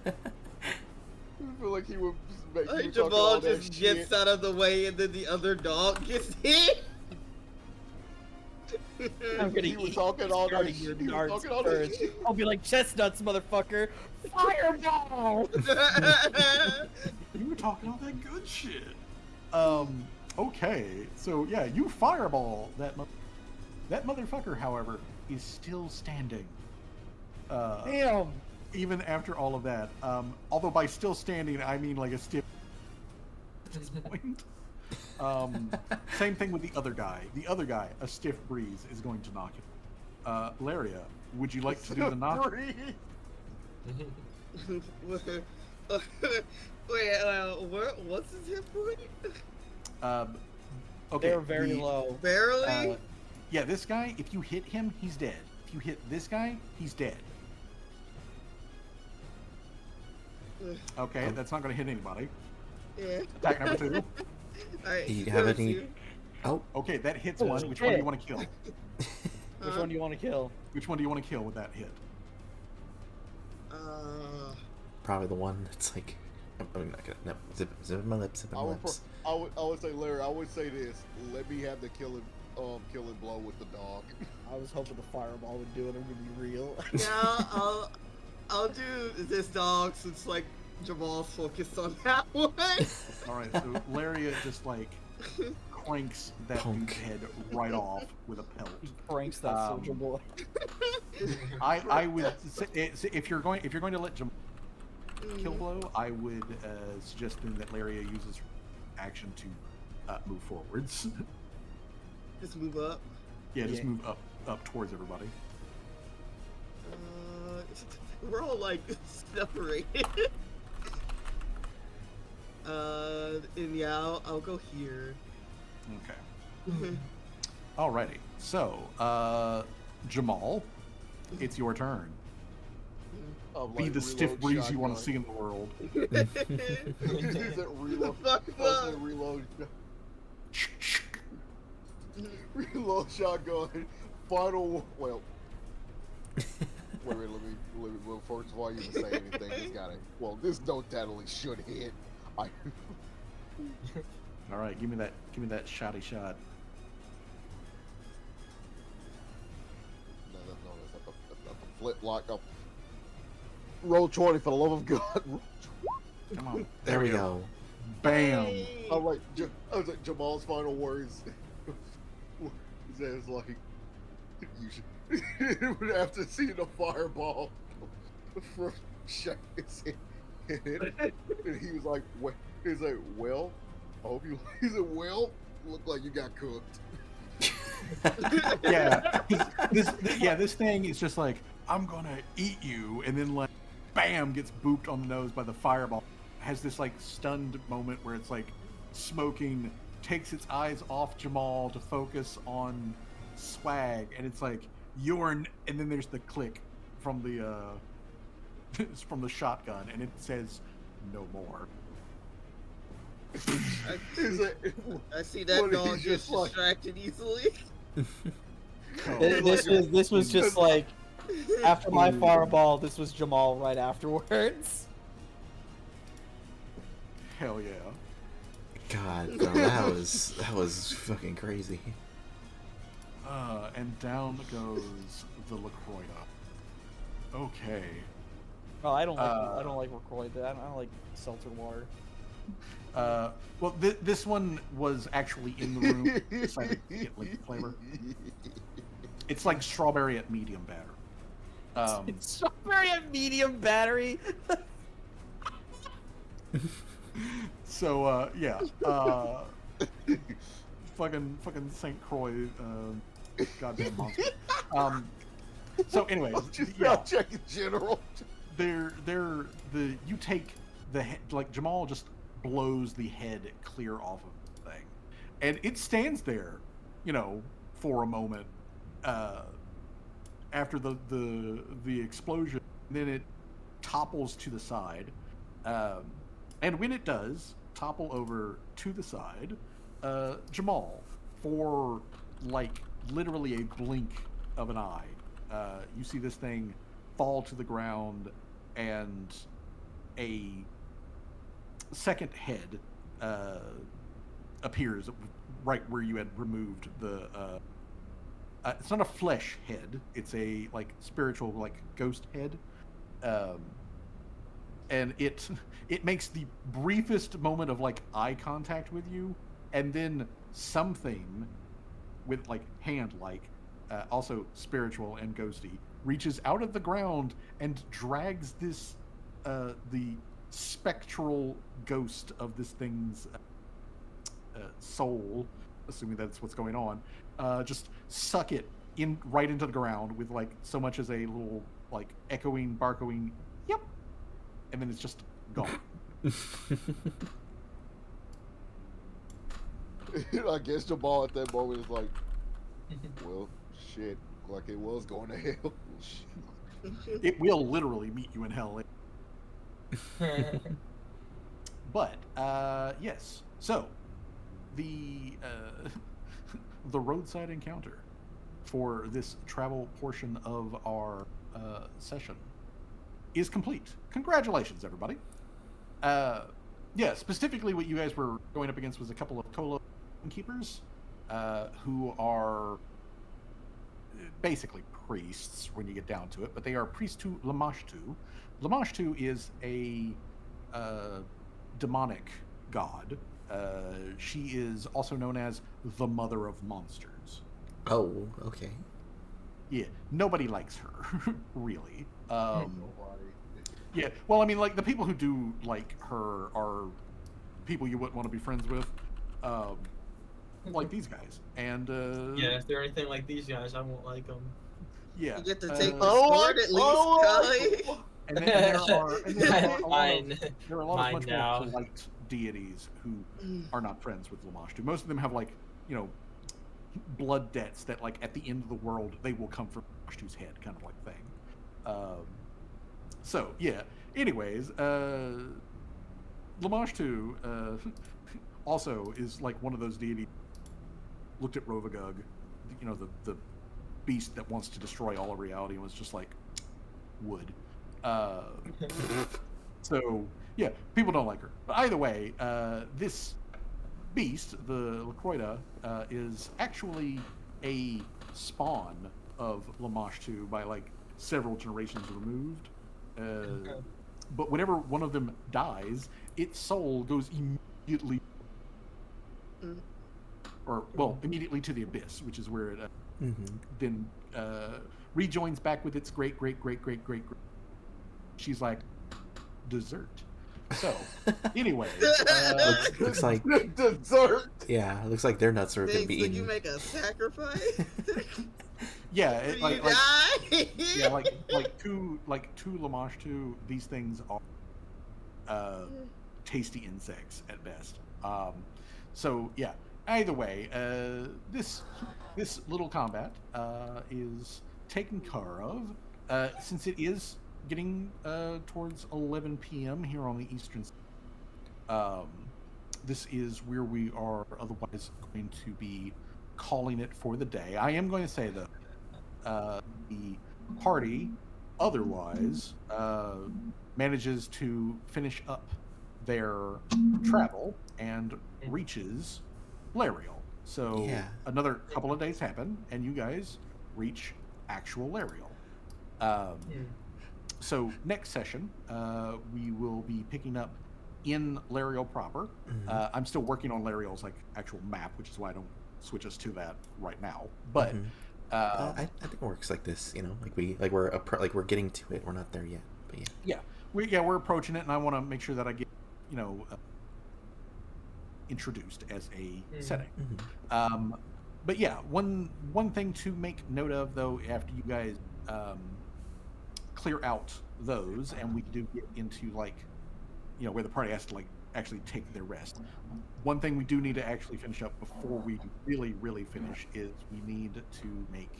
feel like he would make you talking Jamal all that just shit. gets out of the way and then the other dog gets hit. I'm gonna He was eat talking all that starting shit. your He was darts talking all that first. shit. I'll be like, chestnuts, motherfucker! Fireball! You were talking all that good shit. Okay, so yeah, you fireball that motherfucker. However, is still standing. Damn! Even after all of that. Although by still standing, I mean like a stiff at this point. Same thing with the other guy. The other guy, a stiff breeze is going to knock him. Laria, would you like to do the knock? Wait, what's his hit point? Okay, They're very low. Barely? yeah, this guy, if you hit him, he's dead. If you hit this guy, he's dead. Okay, that's not going to hit anybody. Yeah. Attack number 2. Alright. Do you have let's any- see. Oh, Okay, that hits Oh, one. Which one do you want to kill? Which one do you want to kill? Which one do you want to kill with that hit? probably the one that's like. I'm not gonna. No, zip my lips, zip my lips. I would say, Larry. I would say this. Let me have the killing blow with the dog. I was hoping the fireball would do it. I'm gonna be real. Yeah, I'll do this dog since like Jamal's focused on that one. All right, so Lariat just like cranks that Punk. dude's head right off with a pelt. Pranks that soldier boy. I would say, if you're going to let Jamal kill blow, I would suggest then that Laria uses action to move forwards. Just move up. Yeah, just Yeah. move up towards everybody. We're all like separated. And yeah, I'll go here. Okay. Alrighty. So, Jamal, it's your turn. Be the stiff breeze you want to see in the world. Is it reload? Fuck I was gonna reload. Reload shotgun. Final. Well. Wait, let me. Well, first of all, you can say anything. This got it. Well, this no totally should hit. All right, give me that shotty shot. No, that's not the flip lock. Oh. Roll 20 for the love of God. Come on. There we go. Bam. Hey. I'm like, I was like, Jamal's final words. He says like, you should after seeing the fireball from Shaq's head, and he was like, "What?" He's like, "Well, I hope you." He said, "Well, look like you got cooked." Yeah. This thing is just like, I'm gonna eat you, and then like, bam, gets booped on the nose by the fireball. Has this like stunned moment where it's like smoking, takes its eyes off Jamal to focus on Swag, and it's like and then there's the click from the from the shotgun, and it says no more. He's like, I see that What, dog he's gets just like- distracted easily. This was just like after my fireball. This was Jamal right afterwards. Hell yeah. God, bro, that was fucking crazy. And down goes the LaCroix. Okay. Oh, I don't like LaCroix. I don't like seltzer water. Well, this one was actually in the room. Decided to get like flavor. It's like strawberry at medium batter. It's strawberry at medium battery. So yeah. Fucking St. Croix. Goddamn monster. So anyways, just yeah. check in general. You take the head, like Jamal just blows the head clear off of the thing, and it stands there, for a moment after the explosion. Then it topples to the side, and when it does topple over to the side, Jamal, for like literally a blink of an eye, you see this thing fall to the ground, and a second head appears right where you had removed the it's not a flesh head, it's a like spiritual like ghost head, and it makes the briefest moment of like eye contact with you, and then something with like hand like also spiritual and ghosty reaches out of the ground and drags this the spectral ghost of this thing's soul, assuming that's what's going on, just suck it in right into the ground with like so much as a little like echoing barking yep, and then it's just gone. I guess Jamal at that moment is like, well, shit, like it was going to hell. It will literally meet you in hell. But yes, so the the roadside encounter for this travel portion of our session is complete. Congratulations, everybody. Yeah, specifically what you guys were going up against was a couple of Kolo keepers who are basically priests when you get down to it, but they are priests to Lamashtu. Lamashtu is a demonic god. She is also known as the Mother of Monsters. Oh, okay. Yeah, nobody likes her, really. Nobody. Yeah, well, I mean, like, the people who do like her are people you wouldn't want to be friends with, like these guys. And Yeah, if they're anything like these guys, I won't like them. yeah, You get to take the Oh, sword at least, Kai. and there are a lot Mine. of, there are a lot Mine of much now. more polite deities who are not friends with Lamashtu. Most of them have, like, you know, blood debts that, like, at the end of the world they will come from Lamashtu's head, kind of like thing. So yeah. Anyways, Lamashtu also is like one of those deities. Looked at Rovagug, you know, the beast that wants to destroy all of reality, and was just like, wood. So yeah, people don't like her. But either way, this beast, the Lacroida, is actually a spawn of Lamashtu by like several generations removed. But whenever one of them dies, its soul goes immediately, immediately to the abyss, which is where it then rejoins back with its great. She's like, dessert. So, anyway, looks like dessert. yeah, looks like their nuts are gonna be So eaten. you make a sacrifice? yeah, it, You like die? yeah, like two Lamashtu, these things are tasty insects at best. So yeah. Either way, this little combat is taken care of since it is getting towards 11 p.m. here on the Eastern. This is where we are otherwise going to be calling it for the day. I am going to say though, the party otherwise manages to finish up their travel and reaches Lariel. So Yeah. another couple of days happen, and you guys reach actual Lariel. So next session, we will be picking up in Lariel proper. I'm still working on Lariel's like actual map, which is why I don't switch us to that right now. But I think it works like this, you know, we're getting to it. We're not there yet, but yeah. We're approaching it, and I want to make sure that I get, you know, introduced as a setting. But yeah, one thing to make note of though, after you guys clear out those, and we do get into like, you know, where the party has to like actually take their rest. One thing we do need to actually finish up before we really finish is we need to make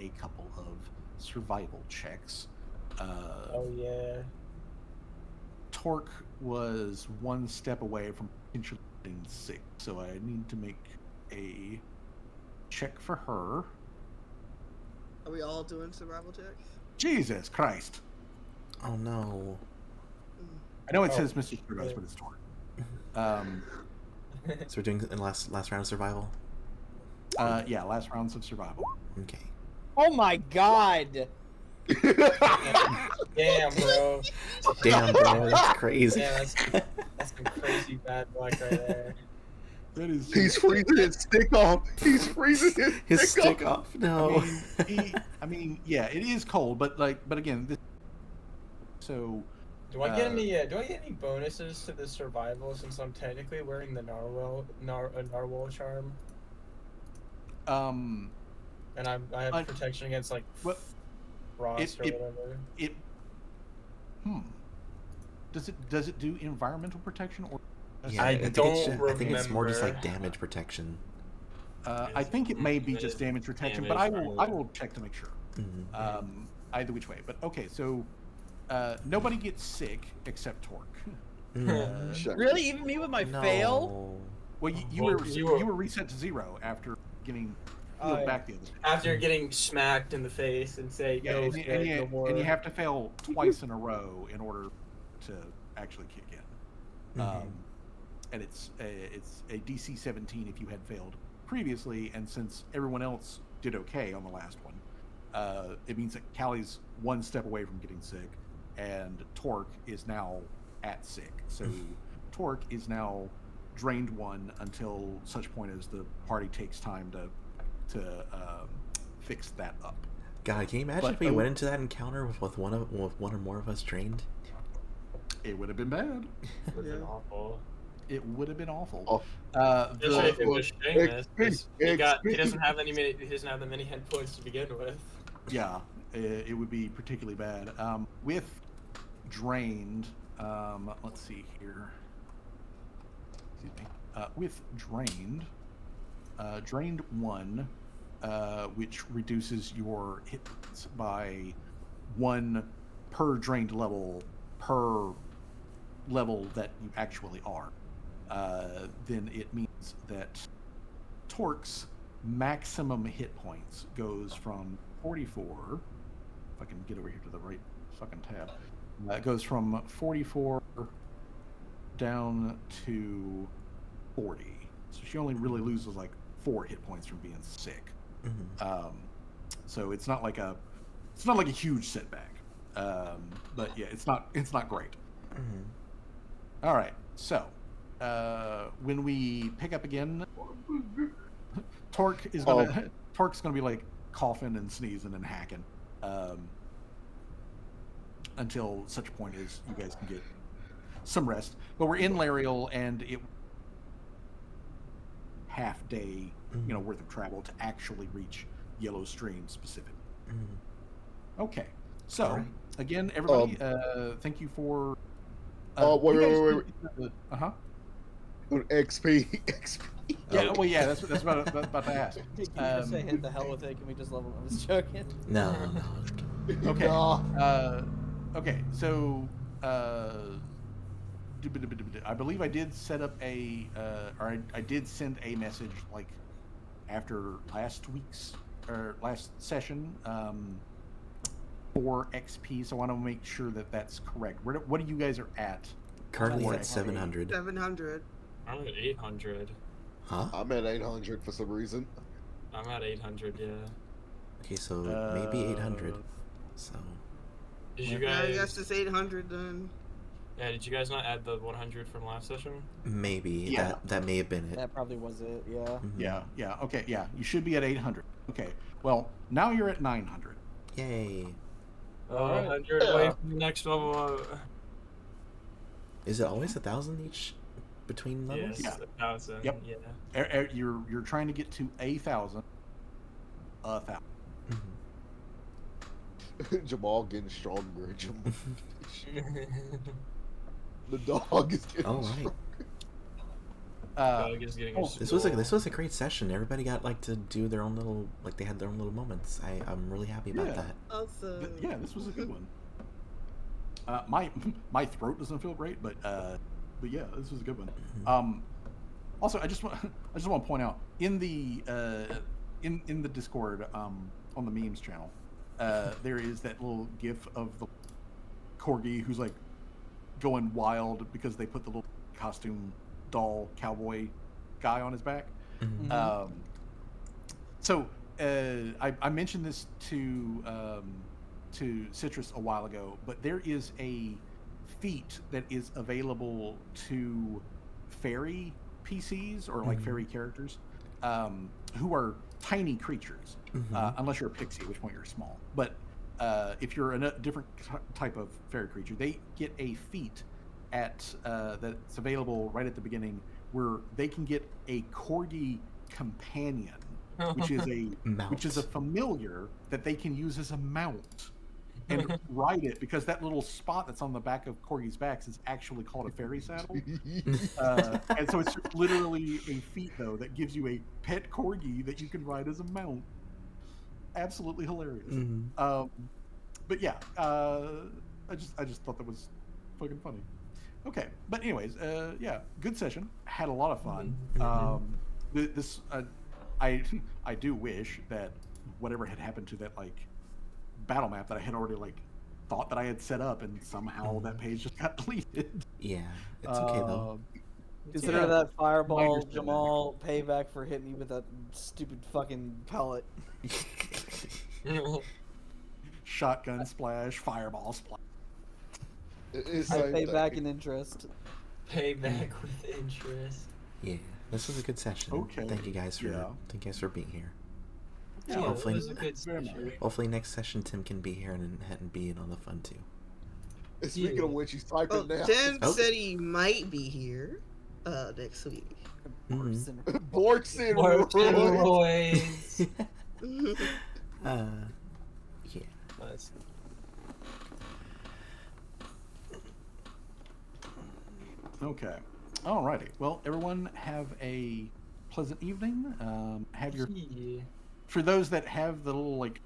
a couple of survival checks. Oh yeah. Torque was one step away from potentially getting sick, so I need to make a check for her. Are we all doing survival checks? Jesus Christ! Oh no. I know it says Mr. Screwdriver, but it's Torque. So we're doing the last round of survival. Yeah, last rounds of survival. Okay. Oh my god! Damn, bro. Damn, bro, that's crazy. Yeah, that's some crazy bad luck right there. That is. He's freezing his stick off. He's freezing His stick off. off. No. I mean, yeah, it is cold, but again, this. So. Do I get any bonuses to this survival since I'm technically wearing the narwhal charm? And I have protection against like frost or whatever. does it do environmental protection or? Yeah, I I think don't I think it's more just like remember. damage protection. I think it may be It just is damage protection, but damage I will check to make sure. Mm-hmm. Either which way. But okay, so nobody gets sick except Torque. Mm. Really, even me with my fail? No. Well, you Well, were reset to 0 after getting Oh, healed yeah. back the other day. After getting smacked in the face and say Yeah, no, and, sick, and, you, no more. and you have to fail twice in a row in order to actually kick in. Mhm. And it's a DC 17 if you had failed previously, and since everyone else did okay on the last one, it means that Callie's one step away from getting sick, and Torque is now at sick. So Torque is now drained 1 until such point as the party takes time to fix that up. God, can you imagine But if we went into that encounter with one or more of us drained? It would have been bad. It would have been awful. It would have been awful. Oh. Especially if it was Seamus, 'cause he XP. doesn't have he doesn't have that many hit points to begin with. Yeah, it would be particularly bad. With drained, let's see here. Excuse me. With drained, drained 1, which reduces your hit points by 1 per drained level per level that you actually are. Then it means that Torque's maximum hit points goes from 44. If I can get over here to the right fucking tab, it goes from 44 down to 40. So she only really loses like 4 hit points from being sick. Mm-hmm. So it's not like a huge setback. But yeah, it's not great. Mm-hmm. All right, so when we pick up again, Torque's gonna be like coughing and sneezing and hacking until such point as you guys can get some rest. But we're in Lariel, and it half day, worth of travel to actually reach Yellow Stream specifically. Mm-hmm. Okay, so All right. again, everybody, thank you for. Wait. Uh-huh. XP. Yeah, well, yeah, that's about to ask. Can you just say hit the hell with it? Can we just level? I'm just joking. No. Okay. No. Okay. So, I believe I did set up or I did send a message like after last session for XP. So I want to make sure that that's correct. What do you guys are at? Currently for at XP? 700. 700. I'm at 800. Huh? I'm at 800 for some reason. I'm at 800. Yeah. Okay, so maybe 800. So. Did you Yeah, I guys? guess it's 800 then. Yeah. Did you guys not add the 100 from last session? Maybe. Yeah. That may have been it. That probably was it. Yeah. Mhm. Yeah. Okay. Yeah. You should be at 800. Okay. Well, now you're at 900. Yay. Alright. 100 away from the next level. Is it always 1,000 each between levels? Yes, 1,000. Yep. Yeah. You're trying to get to 1,000. 1,000. Mhm. Jamal getting stronger. The dog is getting All right. stronger. Dog is getting a This was a great session. Everybody got to do their own little they had their own little moments. I'm really happy about Yeah. that. Also. Yeah, this was a good one. My throat doesn't feel great, but yeah, this was a good one. Mhm. Also, I just want to point out in the in the Discord on the memes channel, there is that little GIF of the corgi who's like going wild because they put the little costume doll cowboy guy on his back. Mhm. So I mentioned this to Citrus a while ago, but there is a feat that is available to fairy PCs or like fairy characters who are tiny creatures, unless you're a pixie, at which point you're small. But if you're a different type of fairy creature, they get a feat that's available right at the beginning where they can get a corgi companion, which is a Mount. familiar that they can use as a mount. and ride it, because that little spot that's on the back of corgis' backs is actually called a fairy saddle. And so it's just literally a feat, though, that gives you a pet corgi that you can ride as a mount. Absolutely hilarious. Mhm. But yeah, I just thought that was fucking funny. Okay, but anyways, yeah, good session. Had a lot of fun. This I I do wish that whatever had happened to that like battle map that I had already like thought that I had set up, and somehow that page just got deleted. Yeah, it's okay though. Consider Yeah, that fireball, understand that. Jamal, payback for hitting me with that stupid fucking pellet. Shotgun splash, fireball splash. It's I same pay thing. back in interest. Pay back with interest. Yeah, this was a good session. Okay, Thank you guys for yeah. being here. Yeah, hopefully- it was a good Very much. session. Hopefully next session Tim can be here and be in on the fun too. And speaking of which, he's typing now. Tim Oh. said he might be here next week. Mhm. Borkson Royce. Yeah. Nice. Okay. Alrighty. Well, everyone have a pleasant evening. Have your Yeah. for those that have the little like,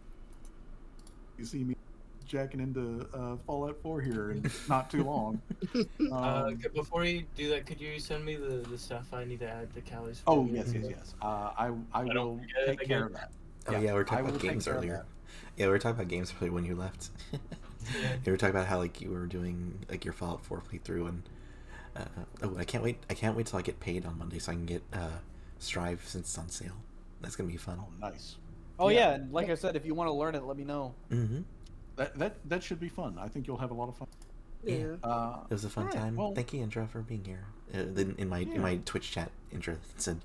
you see me jacking into Fallout 4 here in not too long. Before you do that, could you send me the stuff I need to add to Callie's? Oh folder? yes. I don't will forget it take care again. of that. Oh yeah, we were I talking will about take games care of earlier. that. Yeah, we were talking about games earlier when you left. Yeah. You were talking about how like you were doing like your Fallout 4 playthrough, and I can't wait till I get paid on Monday so I can get Strive since it's on sale. That's gonna be fun. Oh, nice. Oh Yeah. yeah, and like I said, if you want to learn it, let me know. Mm-hmm. That should be fun. I think you'll have a lot of fun. Yeah. It was a fun alright, time. well- Thank you, Indra, for being here. In my Twitch chat, Indra said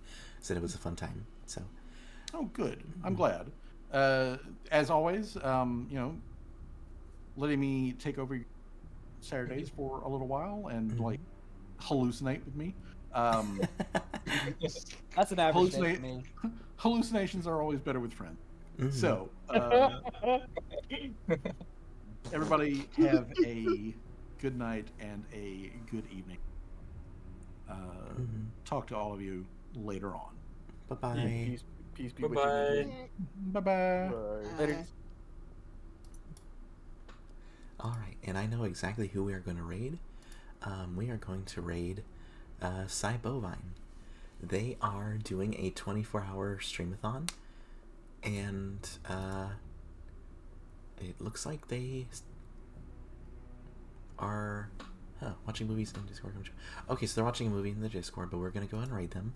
it was a fun time. So Oh, good. I'm glad. As always, letting me take over Saturdays for a little while and like hallucinate with me. That's an average day Hallucinate- for me. Hallucinations are always better with friends. Mhm. So, everybody have a good night and a good evening. Talk to all of you later on. Bye bye. Yeah, peace be with you. Bye-bye. Bye-bye. Later. All right, and I know exactly who we are going to raid. We are going to raid Cy Bovine. They are doing a 24-hour streamathon, and it looks like they are watching movies in Discord. Okay, so they're watching a movie in the Discord, but we're going to go ahead and raid them.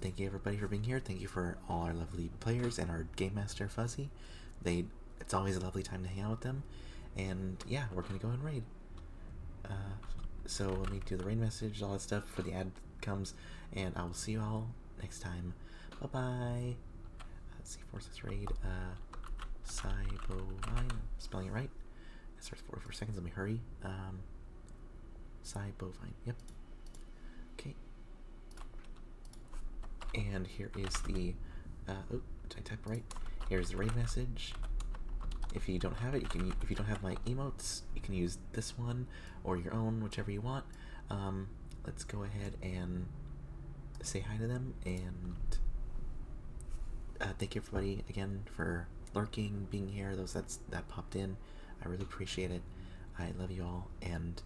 Thank you everybody for being here. Thank you for all our lovely players and our Game Master Fuzzy. It's always a lovely time to hang out with them. And yeah, we're going to go ahead and raid. So let me do the raid message, all that stuff before the ad comes, and I will see you all next time. Bye bye. Let's see, forces raid. Cybovine, spelling it right. It starts 44 seconds. Let me hurry. Cybovine. Yep. Okay. And here is the. Did I type right? Here's the raid message. If you don't have it, if you don't have my emotes, you can use this one or your own, whichever you want. Let's go ahead and say hi to them, and thank you everybody again for lurking, being here. Those that popped in, I really appreciate it. I love you all, and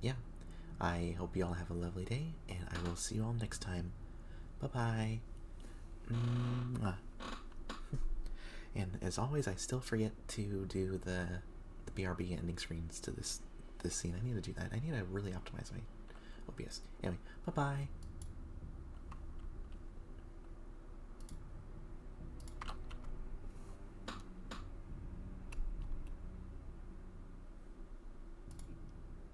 yeah, I hope you all have a lovely day, and I will see you all next time. Bye bye. And as always, I still forget to do the BRB ending screens to this scene. I need to do that. I need to really optimize my OBS. Anyway, bye bye.